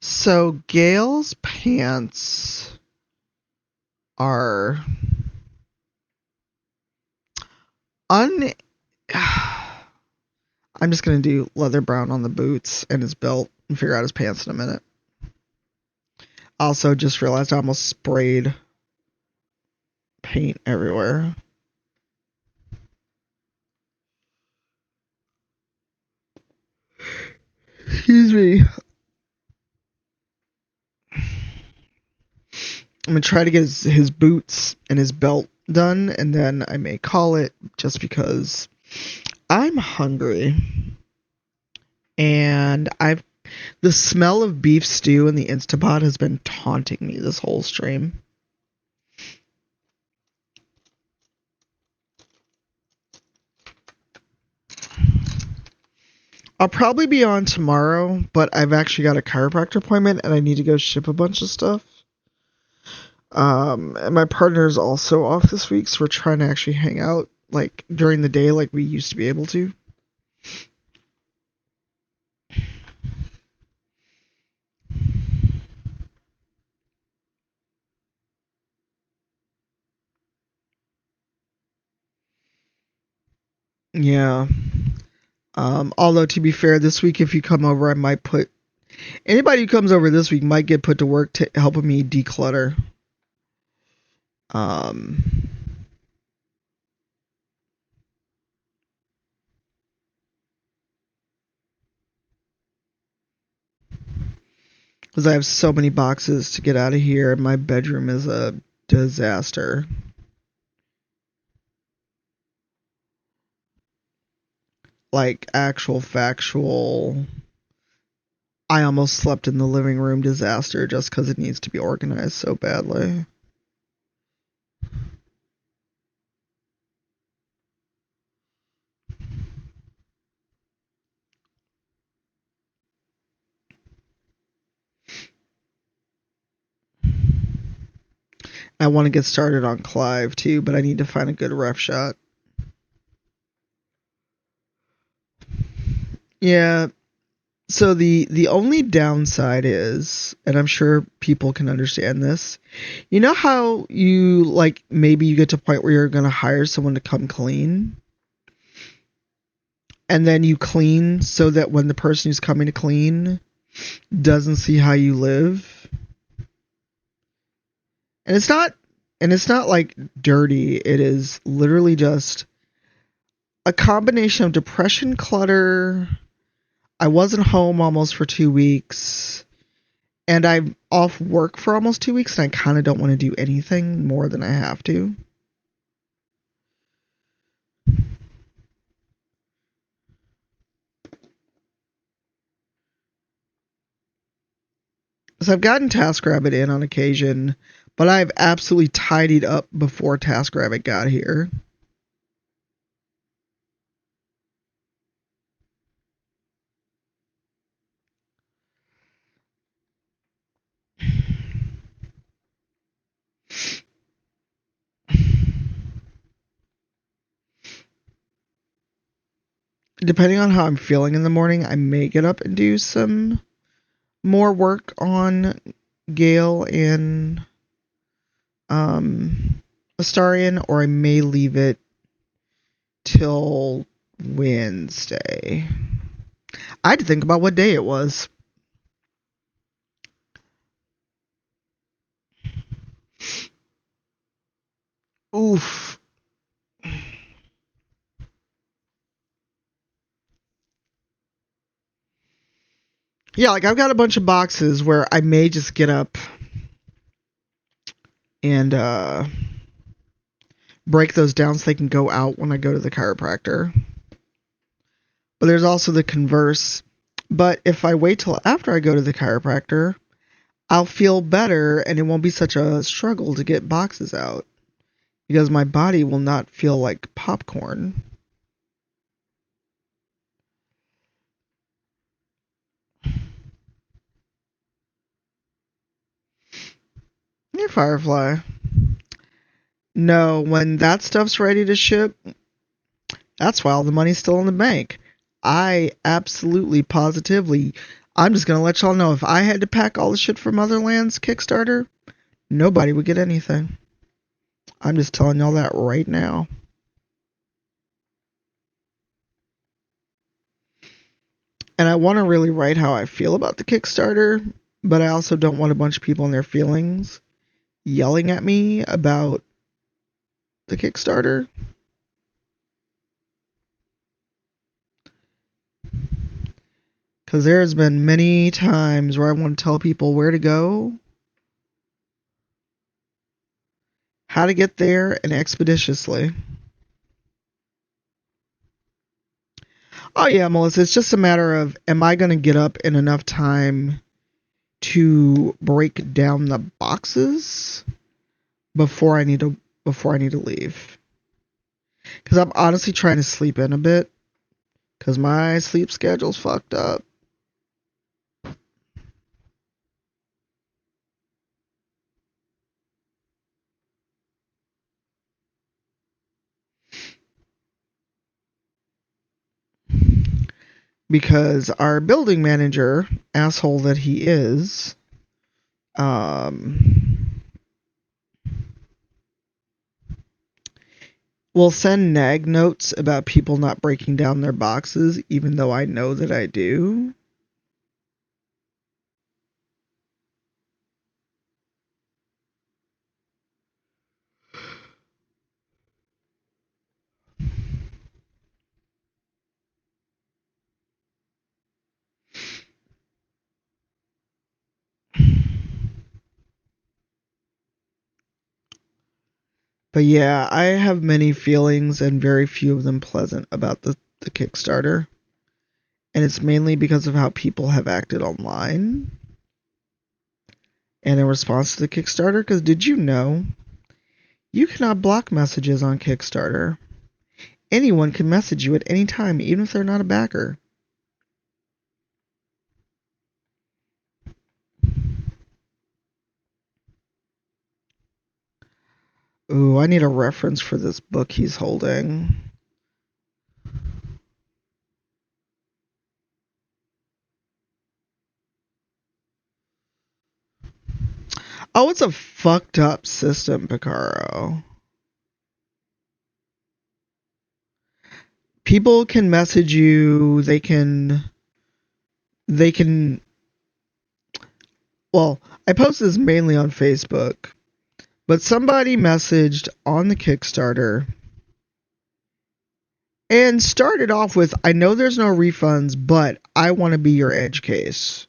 So Gail's pants are I'm just gonna do leather brown on the boots and his belt and figure out his pants in a minute. Also, just realized I almost sprayed paint everywhere. Excuse me. I'm gonna try to get his boots and his belt done, and then I may call it, just because I'm hungry. And the smell of beef stew in the Instapot has been taunting me this whole stream. I'll probably be on tomorrow, but I've actually got a chiropractor appointment and I need to go ship a bunch of stuff. And my partner is also off this week, so we're trying to actually hang out like during the day like we used to be able to. Yeah. Although to be fair, this week if you come over, I might put anybody who comes over this week might get put to work to helping me declutter. Because I have so many boxes to get out of here, and my bedroom is a disaster. Like, actual factual, I almost slept in the living room disaster just because it needs to be organized so badly. I want to get started on Clive too, but I need to find a good ref shot. Yeah, so the only downside is, and I'm sure people can understand this, you know how you, like, maybe you get to a point where you're going to hire someone to come clean? And then you clean so that when the person who's coming to clean doesn't see how you live. And it's not like dirty. It is literally just a combination of depression, clutter. I wasn't home almost for 2 weeks, and I'm off work for almost 2 weeks, and I kind of don't want to do anything more than I have to. So I've gotten TaskRabbit in on occasion, but I've absolutely tidied up before TaskRabbit got here. Depending on how I'm feeling in the morning, I may get up and do some more work on Gale and Astarion, or I may leave it till Wednesday. I had to think about what day it was. Oof. Yeah, like I've got a bunch of boxes where I may just get up and break those down so they can go out when I go to the chiropractor. But there's also the converse. But if I wait till after I go to the chiropractor, I'll feel better and it won't be such a struggle to get boxes out, because my body will not feel like popcorn. Hey, Firefly. No, when that stuff's ready to ship, that's why all the money's still in the bank. I absolutely, positively, I'm just going to let y'all know, if I had to pack all the shit for Motherland's Kickstarter, nobody would get anything. I'm just telling y'all that right now. And I want to really write how I feel about the Kickstarter, but I also don't want a bunch of people in their feelings yelling at me about the Kickstarter. Because there's been many times where I want to tell people where to go, how to get there, and expeditiously. Oh yeah, Melissa, it's just a matter of, am I going to get up in enough time to break down the boxes before I need to leave? Because I'm honestly trying to sleep in a bit, because my sleep schedule's fucked up. Because our building manager, asshole that he is, will send nag notes about people not breaking down their boxes, even though I know that I do. But yeah, I have many feelings and very few of them pleasant about the Kickstarter. And it's mainly because of how people have acted online and in response to the Kickstarter. Because did you know you cannot block messages on Kickstarter? Anyone can message you at any time, even if they're not a backer. Ooh, I need a reference for this book he's holding. Oh, it's a fucked up system, Picaro. People can message you, they can well, I post this mainly on Facebook, but somebody messaged on the Kickstarter and started off with, I know there's no refunds, but I want to be your edge case.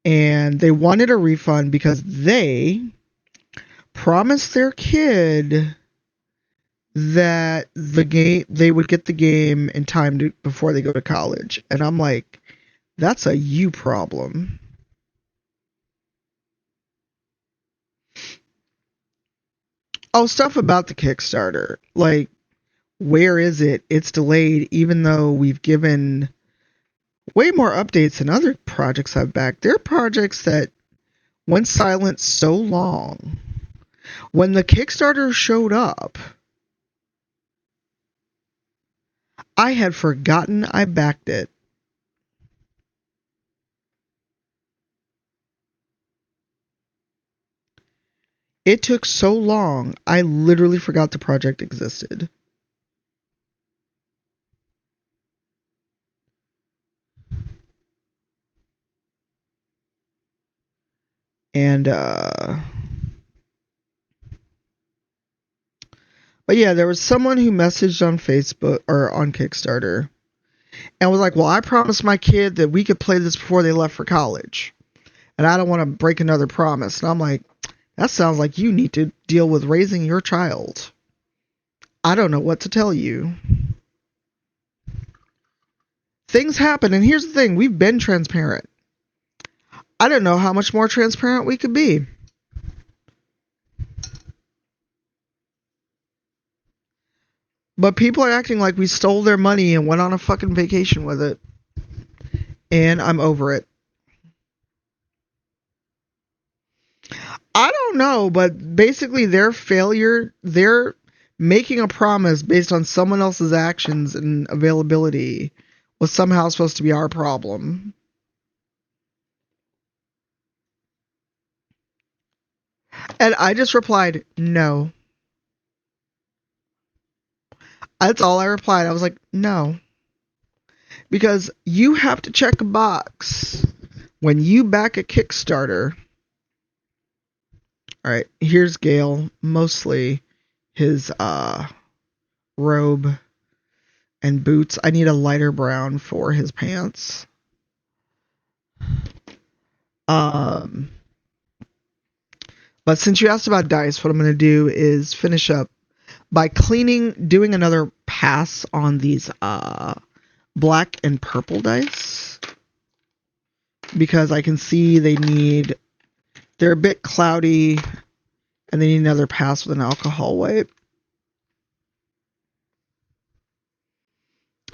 And they wanted a refund because they promised their kid that they would get the game in time before they go to college. And I'm like, that's a you problem. Oh, stuff about the Kickstarter. Like, where is it? It's delayed, even though we've given way more updates than other projects I've backed. There are projects that went silent so long. When the Kickstarter showed up, I had forgotten I backed it. It took so long, I literally forgot the project existed. And, but yeah, there was someone who messaged on Facebook or on Kickstarter and was like, well, I promised my kid that we could play this before they left for college. And I don't want to break another promise. And I'm like, that sounds like you need to deal with raising your child. I don't know what to tell you. Things happen, and here's the thing, we've been transparent. I don't know how much more transparent we could be. But people are acting like we stole their money and went on a fucking vacation with it. And I'm over it. I don't know, but basically they're making a promise based on someone else's actions and availability was somehow supposed to be our problem. And I just replied, no. That's all I replied. I was like, no. Because you have to check a box when you back a Kickstarter. Alright, here's Gale, mostly his robe and boots. I need a lighter brown for his pants. But since you asked about dice, what I'm going to do is finish up by doing another pass on these black and purple dice, because I can see they're a bit cloudy and they need another pass with an alcohol wipe.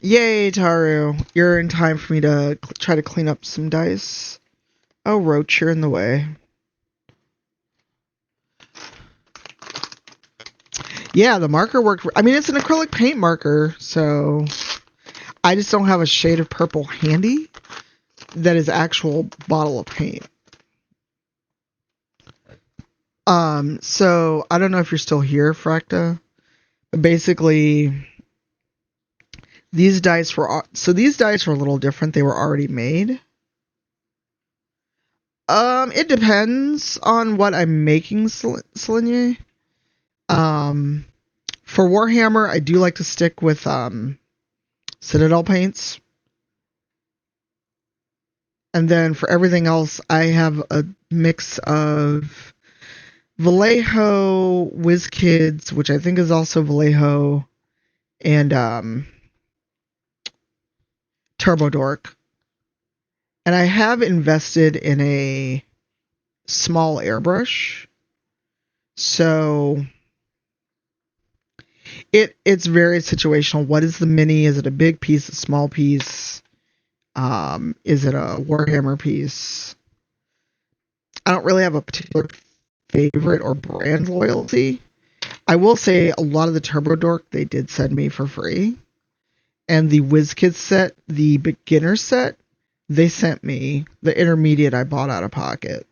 Yay, Taru. You're in time for me to try to clean up some dice. Oh, Roach, you're in the way. Yeah, the marker worked. I mean, it's an acrylic paint marker, so I just don't have a shade of purple handy that is actual bottle of paint. So I don't know if you're still here, Fracta. But basically, these dice were a little different. They were already made. It depends on what I'm making, Celine. For Warhammer, I do like to stick with Citadel paints. And then for everything else, I have a mix of Vallejo, WizKids, which I think is also Vallejo, and Turbo Dork. And I have invested in a small airbrush. So it's very situational. What is the mini? Is it a big piece, a small piece? Is it a Warhammer piece? I don't really have a particular favorite or brand loyalty. I will say a lot of the Turbo Dork they did send me for free. And the WizKids set, the beginner set, they sent me. The intermediate I bought out of pocket.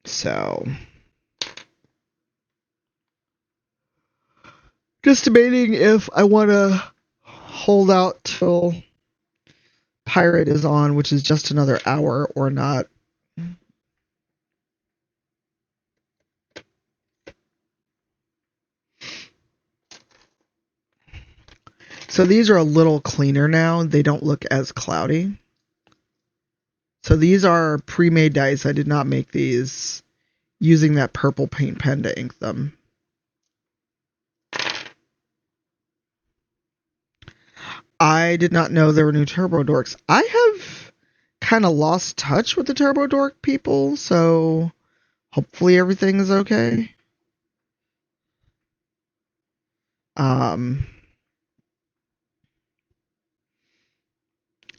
So, just debating if I want to hold out till Pirate is on, which is just another hour, or not. So these are a little cleaner now. They don't look as cloudy. So these are pre-made dice. I did not make these using that purple paint pen to ink them. I did not know there were new Turbo Dorks. I have kind of lost touch with the Turbo Dork people, so hopefully everything is okay.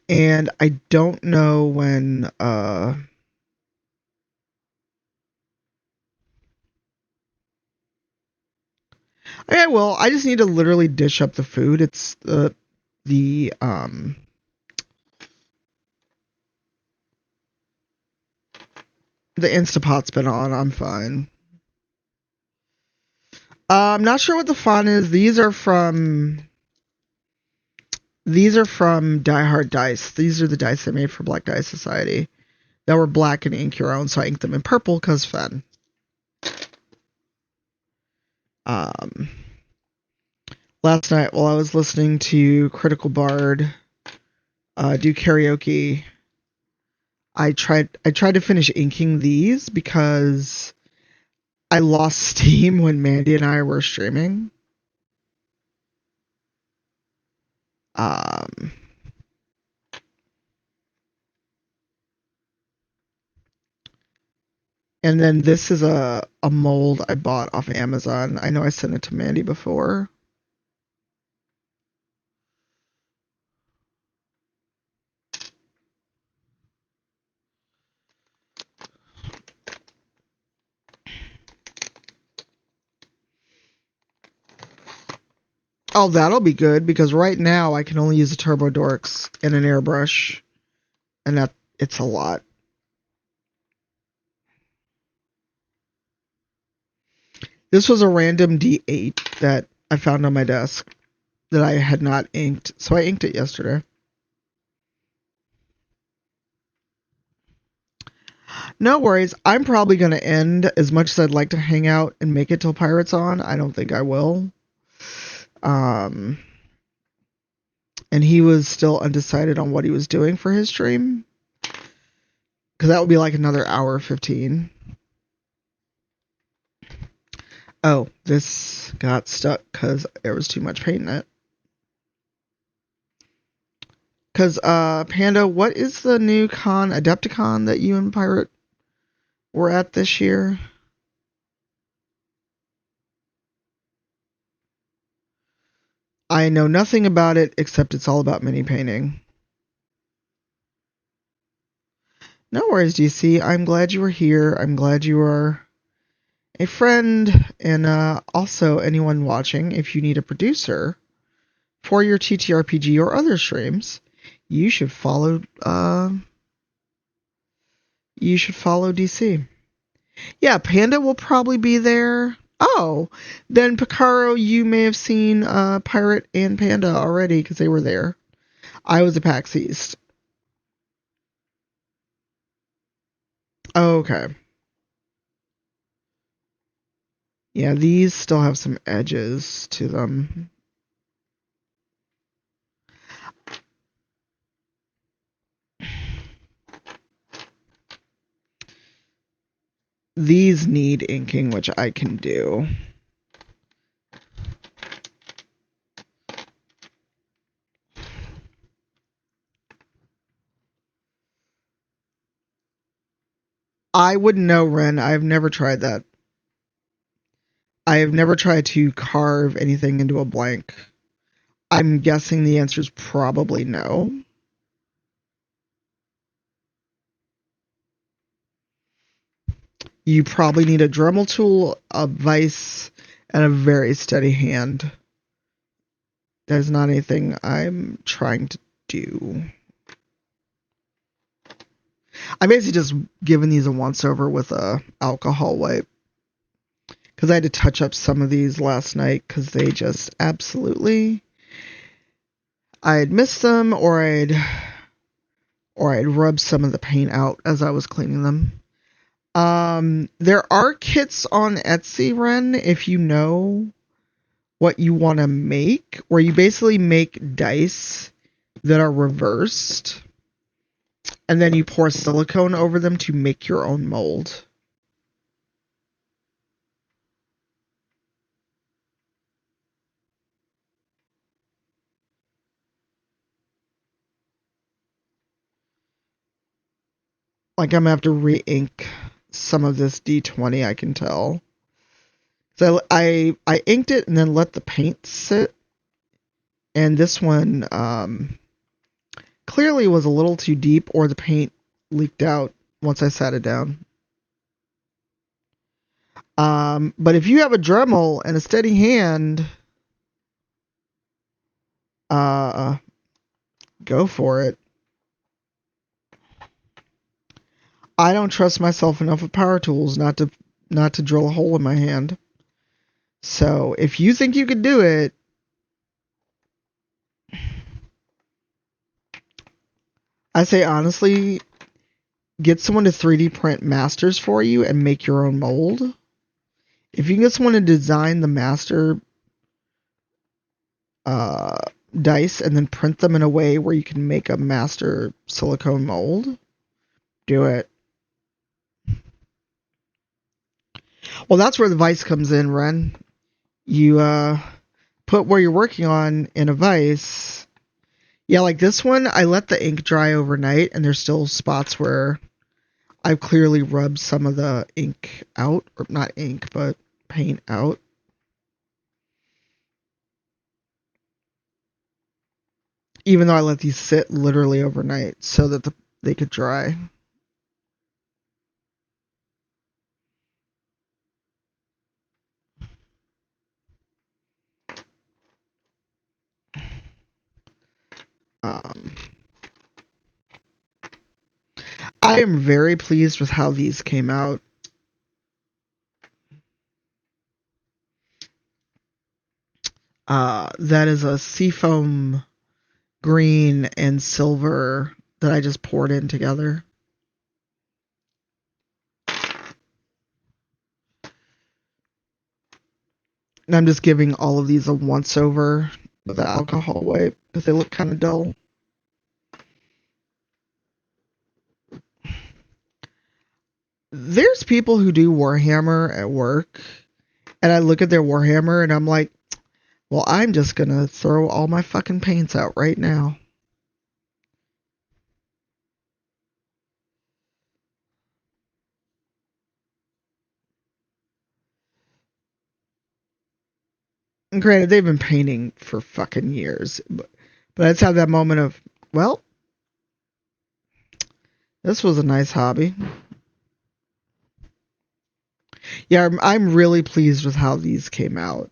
And I don't know when okay, well, I just need to literally dish up the food. It's the Instapot's been on. I'm fine. I'm not sure what the font is. These are from Die Hard Dice. These are the dice I made for Black Dice Society that were black and ink your own, so I inked them in purple because fun. Last night while I was listening to Critical Bard do karaoke, I tried to finish inking these because I lost steam when Mandy and I were streaming. And then this is a mold I bought off Amazon. I know I sent it to Mandy before. Oh, that'll be good because right now I can only use the Turbo Dorks and an airbrush, and it's a lot. This was a random D8 that I found on my desk that I had not inked, so I inked it yesterday. No worries. I'm probably going to end. As much as I'd like to hang out and make it till Pirates on, I don't think I will. And he was still undecided on what he was doing for his stream. Because that would be like another hour 15. Oh, this got stuck because there was too much paint in it. Because, Panda, what is the new con, Adepticon, that you and Pirate were at this year? I know nothing about it except it's all about mini painting. No worries, DC. I'm glad you were here. I'm glad you are a friend. And also, anyone watching, if you need a producer for your TTRPG or other streams, you should follow DC. Yeah, Panda will probably be there. Oh, then Picaro, you may have seen Pirate and Panda already because they were there. I was at PAX East. Okay. Yeah, these still have some edges to them. These need inking, which I can do. I wouldn't know, Ren. I've never tried that. I have never tried to carve anything into a blank. I'm guessing the answer is probably no. You probably need a Dremel tool, a vise, and a very steady hand. That is not anything I'm trying to do. I basically just given these a once over with a alcohol wipe. Because I had to touch up some of these last night because they just absolutely... I had missed them or I'd rubbed some of the paint out as I was cleaning them. There are kits on Etsy, Ren, if you know what you want to make, where you basically make dice that are reversed, and then you pour silicone over them to make your own mold. Like, I'm gonna have to re-ink some of this D20, I can tell. So I inked it and then let the paint sit, and this one clearly was a little too deep, or the paint leaked out once I sat it down. But if you have a Dremel and a steady hand, go for it. I don't trust myself enough with power tools not to drill a hole in my hand. So if you think you could do it, I say honestly, get someone to 3D print masters for you and make your own mold. If you can get someone to design the master dice and then print them in a way where you can make a master silicone mold, do it. Well, that's where the vise comes in, Ren. You put where you're working on in a vise. Yeah, like this one, I let the ink dry overnight, and there's still spots where I've clearly rubbed some of the ink out, or not ink, but paint out. Even though I let these sit literally overnight so that they could dry. I am very pleased with how these came out. That is a seafoam green and silver that I just poured in together. And I'm just giving all of these a once over with the alcohol wipe because they look kind of dull. There's people who do Warhammer at work, and I look at their Warhammer and I'm like, well, I'm just gonna throw all my fucking paints out right now. And granted, they've been painting for fucking years, but I just have that moment of, well, this was a nice hobby. Yeah, I'm really pleased with how these came out.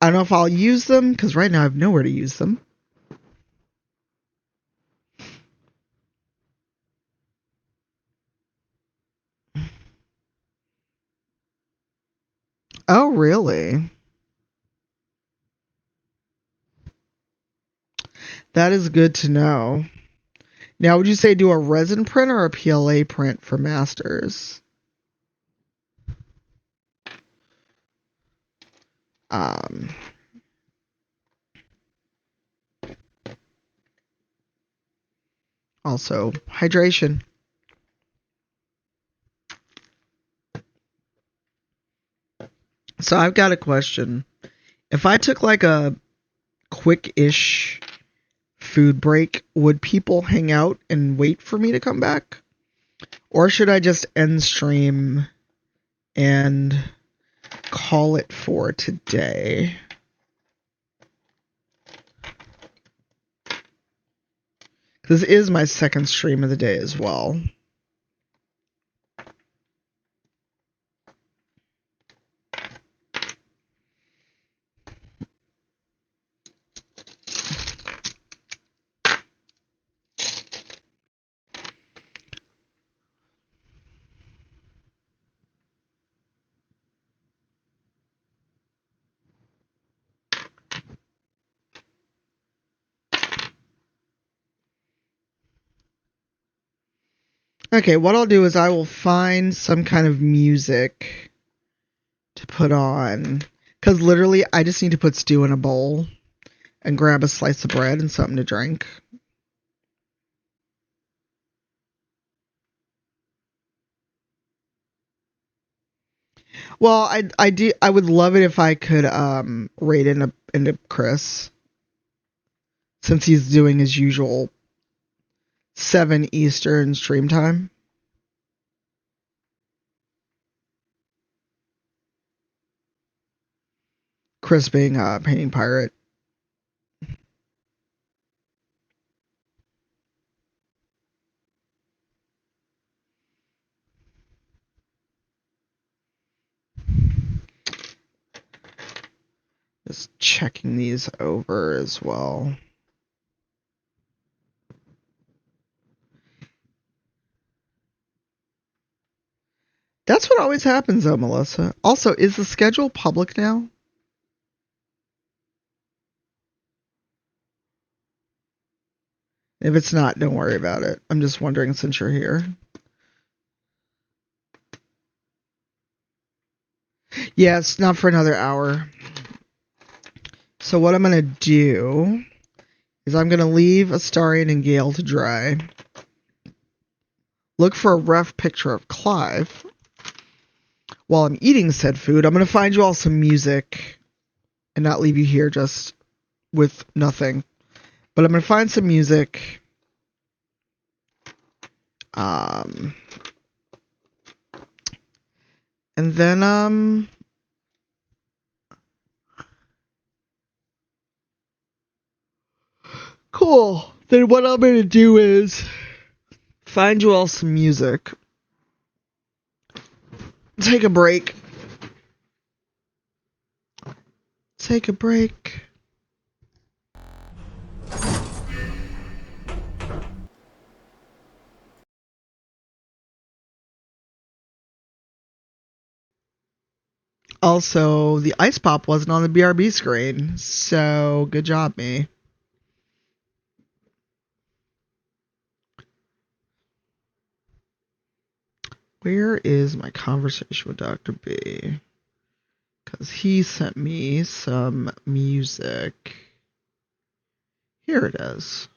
I don't know if I'll use them, because right now I have nowhere to use them. Oh, really? That is good to know. Now, would you say do a resin print or a PLA print for masters? Um, Also, hydration. So I've got a question. If I took like a quick-ish food break, would people hang out and wait for me to come back? Or should I just end stream and call it for today? This is my second stream of the day as well. Okay, what I'll do is I will find some kind of music to put on. Because literally, I just need to put stew in a bowl and grab a slice of bread and something to drink. Well, I would love it if I could raid into Chris, since he's doing his usual 7 Eastern stream time. Chris being a painting pirate. Just checking these over as well. That's what always happens though, Melissa. Also, is the schedule public now? If it's not, don't worry about it. I'm just wondering since you're here. Yeah, it's not for another hour. So what I'm going to do is I'm going to leave Astarion and Gale to dry. Look for a rough picture of Clive. While I'm eating said food, I'm going to find you all some music and not leave you here just with nothing. But I'm going to find some music. And then, cool. Then what I'm going to do is find you all some music. Take a break. Take a break. Also, the ice pop wasn't on the BRB screen, so good job, me. Where is my conversation with Dr. B? because he sent me some music. Here it is.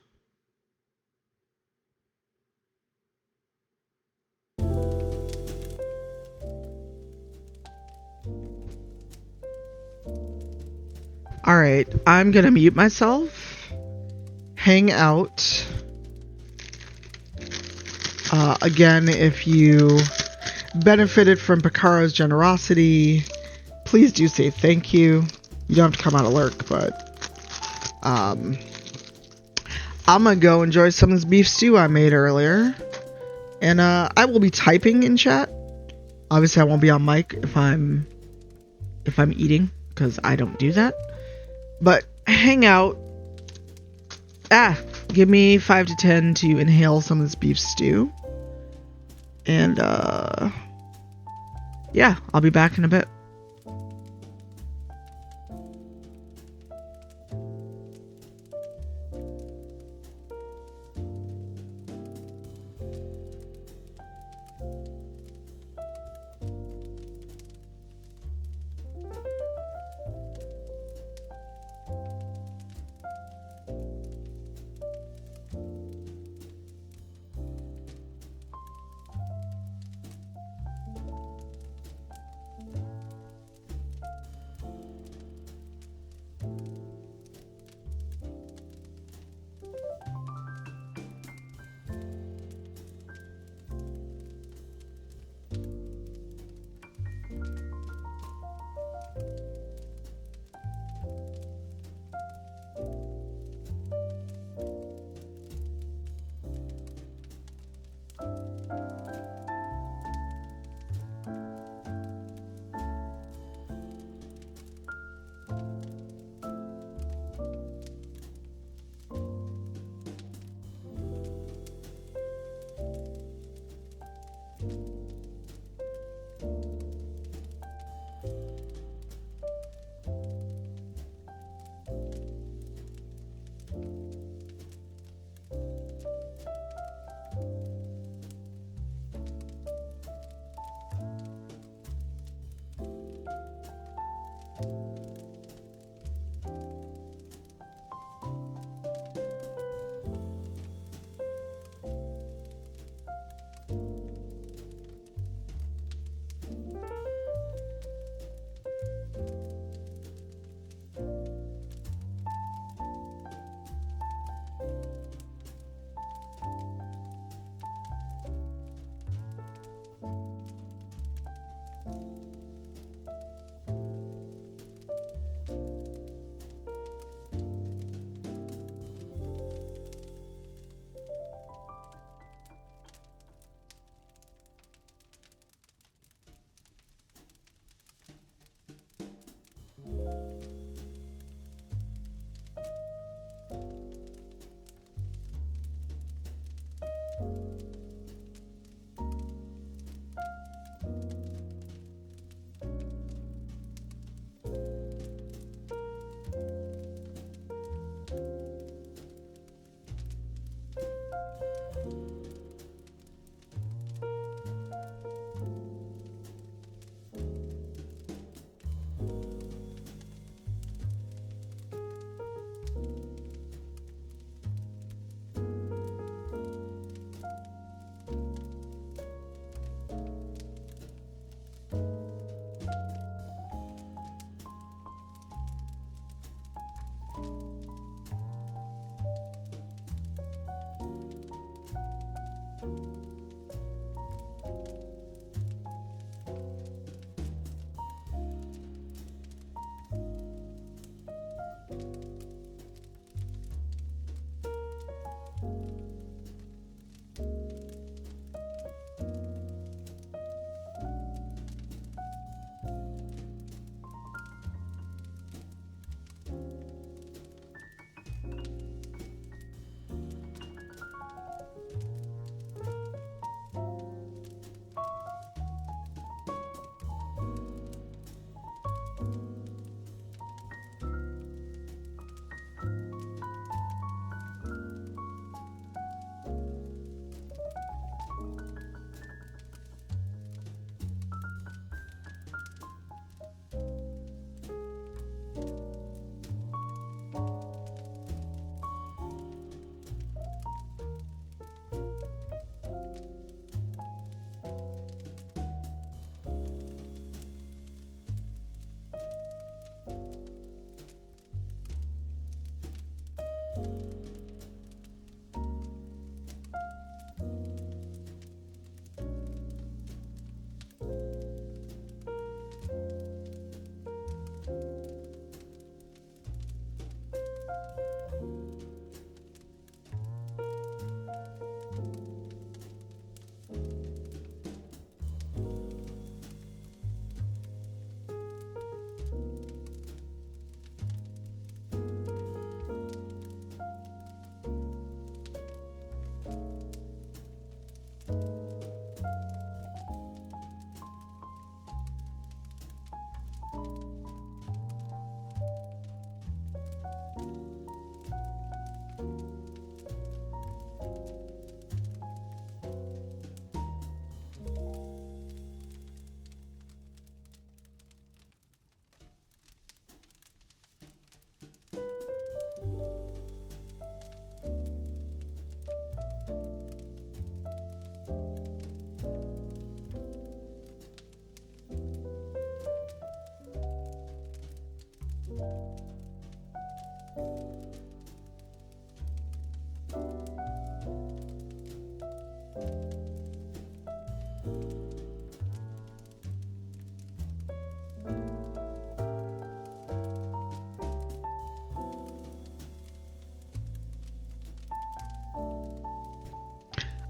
Alright, I'm gonna mute myself, hang out. Again, if you benefited from Picaro's generosity, please do say thank you. You don't have to come out of lurk, but I'm gonna go enjoy some of this beef stew I made earlier. And I will be typing in chat. Obviously I won't be on mic if I'm eating, because I don't do that. But hang out. Give me 5 to 10 to inhale some of this beef stew. And yeah, I'll be back in a bit.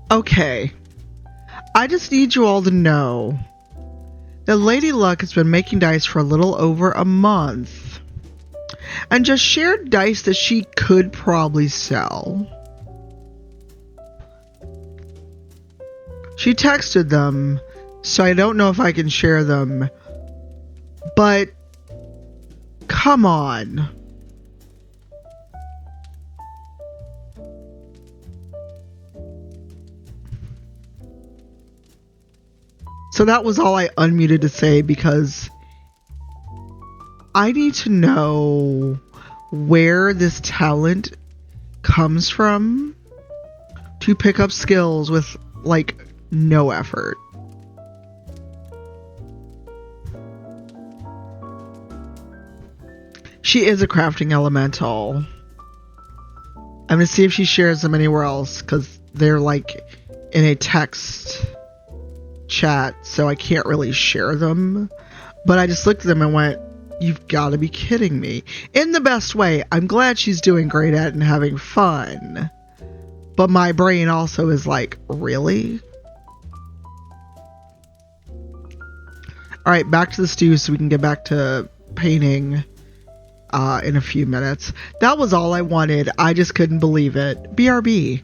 Okay. I just need you all to know that Lady Luck has been making dice for a little over a month and just shared dice that she could probably sell. She texted them, so I don't know if I can share them, but come on. So that was all I unmuted to say, because I need to know where this talent comes from to pick up skills with, like, no effort. She is a crafting elemental. I'm gonna see if she shares them anywhere else, because they're, like, in a text chat, so I can't really share them. But I just looked at them and went, you've got to be kidding me. In the best way. I'm glad she's doing great at it and having fun. But my brain also is like, really? Alright, back to the stew so we can get back to painting in a few minutes. That was all I wanted. I just couldn't believe it. BRB.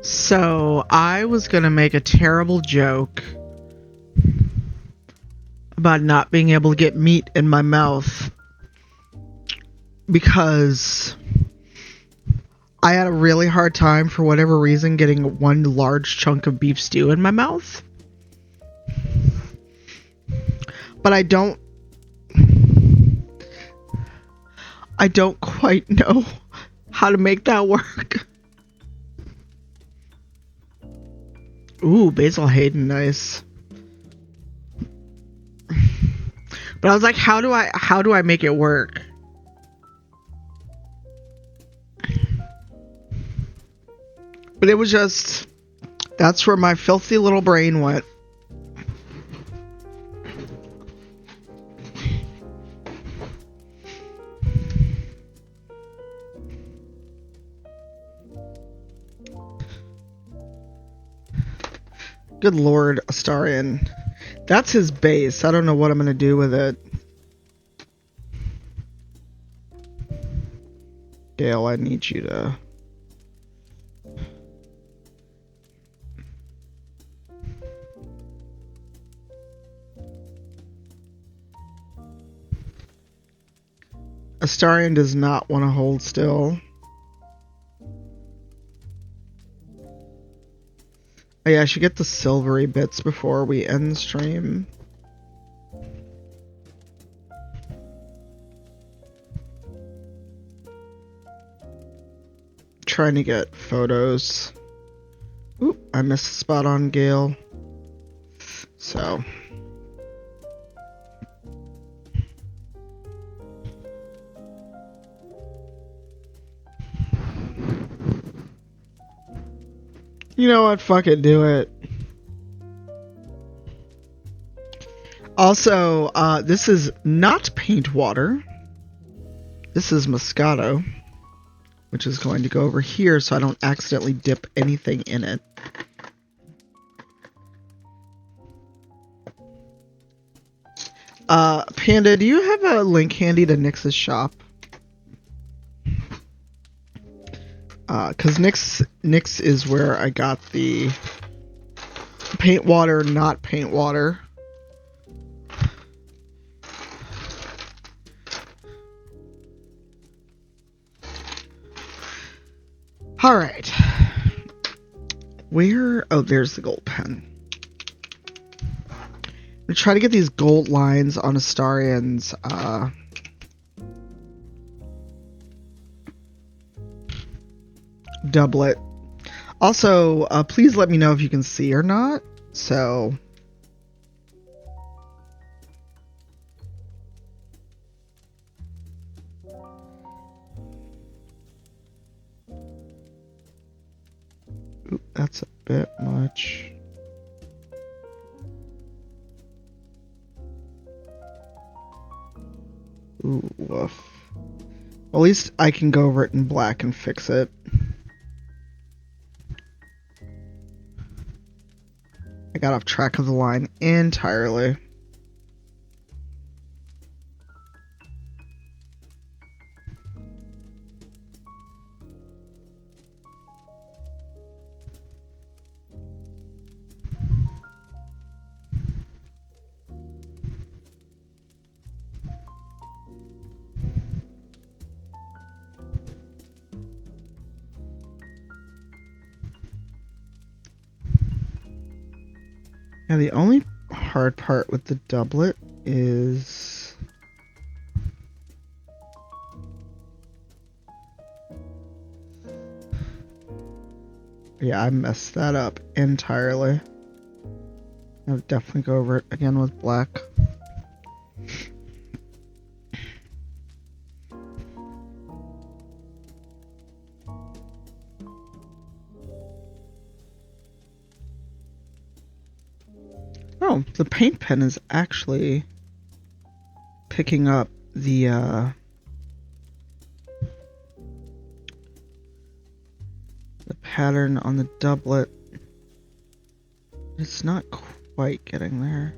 So I was gonna make a terrible joke about not being able to get meat in my mouth because I had a really hard time, for whatever reason, getting one large chunk of beef stew in my mouth. But I don't quite know how to make that work. Ooh, Basil Hayden, nice. But I was like, how do I make it work? But it was just, that's where my filthy little brain went. Good Lord, Astarion. That's his base. I don't know what I'm going to do with it. Gale, I need you to... Astarion does not want to hold still. Oh yeah, I should get the silvery bits before we end the stream. Trying to get photos. Oop, I missed a spot on Gale. So. You know what? Fuck it, do it. Also, this is not paint water. This is Moscato, which is going to go over here so I don't accidentally dip anything in it. Panda, do you have a link handy to Nyx's shop? Because Nyx is where I got the paint water, not paint water. Alright. Where? Oh, there's the gold pen. I'm going to try to get these gold lines on Astarian's doublet. Also, please let me know if you can see or not. So... Ooh, that's a bit much. Ooh, woof. Well, at least I can go over it in black and fix it. I got off track of the line entirely. Now the only hard part with the doublet is... Yeah, I messed that up entirely. I'll definitely go over it again with black. Oh, the paint pen is actually picking up the pattern on the doublet. It's not quite getting there.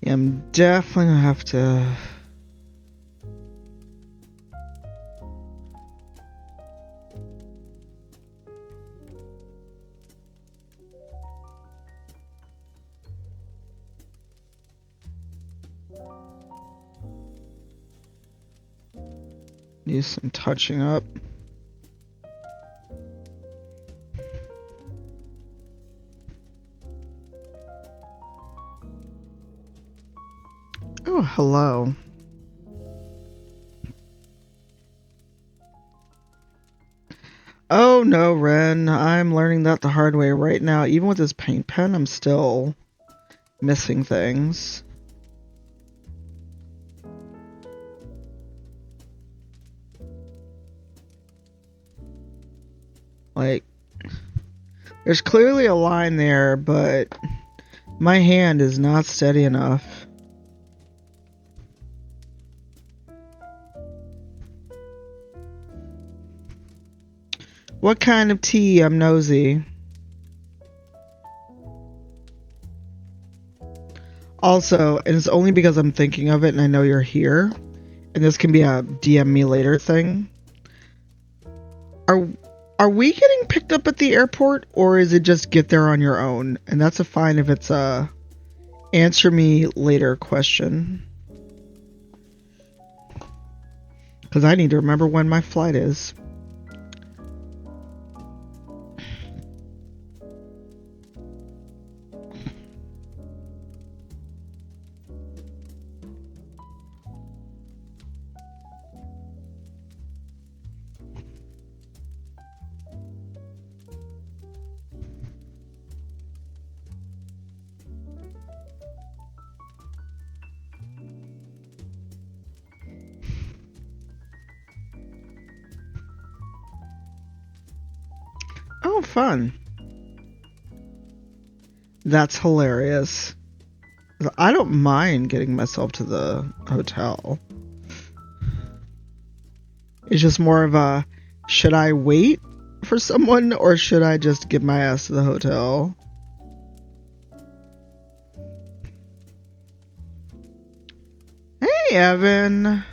Yeah, I'm definitely gonna have to... Need some touching up. Oh, hello. Oh no, Ren. I'm learning that the hard way right now. Even with this paint pen, I'm still missing things. Like, there's clearly a line there, but my hand is not steady enough. What kind of tea? I'm nosy. Also, and it's only because I'm thinking of it and I know you're here, and this can be a DM me later thing. Are we getting picked up at the airport, or is it just get there on your own? And that's a fine if it's a answer me later question. Because I need to remember when my flight is. Oh, fun. That's hilarious. I don't mind getting myself to the hotel. It's just more of a, should I wait for someone or should I just get my ass to the hotel? Hey, Evan.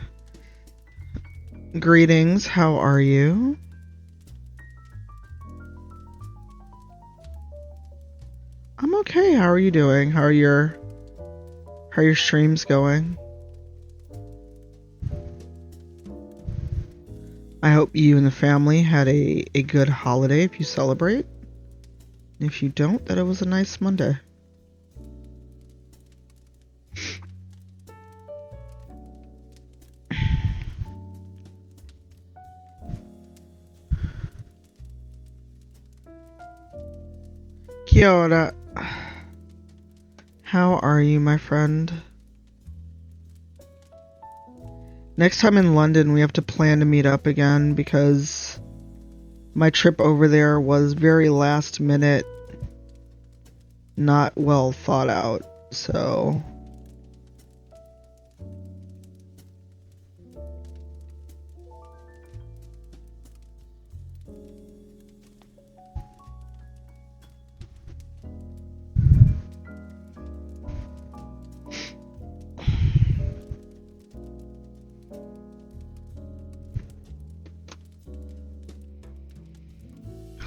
Greetings. How are you? I'm okay. How are you doing? How are your streams going? I hope you and the family had a good holiday if you celebrate. If you don't, that it was a nice Monday. Kia ora. How are you, my friend? Next time in London, we have to plan to meet up again because my trip over there was very last minute, not well thought out, so...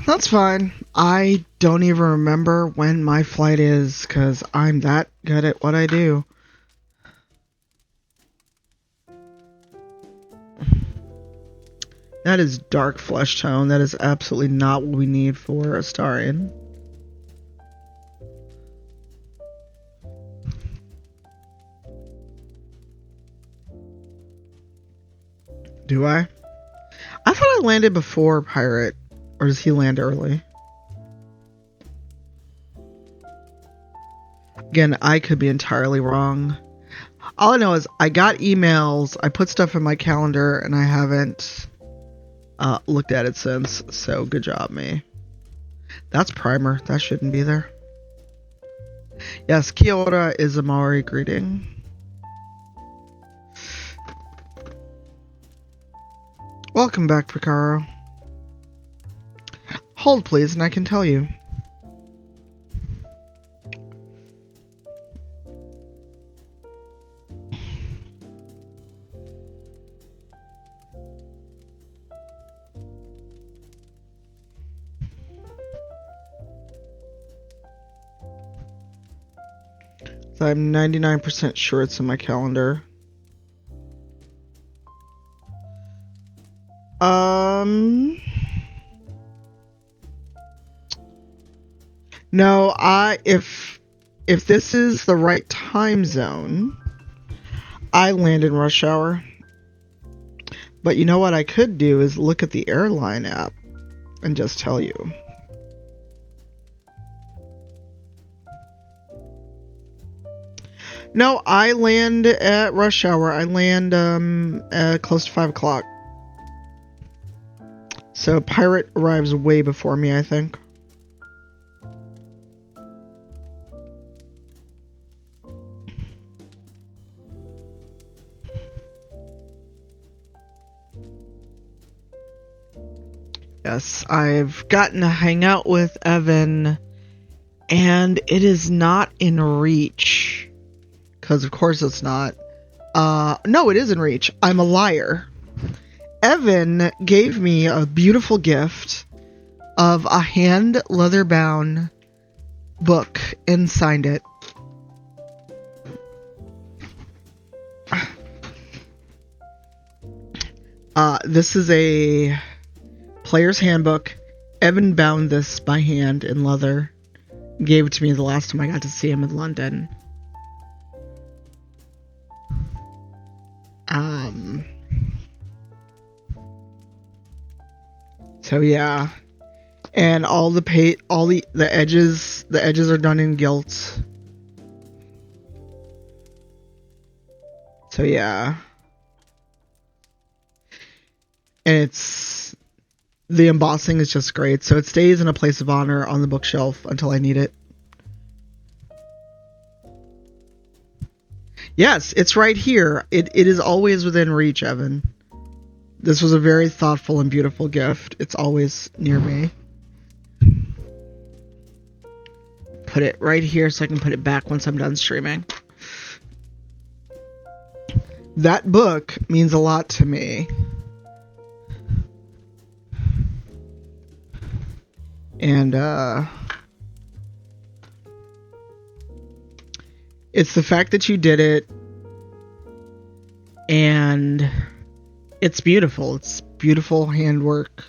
That's fine. I don't even remember when my flight is because I'm that good at what I do. That is dark flesh tone. That is absolutely not what we need for Astarion. Do I? I thought I landed before Pirate. Or does he land early? Again, I could be entirely wrong. All I know is I got emails, I put stuff in my calendar, and I haven't looked at it since. So good job, me. That's Primer. That shouldn't be there. Yes, Kia ora is a Maori greeting. Welcome back, Picaro. Hold, please, and I can tell you. So I'm 99% sure it's in my calendar. No, if this is the right time zone, I land in rush hour. But you know what I could do is look at the airline app and just tell you. No, I land at rush hour. I land close to 5 o'clock. So Pirate arrives way before me, I think. Yes, I've gotten to hang out with Evan, and it is not in reach. Because of course it's not. No, it is in reach. I'm a liar. Evan gave me a beautiful gift of a hand leather-bound book and signed it. This is a player's handbook. Evan bound this by hand in leather. Gave it to me the last time I got to see him in London. So yeah. And all the edges are done in gilt. So yeah. And it's the embossing is just great. So it stays in a place of honor on the bookshelf until I need it. Yes, it's right here. It is always within reach, Evan. This was a very thoughtful and beautiful gift. It's always near me. Put it right here so I can put it back once I'm done streaming. That book means a lot to me. And it's the fact that you did it, and it's beautiful. It's beautiful handwork,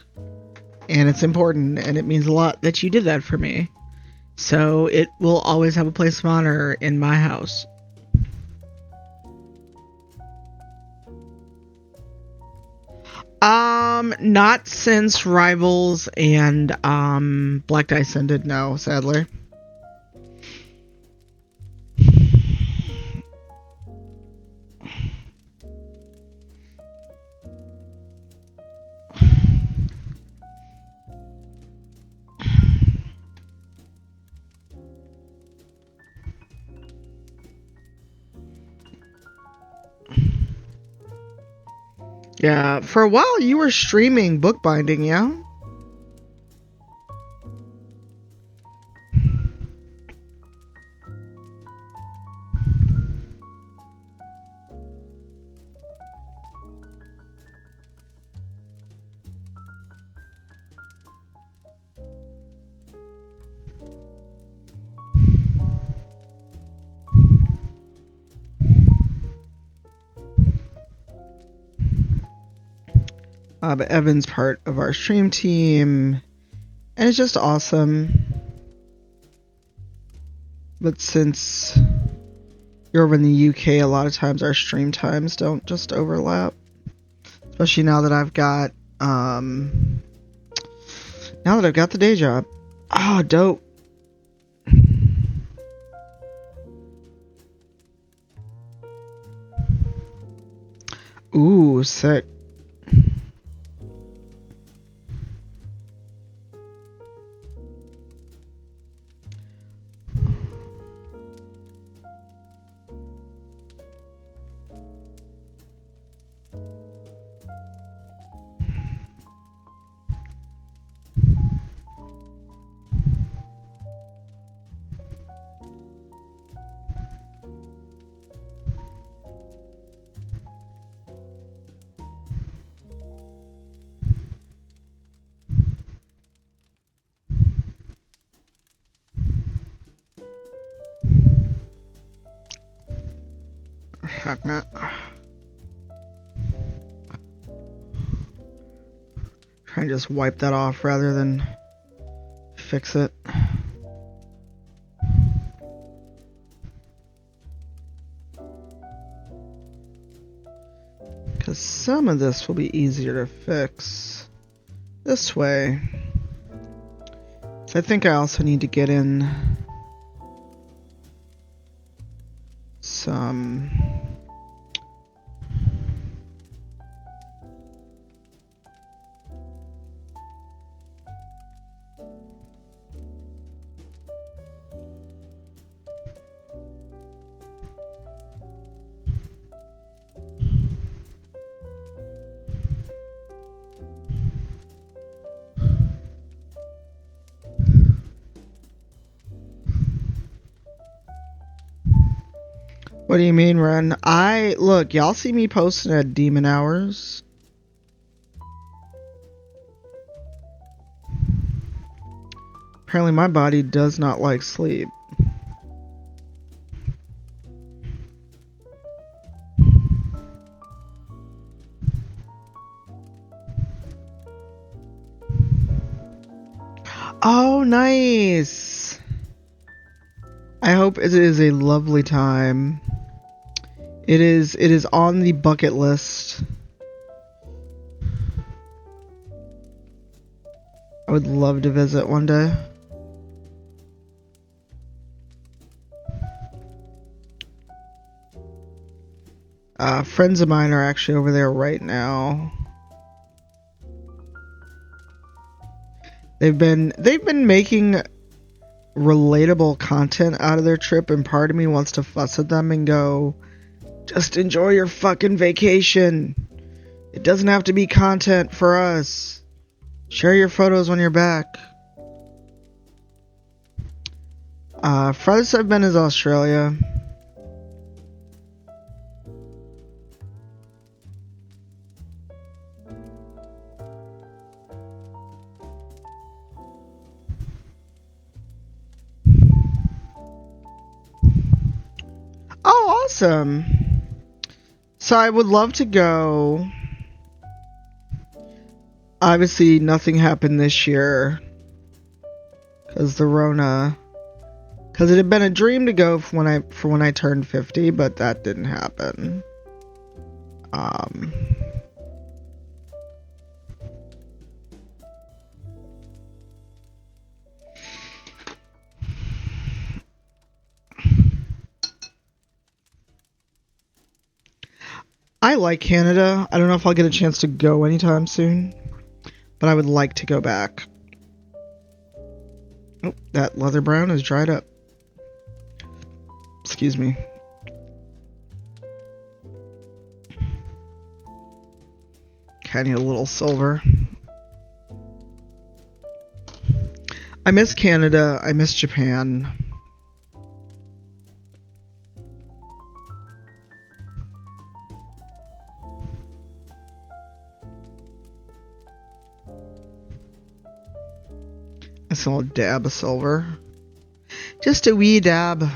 and it's important, and it means a lot that you did that for me. So it will always have a place of honor in my house. Not since Rivals and Black Dice ended, no, sadly. Yeah, for a while you were streaming bookbinding, yeah? But Evan's part of our stream team, and it's just awesome. But since you're over in the UK, a lot of times our stream times don't just overlap. Especially now that I've got the day job. Oh, dope. Ooh, sick. Heck, man. Try and just wipe that off rather than fix it. Because some of this will be easier to fix this way. So I think I also need to get in some What do you mean, Ren? Look, y'all see me posting at Demon Hours? Apparently my body does not like sleep. Oh, nice! I hope it is a lovely time. It is on the bucket list. I would love to visit one day. Friends of mine are actually over there right now. They've been making relatable content out of their trip, and part of me wants to fuss at them and go, just enjoy your fucking vacation. It doesn't have to be content for us. Share your photos when you're back. Farthest I've been is Australia. Oh, awesome. So I would love to go. Obviously, nothing happened this year because the Rona. Because it had been a dream to go for when I turned 50, but that didn't happen. I like Canada. I don't know if I'll get a chance to go anytime soon, but I would like to go back. Oh, that leather brown is dried up. Excuse me. I need a little silver. I miss Canada. I miss Japan. A small dab of silver. Just a wee dab.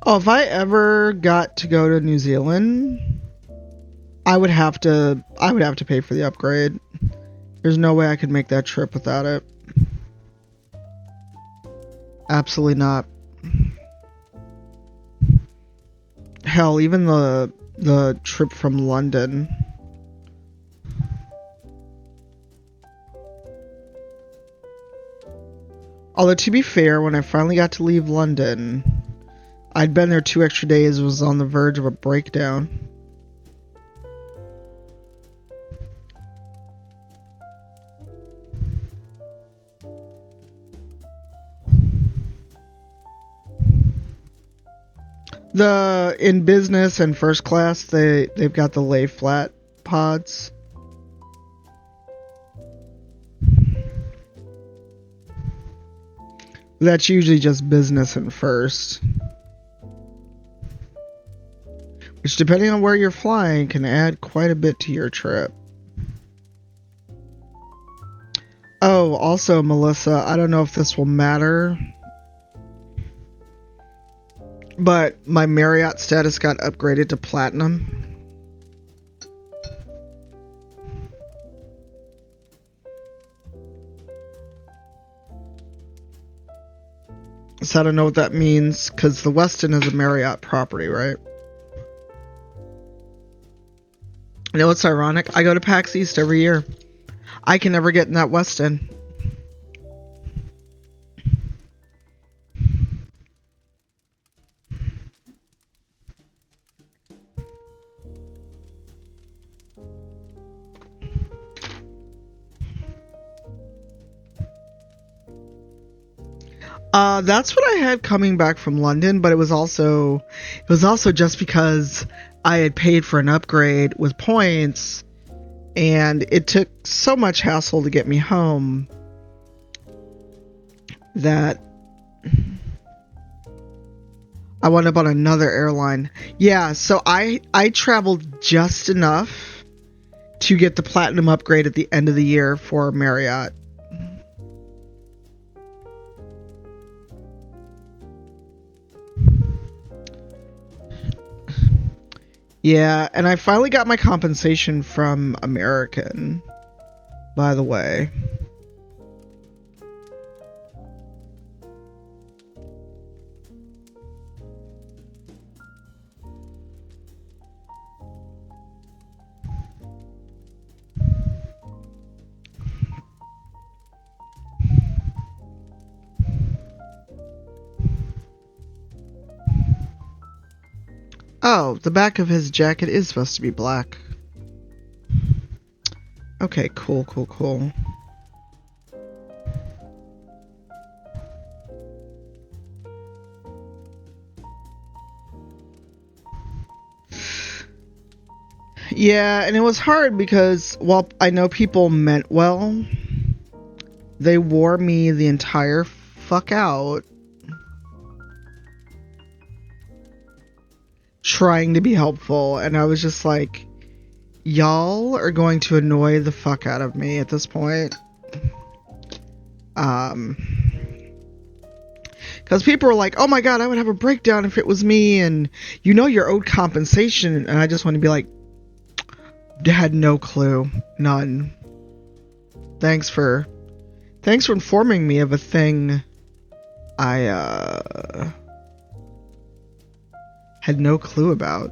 Oh, if I ever got to go to New Zealand, I would have to pay for the upgrade. There's no way I could make that trip without it. Absolutely not. Hell, even the trip from London. Although, to be fair, when I finally got to leave London, I'd been there 2 extra days, was on the verge of a breakdown. In business and first class, they've got the lay flat pods. That's usually just business and first. Which, depending on where you're flying, can add quite a bit to your trip. Oh, also, Melissa, I don't know if this will matter, but my Marriott status got upgraded to platinum. So I don't know what that means, because the Westin is a Marriott property, right? You know what's ironic? I go to PAX East every year. I can never get in that Westin. That's what I had coming back from London, but it was also just because I had paid for an upgrade with points, and it took so much hassle to get me home that I wound up on another airline. Yeah, so I traveled just enough to get the platinum upgrade at the end of the year for Marriott. Yeah, and I finally got my compensation from American, by the way. Oh, the back of his jacket is supposed to be black. Okay, cool, cool, cool. Yeah, and it was hard because while I know people meant well, they wore me the entire fuck out trying to be helpful, and I was just like, y'all are going to annoy the fuck out of me at this point. Because people were like, oh my god, I would have a breakdown if it was me, and you know you're owed compensation, and I just want to be like, had no clue. None. Thanks for informing me of a thing I had no clue about.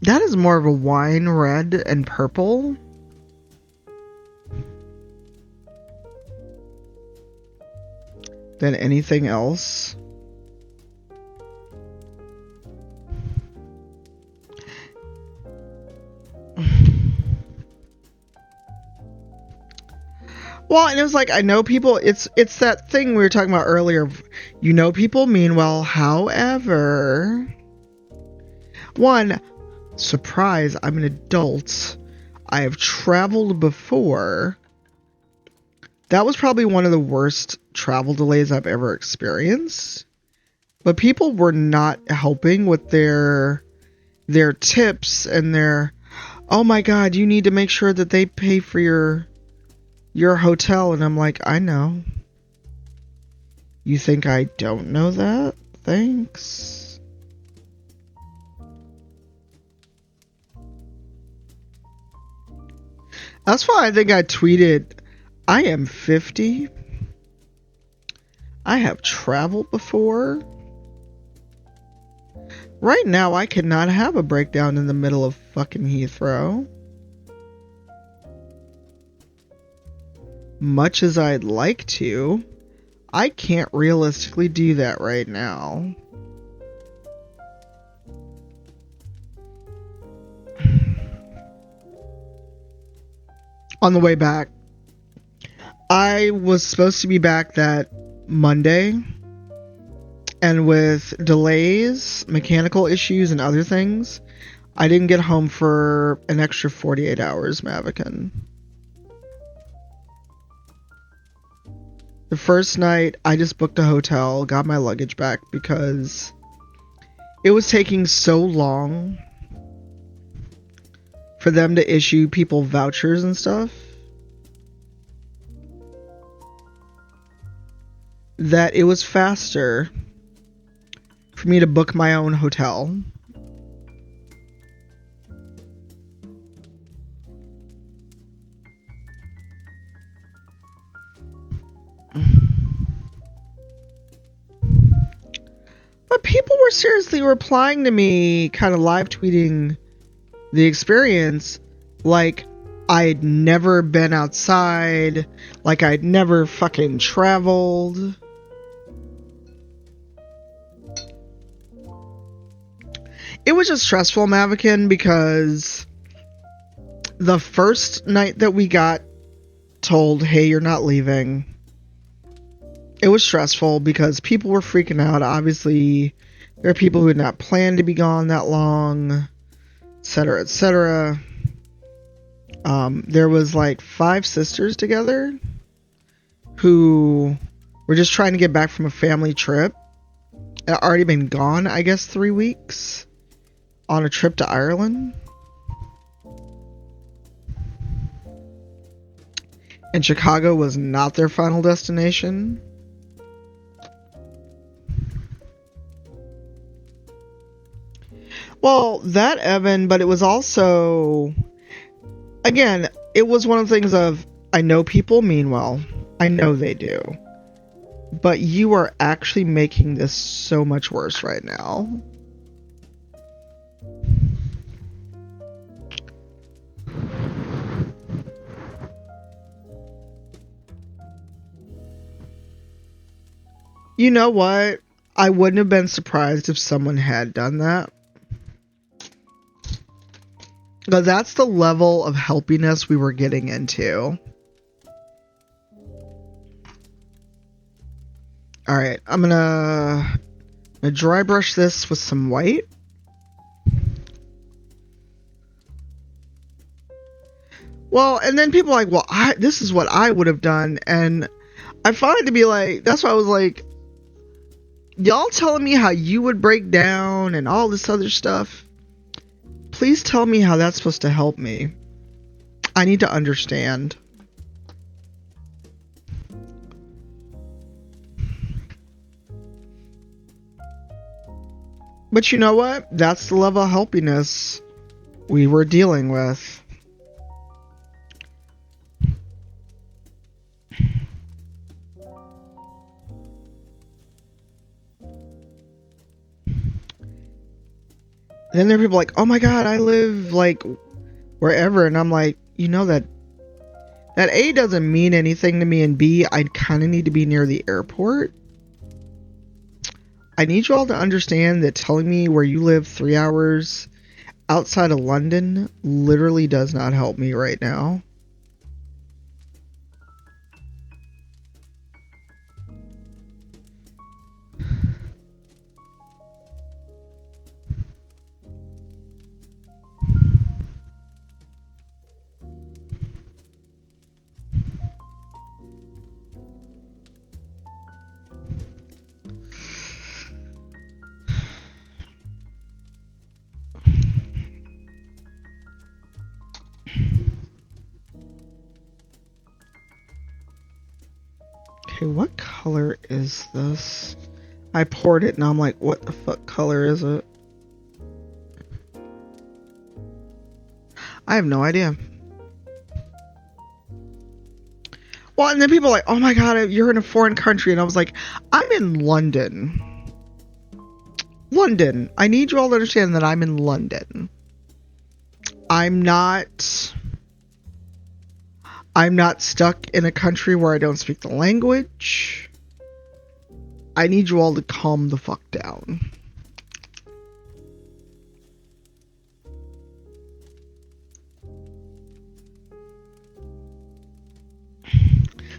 That is more of a wine red and purple. Than anything else. Well, and it was like, I know people, it's that thing we were talking about earlier. You know people mean well, however, one, surprise, I'm an adult. I have traveled before. That was probably one of the worst travel delays I've ever experienced. But people were not helping with their tips and their, oh my god, you need to make sure that they pay for your hotel. And I'm like, I know. You think I don't know that? Thanks. That's why I think I tweeted, I am 50. I have traveled before. Right now, I cannot have a breakdown in the middle of fucking Heathrow. Much as I'd like to, I can't realistically do that right now. On the way back, I was supposed to be back that Monday, and with delays, mechanical issues, and other things, I didn't get home for an extra 48 hours, Mavican. The first night, I just booked a hotel, got my luggage back because it was taking so long for them to issue people vouchers and stuff that it was faster for me to book my own hotel. But people were seriously replying to me, kind of live tweeting the experience, like I'd never been outside, like I'd never fucking traveled. It was just stressful, Mavican, because the first night that we got told, hey, you're not leaving, it was stressful because people were freaking out. Obviously, there are people who had not planned to be gone that long, etc., etc. There was like 5 sisters together who were just trying to get back from a family trip. Had already been gone, I guess, 3 weeks on a trip to Ireland. And Chicago was not their final destination. Well, that, Evan, but it was also, again, it was one of the things of, I know people mean well. I know they do. But you are actually making this so much worse right now. You know what? I wouldn't have been surprised if someone had done that. But that's the level of helpiness we were getting into. Alright, I'm gonna dry brush this with some white. Well, and then people are like, well, this is what I would have done. And I find it to be like, that's why I was like, y'all telling me how you would break down and all this other stuff. Please tell me how that's supposed to help me. I need to understand. But you know what? That's the level of helpiness we were dealing with. Then there are people like, oh my god, I live like wherever, and I'm like, you know that A doesn't mean anything to me, and B, I kind of need to be near the airport. I need you all to understand that telling me where you live 3 hours outside of London literally does not help me right now. Okay, what color is this? I poured it and I'm like, what the fuck color is it? I have no idea. Well, and then people are like, oh my god, you're in a foreign country. And I was like, I'm in London. London. I need you all to understand that I'm in London. I'm not stuck in a country where I don't speak the language. I need you all to calm the fuck down.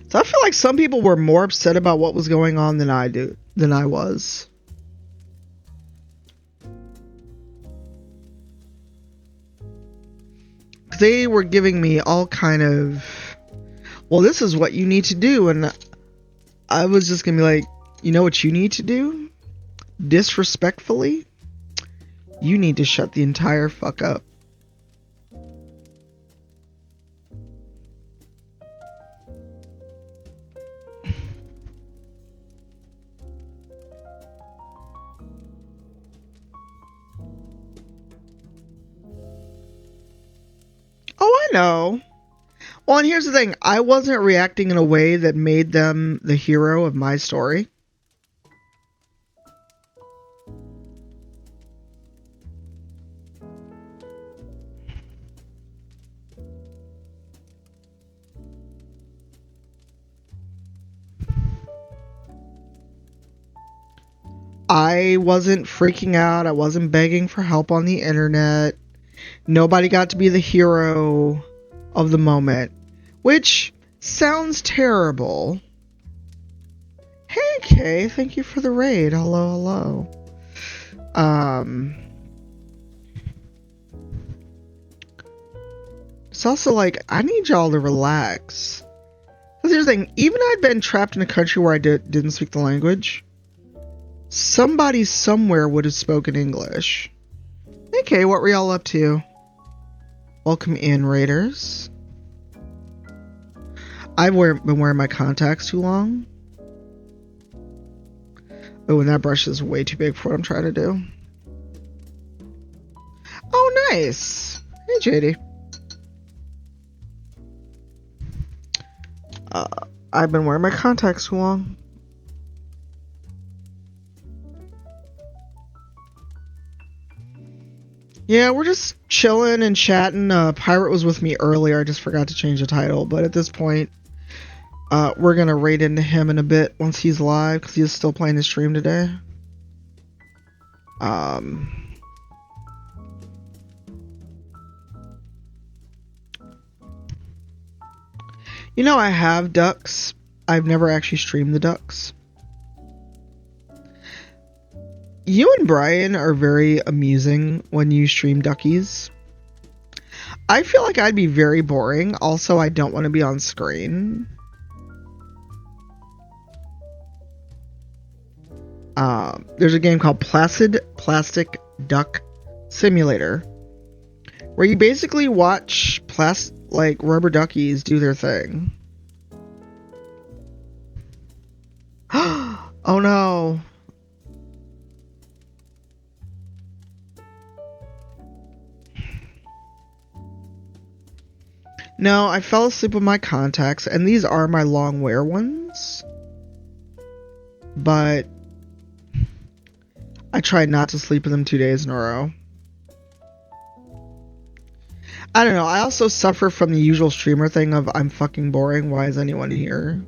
So I feel like some people were more upset about what was going on than I was. They were giving me all kind of, well, this is what you need to do, and I was just gonna be like, you know what you need to do? Disrespectfully, you need to shut the entire fuck up. Oh, I know. Well, and here's the thing. I wasn't reacting in a way that made them the hero of my story. I wasn't freaking out. I wasn't begging for help on the internet. Nobody got to be the hero of the moment, which sounds terrible. Hey, Kay, thank you for the raid. Hello. It's also like, I need y'all to relax. Because here's the thing, even I'd been trapped in a country where I didn't speak the language, somebody somewhere would have spoken English. Okay, what were y'all up to? Welcome in, Raiders. been wearing my contacts too long. Oh, and that brush is way too big for what I'm trying to do. Oh, nice. Hey, JD. I've been wearing my contacts too long. Yeah, we're just chilling and chatting. Pirate was with me earlier. I just forgot to change the title. But at this point, we're going to raid into him in a bit once he's live, because he is still playing his stream today. You know, I have ducks. I've never actually streamed the ducks. You and Brian are very amusing when you stream duckies. I feel like I'd be very boring. Also, I don't want to be on screen. There's a game called Placid Plastic Duck Simulator, where you basically watch rubber duckies do their thing. Oh no. No, I fell asleep with my contacts, and these are my long wear ones. But I tried not to sleep with them 2 days in a row. I don't know, I also suffer from the usual streamer thing of I'm fucking boring, why is anyone here?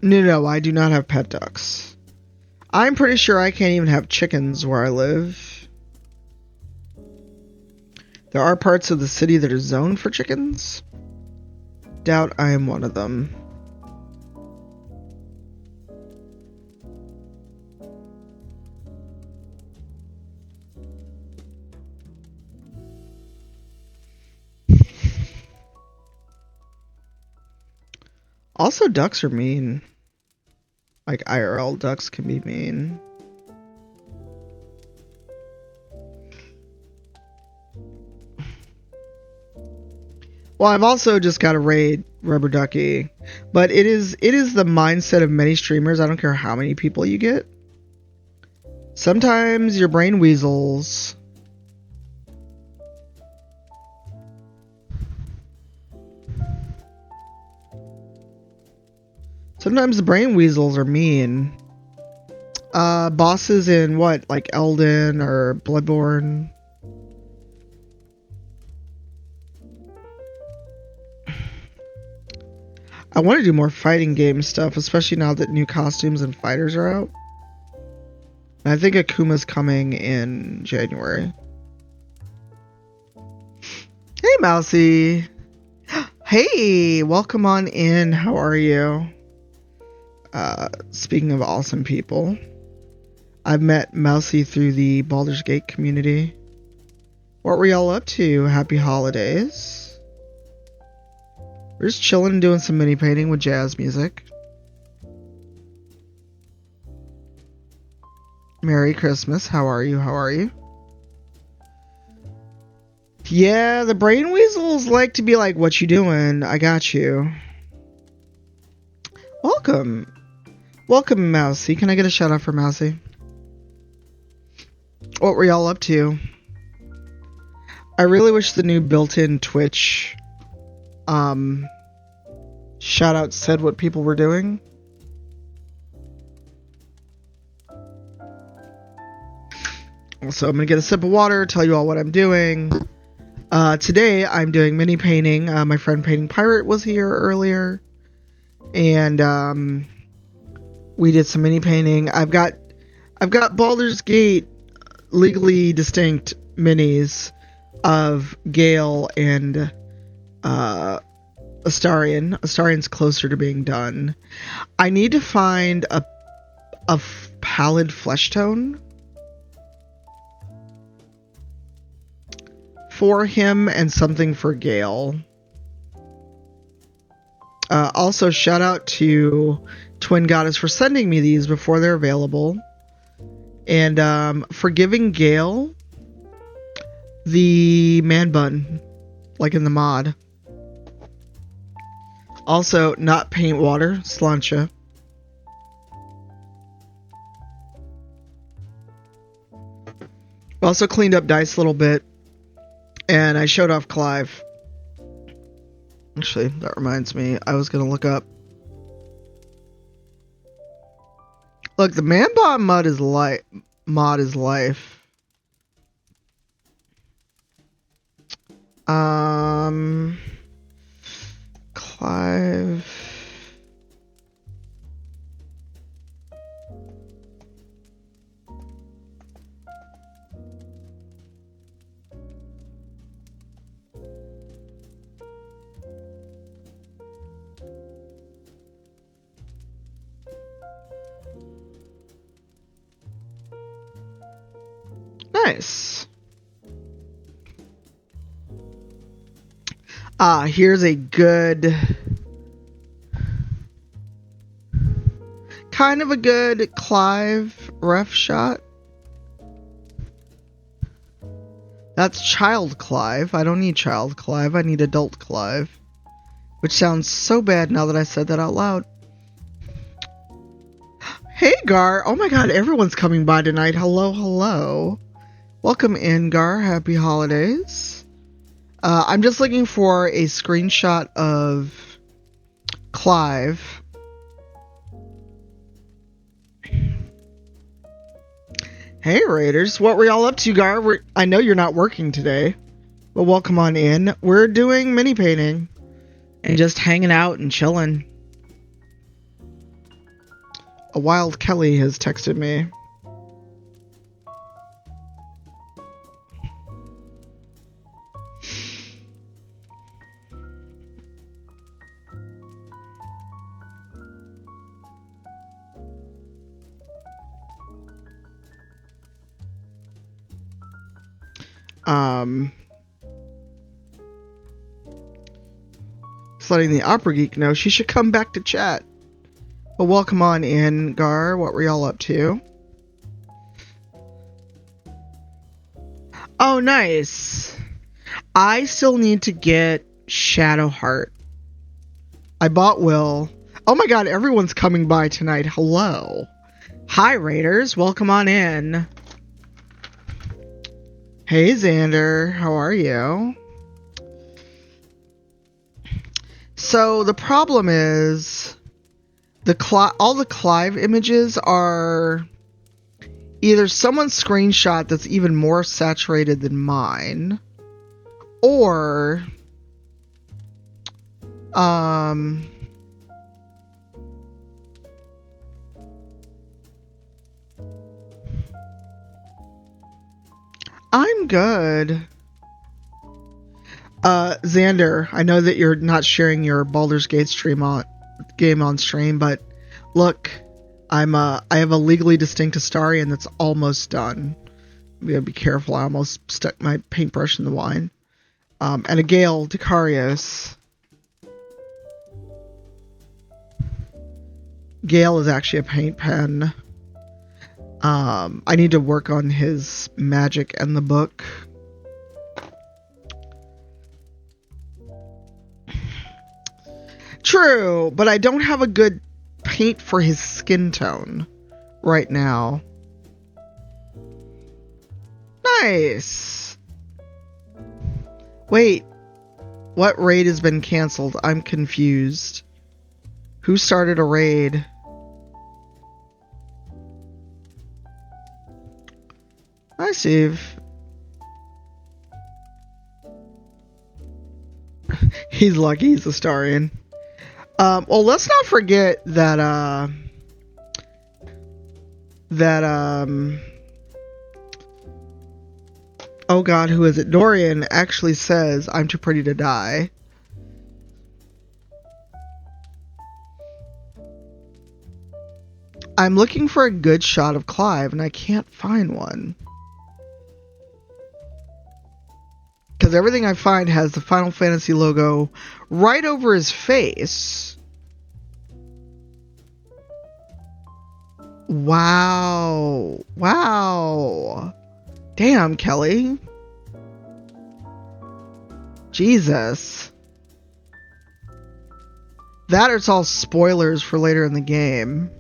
No, I do not have pet ducks. I'm pretty sure I can't even have chickens where I live. There are parts of the city that are zoned for chickens. Doubt I am one of them. Also, ducks are mean. Like, IRL ducks can be mean. Well, I've also just got to raid Rubber Ducky. But it is the mindset of many streamers. I don't care how many people you get. Sometimes your brain weasels. Sometimes the brain weasels are mean. Bosses in what? Like Elden or Bloodborne? I want to do more fighting game stuff, especially now that new costumes and fighters are out. And I think Akuma's coming in January. Hey, Mousy. Hey, welcome on in. How are you? Speaking of awesome people, I've met Mousy through the Baldur's Gate community. What were y'all up to? Happy holidays. We're just chilling and doing some mini painting with jazz music. Merry Christmas. How are you? How are you? Yeah, the brain weasels like to be like, what you doing? I got you. Welcome. Welcome, Mousy. Can I get a shout out for Mousy? What were y'all up to? I really wish the new built-in Twitch shout out said what people were doing. So I'm gonna get a sip of water, tell you all what I'm doing. Today I'm doing mini painting. My friend Painting Pirate was here earlier, and we did some mini painting. I've got Baldur's Gate legally distinct minis of Gale and Astarion. Astarion's closer to being done. I need to find a pallid flesh tone for him and something for Gale. Also, shout out to Twin Goddess for sending me these before they're available. And for giving Gale the man bun, like in the mod. Also, not paint water, slancha. Also cleaned up Dice a little bit, and I showed off Clive. Actually, that reminds me, I was gonna look up. Look, the man bun mod is life. Clive. Nice. Here's a good, kind of a good Clive ref shot. That's child Clive. I don't need child Clive. I need adult Clive. Which sounds so bad now that I said that out loud. Hey, Gar. Oh my god, everyone's coming by tonight. Hello, hello. Welcome in, Gar. Happy holidays. I'm just looking for a screenshot of Clive. Hey, Raiders. What were y'all up to, Gar? I know you're not working today, but welcome on in. We're doing mini painting and just hanging out and chilling. A Wild Kelly has texted me. Just letting the Opera Geek know she should come back to chat. But welcome on in, Gar. What were y'all up to? Oh, nice. I still need to get Shadowheart. I bought Will. Oh my god, everyone's coming by tonight. Hello. Hi, Raiders. Welcome on in. Hey, Xander. How are you? So, the problem is all the Clive images are either someone's screenshot that's even more saturated than mine, or I'm good. Xander, I know that you're not sharing your Baldur's Gate game on stream, but look, I have a legally distinct Astarion that's almost done. I'm gonna be careful. I almost stuck my paintbrush in the wine. And a Gale Dicarios. Gale is actually a paint pen. I need to work on his magic and the book. True, but I don't have a good paint for his skin tone right now. Nice. Wait, what raid has been canceled? I'm confused. Who started a raid? Hi, Steve. He's lucky he's a Astarion. Well, let's not forget that, oh god, who is it? Dorian actually says, I'm too pretty to die. I'm looking for a good shot of Clive, and I can't find one. Because everything I find has the Final Fantasy logo right over his face. Wow. Wow. Damn, Kelly. Jesus. That or it's all spoilers for later in the game.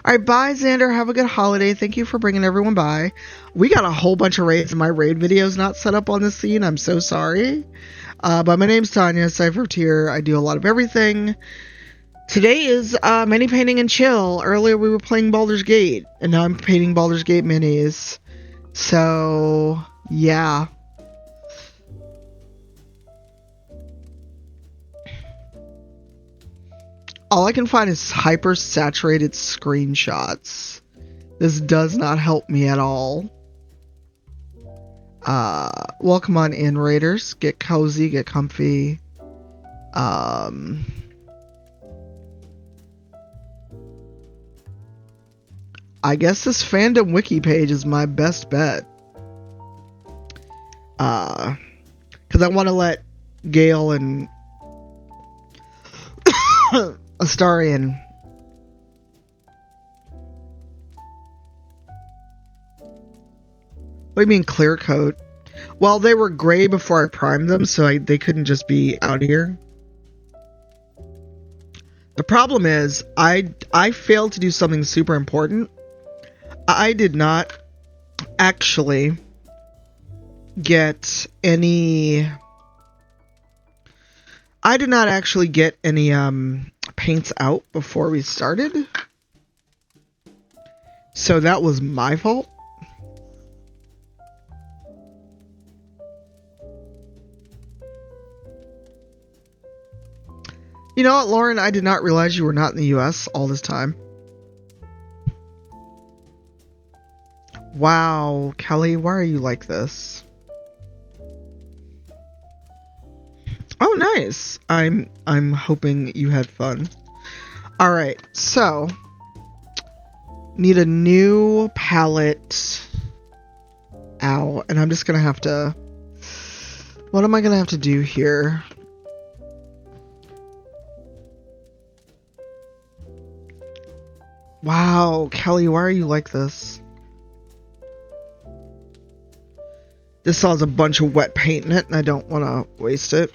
Alright, bye, Xander. Have a good holiday. Thank you for bringing everyone by. We got a whole bunch of raids, and my raid video is not set up on this scene. I'm so sorry. But my name's Tanya, Cypher Tier. I do a lot of everything. Today is mini painting and chill. Earlier we were playing Baldur's Gate, and now I'm painting Baldur's Gate minis. So, yeah. All I can find is hyper-saturated screenshots. This does not help me at all. Welcome on in, Raiders. Get cozy, get comfy. I guess this fandom wiki page is my best bet. Because I want to let Gale and Astarion. What do you mean clear coat? Well, they were gray before I primed them, so they couldn't just be out here. The problem is, I failed to do something super important. I did not actually get any... I did not actually get any paints out before we started. So that was my fault. You know what, Lauren? I did not realize you were not in the US all this time. Wow, Kelly, why are you like this? Oh, nice. I'm hoping you had fun. All right, so need a new palette. Ow, and I'm just gonna have to. What am I gonna have to do here? Wow, Kelly, why are you like this? This still has a bunch of wet paint in it, and I don't want to waste it.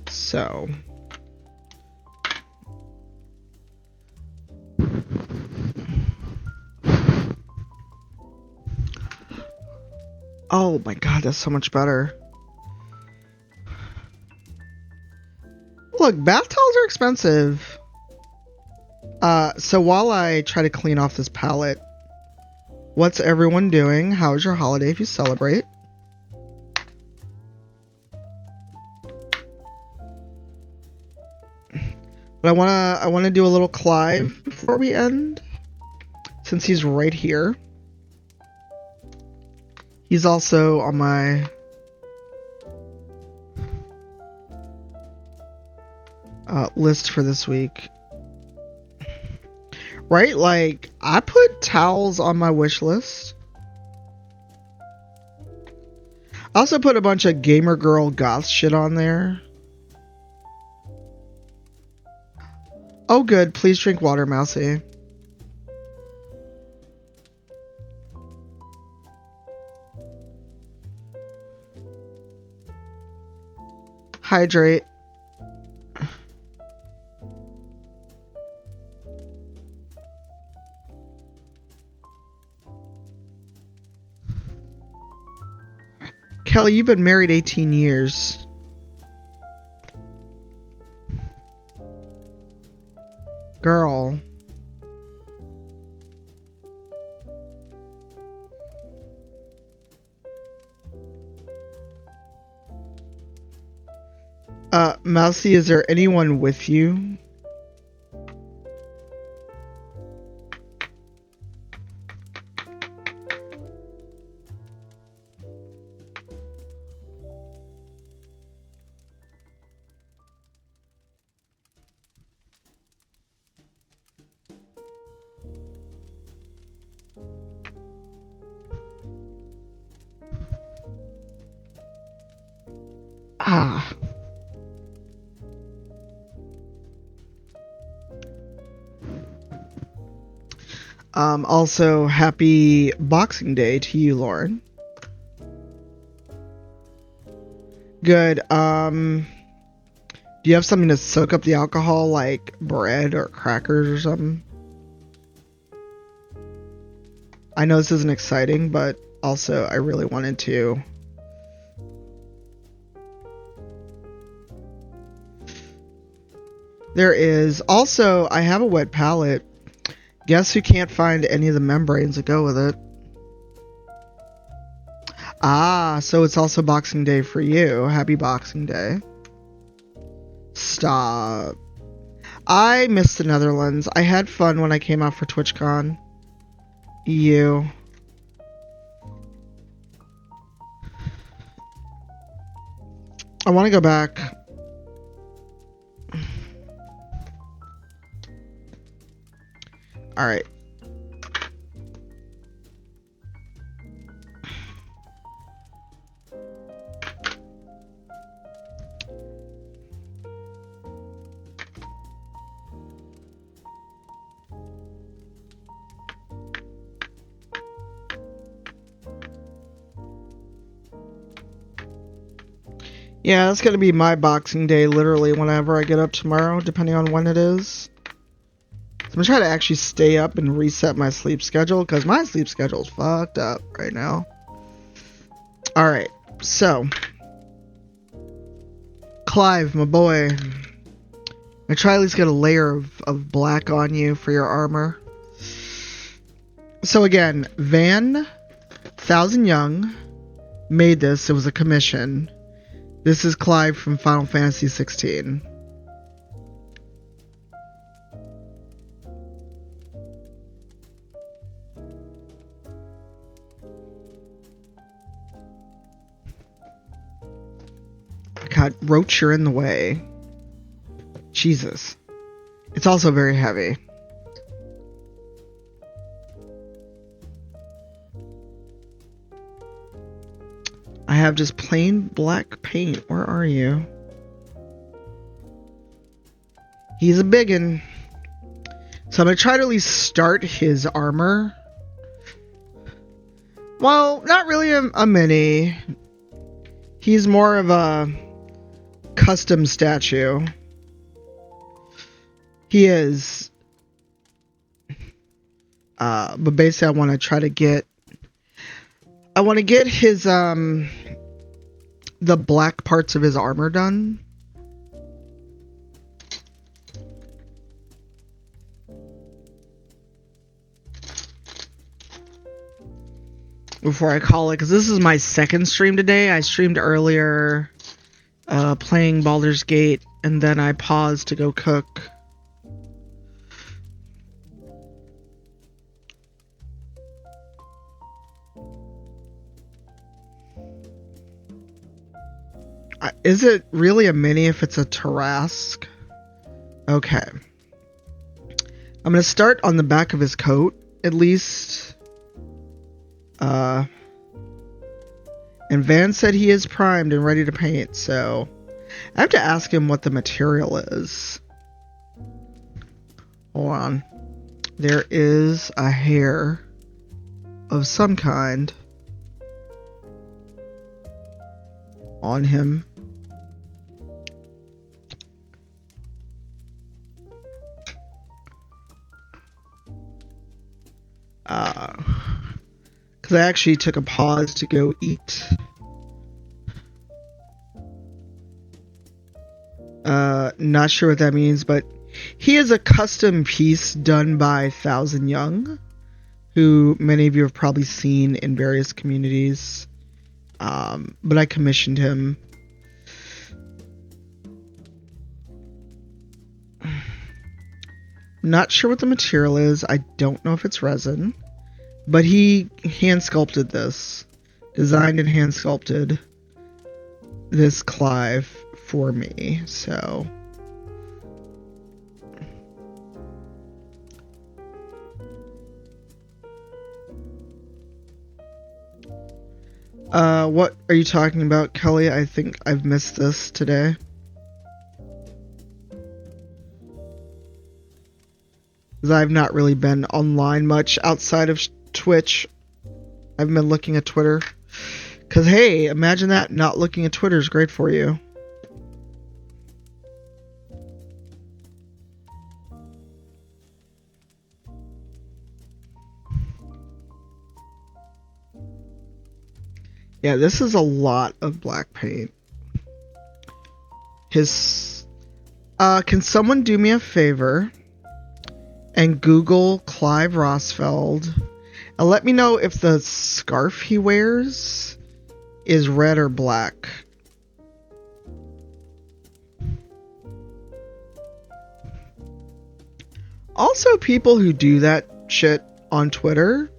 So. Oh my god, that's so much better. Look, bath towels are expensive. So while I try to clean off this palette, what's everyone doing? How's your holiday if you celebrate? But I wanna do a little Clive before we end, since he's right here. He's also on my list for this week. Right? Like, I put towels on my wish list. I also put a bunch of gamer girl goth shit on there. Oh good, please drink water, Mousy. Hydrate. Kelly, you've been married 18 years. Girl. Mousy, is there anyone with you? Ah. Also, happy Boxing Day to you, Lauren. Good. Do you have something to soak up the alcohol, like bread or crackers or something? I know this isn't exciting, but also I really wanted to. There is. Also, I have a wet palette. Guess who can't find any of the membranes that go with it? Ah, so it's also Boxing Day for you. Happy Boxing Day. Stop. I missed the Netherlands. I had fun when I came out for TwitchCon. EU. I want to go back. Alright. Yeah, that's gonna be my Boxing Day literally whenever I get up tomorrow, depending on when it is. I'm gonna try to actually stay up and reset my sleep schedule, because my sleep schedule is fucked up right now. Alright, so. Clive, my boy. I try at least get a layer of black on you for your armor. So again, Van Thousand Young made this. It was a commission. This is Clive from Final Fantasy 16. God, Roach, you're in the way. Jesus. It's also very heavy. I have just plain black paint. Where are you? He's a biggin'. So I'm going to try to at least start his armor. Well, not really a mini. He's more of a custom statue. He is. But basically I want to try to get... I want to get his, the black parts of his armor done. Before I call it, because this is my second stream today. I streamed earlier, playing Baldur's Gate, and then I paused to go cook. Is it really a mini if it's a Tarrasque? Okay. I'm going to start on the back of his coat, at least. And Van said he is primed and ready to paint, so I have to ask him what the material is. Hold on. There is a hair of some kind on him. Because I actually took a pause to go eat. Not sure what that means, but he is a custom piece done by Thousand Young, who many of you have probably seen in various communities. But I commissioned him. Not sure what the material is. I don't know if it's resin. But he hand sculpted this. Designed and hand sculpted this Clive for me. So. What are you talking about, Kelly? I think I've missed this today. because I've not really been online much outside of Twitch. I've been looking at Twitter. Because, hey, imagine that. Not looking at Twitter is great for you. Yeah, this is a lot of black paint. Can someone do me a favor and Google Clive Rosfeld and let me know if the scarf he wears is red or black. Also, people who do that shit on Twitter,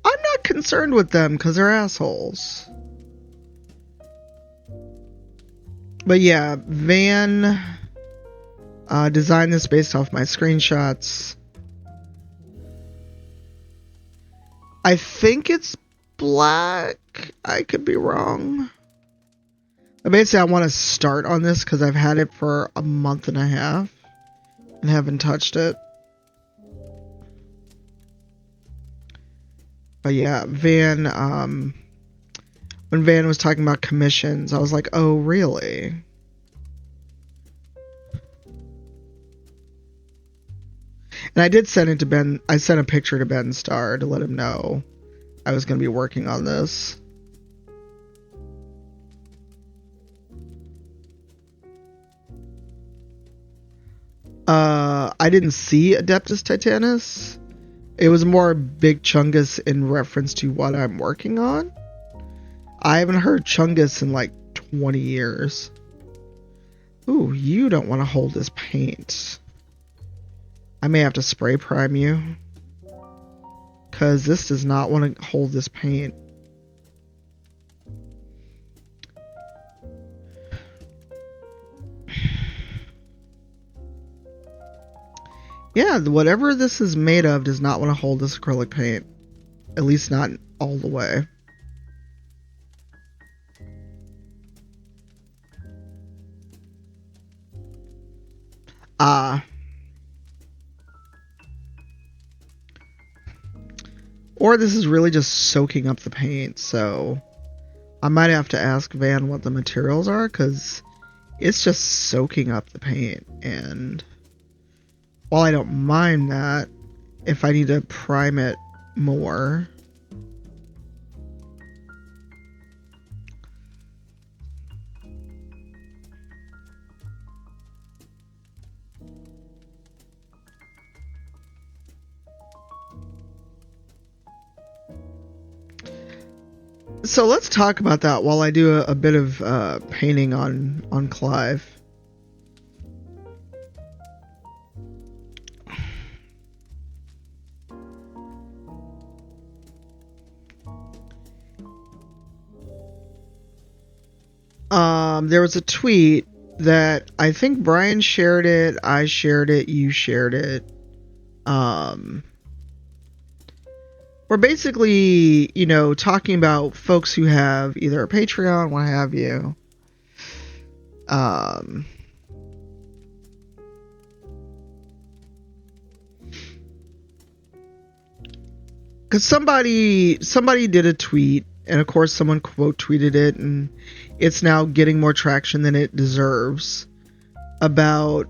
I'm not concerned with them because they're assholes. But yeah, Van designed this based off my screenshots. I think it's black. I could be wrong. But basically, I want to start on this because I've had it for a month and a half and haven't touched it. But yeah, Van, when Van was talking about commissions, I was like, oh, really? And I did send it to Ben. I sent a picture to Ben Starr to let him know I was going to be working on this. I didn't see Adeptus Titanus. It was more Big Chungus in reference to what I'm working on. I haven't heard Chungus in like 20 years. Ooh, you don't want to hold this paint. I may have to spray prime you. Because this does not want to hold this paint. Yeah, whatever this is made of does not want to hold this acrylic paint. At least not all the way. Or this is really just soaking up the paint, so I might have to ask Van what the materials are, because it's just soaking up the paint, and while I don't mind that, if I need to prime it more... So let's talk about that while I do a bit of painting on Clive. There was a tweet that I think Brian shared it, I shared it, you shared it. We're basically, you know, talking about folks who have either a Patreon, what have you. Because somebody did a tweet, and of course someone quote tweeted it, and it's now getting more traction than it deserves, about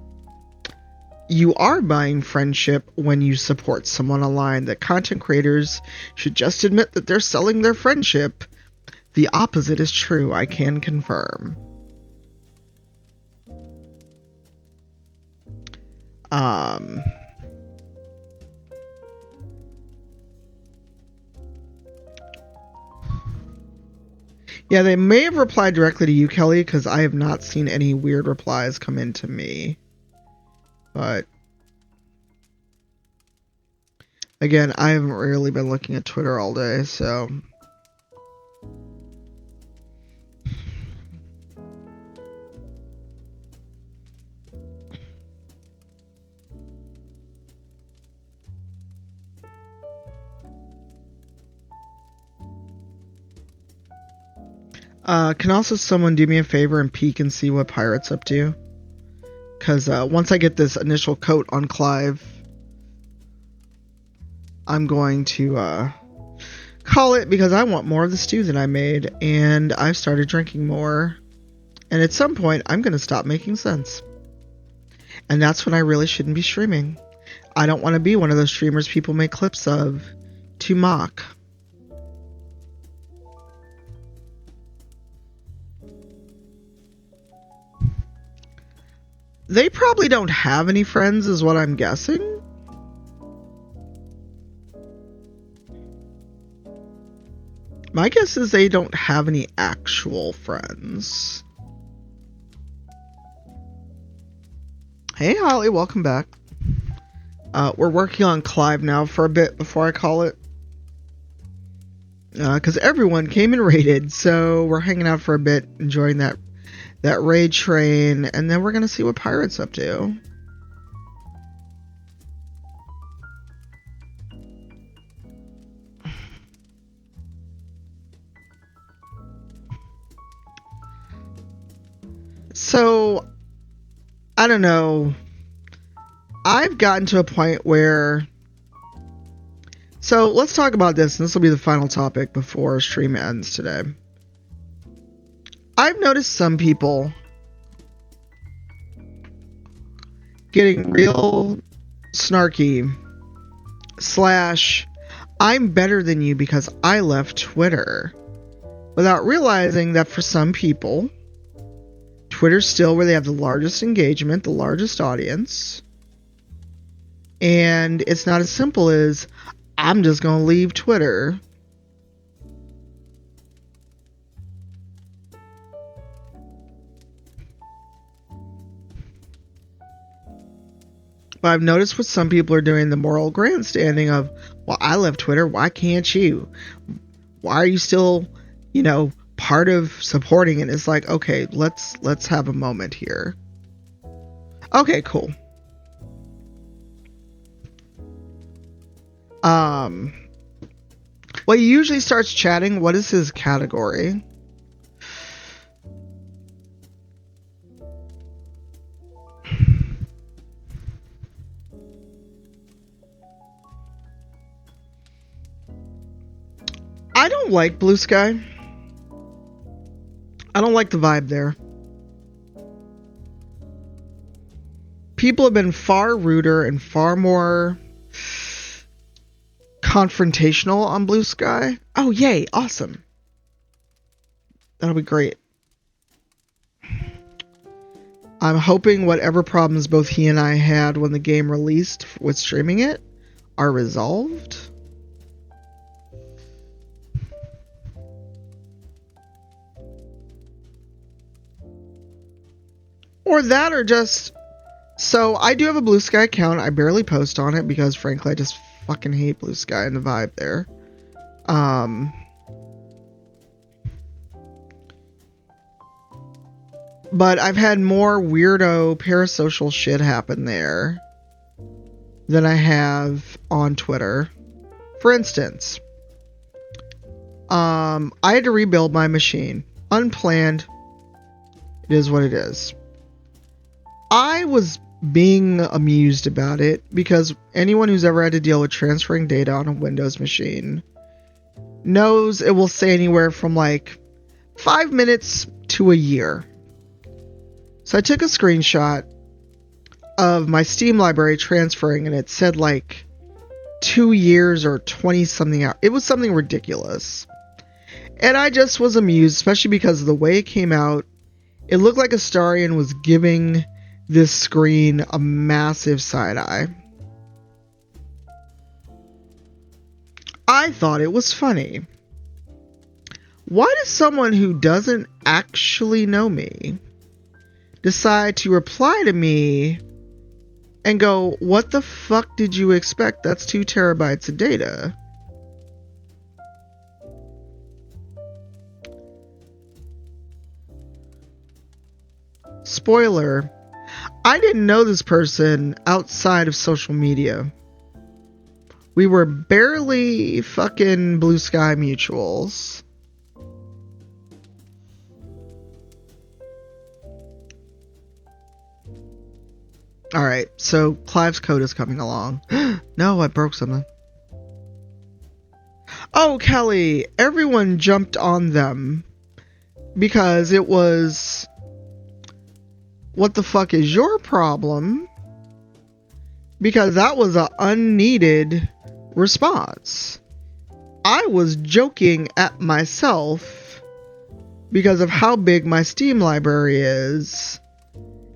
you are buying friendship when you support someone online, that content creators should just admit that they're selling their friendship. The opposite is true, I can confirm. Yeah, they may have replied directly to you, Kelly, because I have not seen any weird replies come in to me. But again, I haven't really been looking at Twitter all day, so... Can also someone do me a favor and peek and see what Pirate's up to? Because once I get this initial coat on Clive, I'm going to call it because I want more of the stew that I made, and I've started drinking more. And at some point, I'm going to stop making sense. And that's when I really shouldn't be streaming. I don't want to be one of those streamers people make clips of to mock. They probably don't have any friends, is what I'm guessing. My guess is they don't have any actual friends. Hey, Holly, welcome back. We're working on Clive now for a bit before I call it. Because everyone came and raided, so we're hanging out for a bit, enjoying that raid train, and then we're going to see what Pirate's up to. So, I don't know. I've gotten to a point where... So, let's talk about this, and this will be the final topic before stream ends today. I've noticed some people getting real snarky / I'm better than you because I left Twitter, without realizing that for some people, Twitter's still where they have the largest engagement, the largest audience, and it's not as simple as I'm just going to leave Twitter. But I've noticed what some people are doing, the moral grandstanding of, well, I left Twitter, why can't you? Why are you still, part of supporting it? It's like, okay, let's have a moment here. Okay, cool. Well, he usually starts chatting. What is his category? I don't like Blue Sky. I don't like the vibe there. People have been far ruder and far more confrontational on Blue Sky. Oh, yay. Awesome. That'll be great. I'm hoping whatever problems both he and I had when the game released with streaming it are resolved. Or that, or just... So, I do have a Blue Sky account. I barely post on it because, frankly, I just fucking hate Blue Sky and the vibe there. But I've had more weirdo parasocial shit happen there than I have on Twitter. For instance, I had to rebuild my machine. Unplanned. It is what it is. I was being amused about it because anyone who's ever had to deal with transferring data on a Windows machine knows it will say anywhere from like 5 minutes to a year. So I took a screenshot of my Steam library transferring, and it said like 2 years or 20 something out. It was something ridiculous. And I just was amused, especially because of the way it came out. It looked like Astarion was giving this screen a massive side eye. I thought it was funny. Why does someone who doesn't actually know me decide to reply to me and go, what the fuck did you expect? That's 2 terabytes of data. Spoiler, I didn't know this person outside of social media. We were barely fucking Blue Sky mutuals. Alright, so Clive's code is coming along. No, I broke something. Oh, Kelly, everyone jumped on them because it was, what the fuck is your problem? Because that was an unneeded response. I was joking at myself because of how big my Steam library is.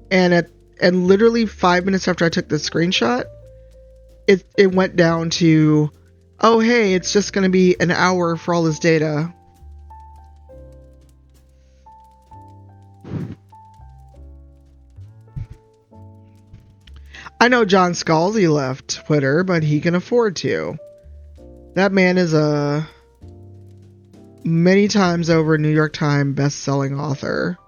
And literally 5 minutes after I took the screenshot, it went down to, oh hey, it's just going to be an hour for all this data. I know John Scalzi left Twitter, but he can afford to. That man is a many times over New York Times best-selling author.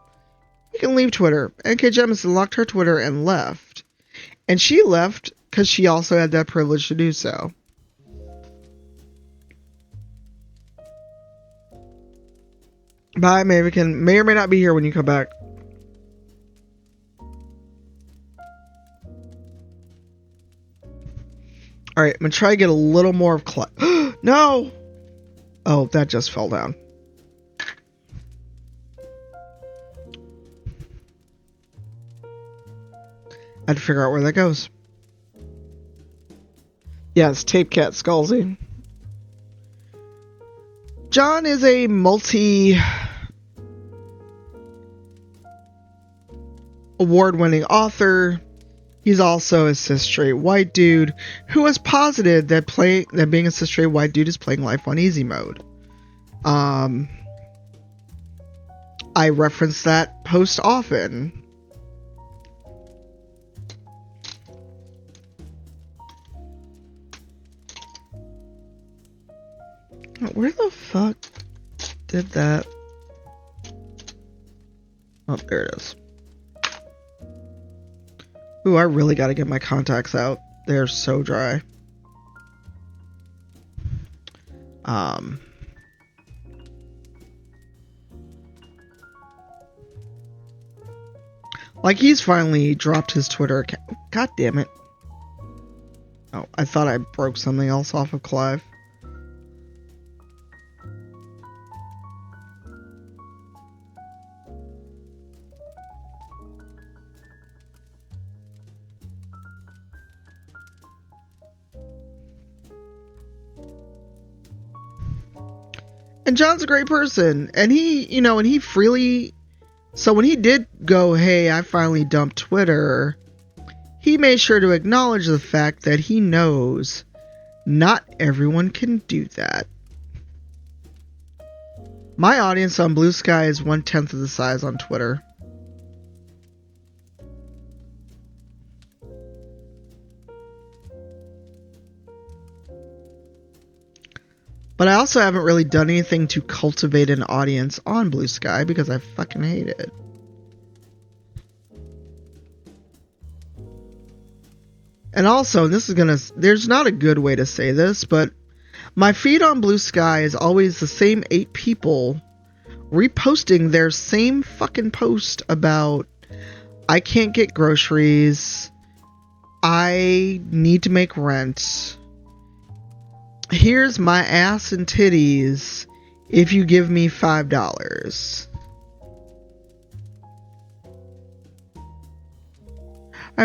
He can leave Twitter. N.K. Jemisin locked her Twitter and left. And she left because she also had that privilege to do so. Bye, Mavican. May or may not be here when you come back. Alright, I'm going to try to get a little more of No! Oh, that just fell down. I had to figure out where that goes. Yes, Tape Cat Scalzi. John is a multi-award-winning author. He's also a cis straight white dude who has posited that being a cis straight white dude is playing life on easy mode. I reference that post often. Where the fuck did that? Oh, there it is. Ooh, I really gotta get my contacts out. They're so dry. Like, he's finally dropped his Twitter account. God damn it. Oh, I thought I broke something else off of Clive. And John's a great person. And he freely... So when he did go, hey, I finally dumped Twitter, he made sure to acknowledge the fact that he knows not everyone can do that. My audience on Blue Sky is 1/10 of the size on Twitter. But I also haven't really done anything to cultivate an audience on Blue Sky because I fucking hate it. And also, there's not a good way to say this, but my feed on Blue Sky is always the same 8 people reposting their same fucking post about, I can't get groceries, I need to make rent, here's my ass and titties if you give me $5.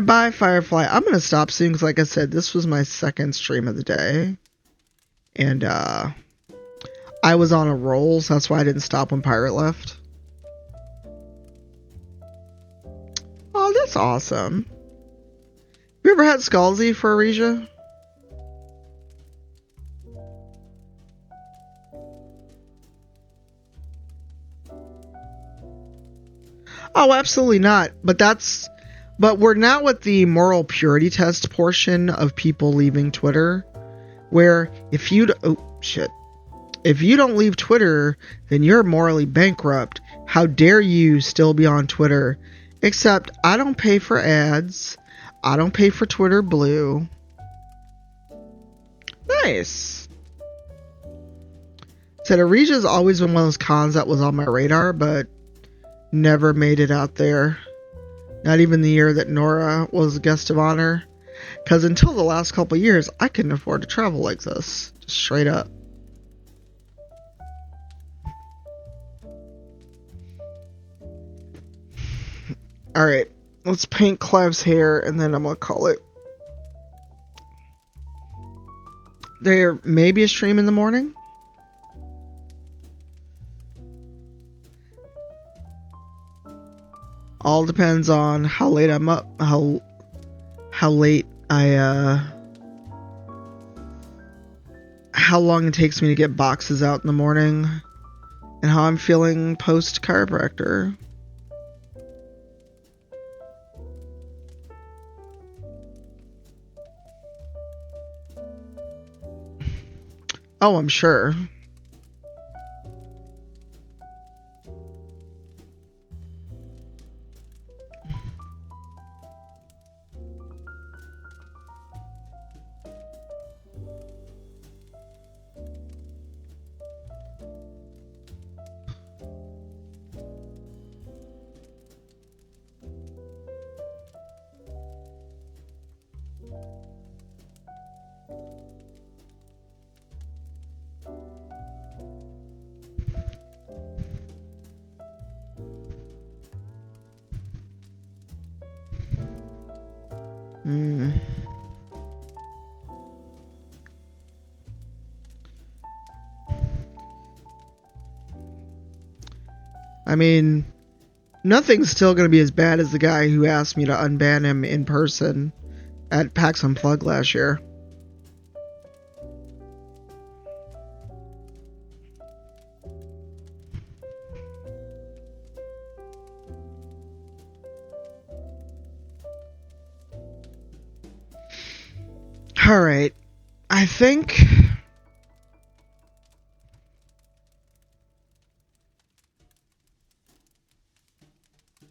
Bye, Firefly. I'm going to stop soon because, like I said, this was my second stream of the day. And, I was on a roll, so that's why I didn't stop when Pirate left. Oh, that's awesome. You ever had Scalzi for Aresia? Oh, absolutely not. But we're now at the moral purity test portion of people leaving Twitter, where if you don't leave Twitter, then you're morally bankrupt. How dare you still be on Twitter? Except I don't pay for ads. I don't pay for Twitter Blue. Nice. Said Aresia's always been one of those cons that was on my radar, but never made it out there. Not even the year that Nora was guest of honor. Because until the last couple years, I couldn't afford to travel like this. Just straight up. Alright, let's paint Clive's hair and then I'm gonna call it. There may be a stream in the morning. All depends on how late I'm up, how late how long it takes me to get boxes out in the morning, and how I'm feeling post chiropractor. Oh, I'm sure. I mean, nothing's still going to be as bad as the guy who asked me to unban him in person at PAX Unplugged last year. Alright, I think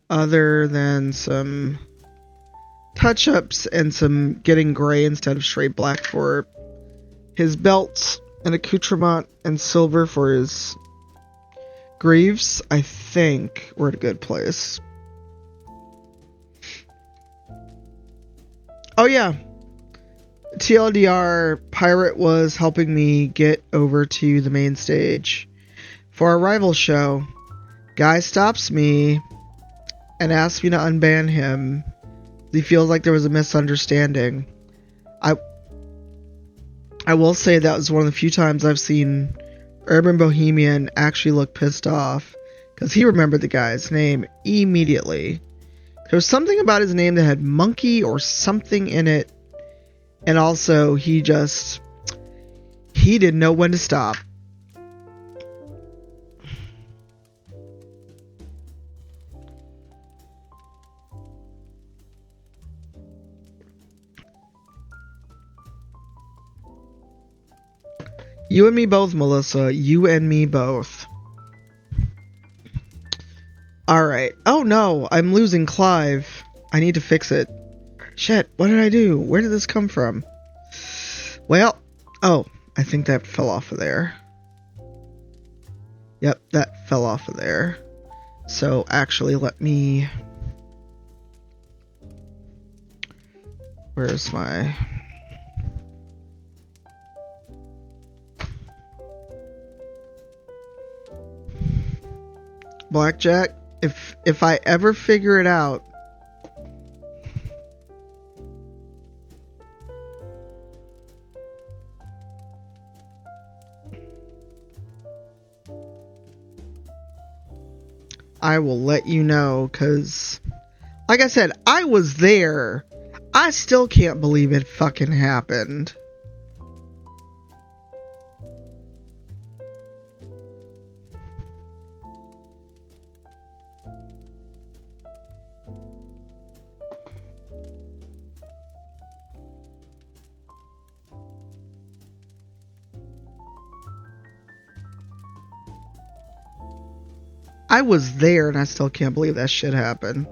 other than some touch-ups and some getting gray instead of straight black for his belts and accoutrement and silver for his greaves, I think we're at a good place. Oh yeah, TLDR, Pirate was helping me get over to the main stage for our rival show. Guy stops me and asks me to unban him. He feels like there was a misunderstanding. I will say that was one of the few times I've seen Urban Bohemian actually look pissed off, because he remembered the guy's name immediately. There was something about his name that had monkey or something in it, and also he didn't know when to stop. You and me both, Melissa. You and me both. Alright. Oh no, I'm losing Clive. I need to fix it. Shit, what did I do? Where did this come from? Well, oh, I think that fell off of there. Yep, that fell off of there. So actually, let me... Where's my... Blackjack? If I ever figure it out... I will let you know, because... Like I said, I was there. I still can't believe it fucking happened. I was there and I still can't believe that shit happened.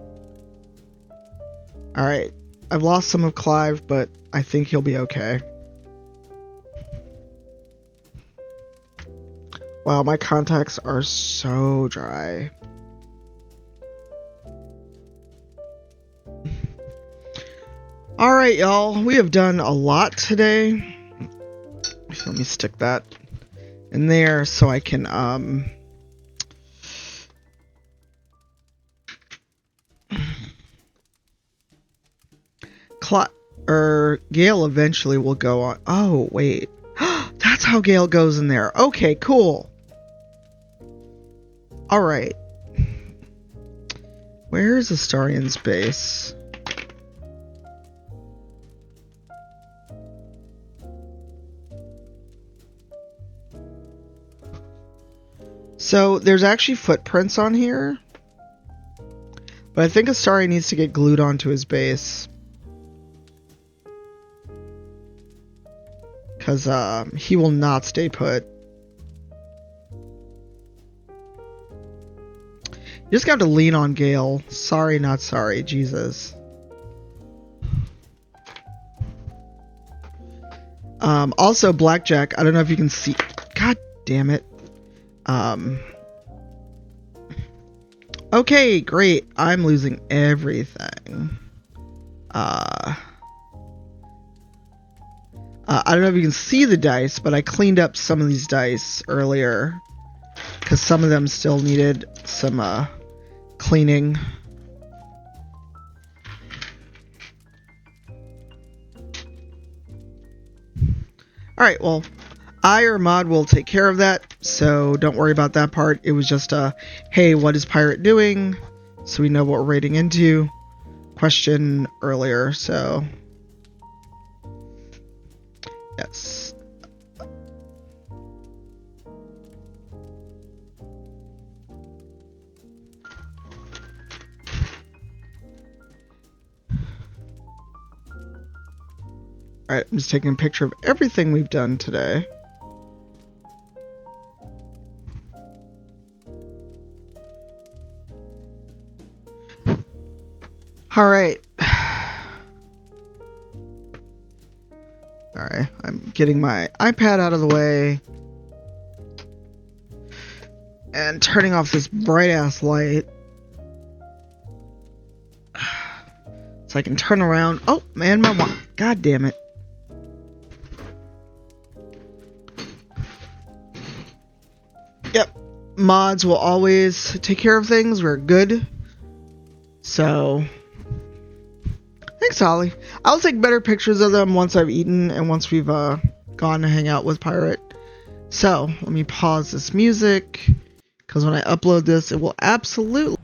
Alright. I've lost some of Clive, but I think he'll be okay. Wow, my contacts are so dry. Alright, y'all. We have done a lot today. So let me stick that in there so I can, Gale eventually will go on. Oh, wait. That's how Gale goes in there. Okay, cool. Alright. Where is Astarion's base? So, there's actually footprints on here. But I think Astarion needs to get glued onto his base. Because he will not stay put. You just got to lean on Gale. Sorry, not sorry. Jesus. Also, Blackjack. I don't know if you can see. God damn it. Okay, great. I'm losing everything. I don't know if you can see the dice, but I cleaned up some of these dice earlier. Because some of them still needed some cleaning. Alright, well, I or Mod will take care of that, so don't worry about that part. It was just a, hey, what is Pirate doing? So we know what we're raiding into. Question earlier, so... Yes. Alright, I'm just taking a picture of everything we've done today. Alright. Alright, I'm getting my iPad out of the way. And turning off this bright-ass light. So I can turn around. Oh, man, God damn it. Yep. Mods will always take care of things. We're good. So... Thanks, Holly. I'll take better pictures of them once I've eaten and once we've gone to hang out with Pirate. So, let me pause this music, because when I upload this, it will absolutely...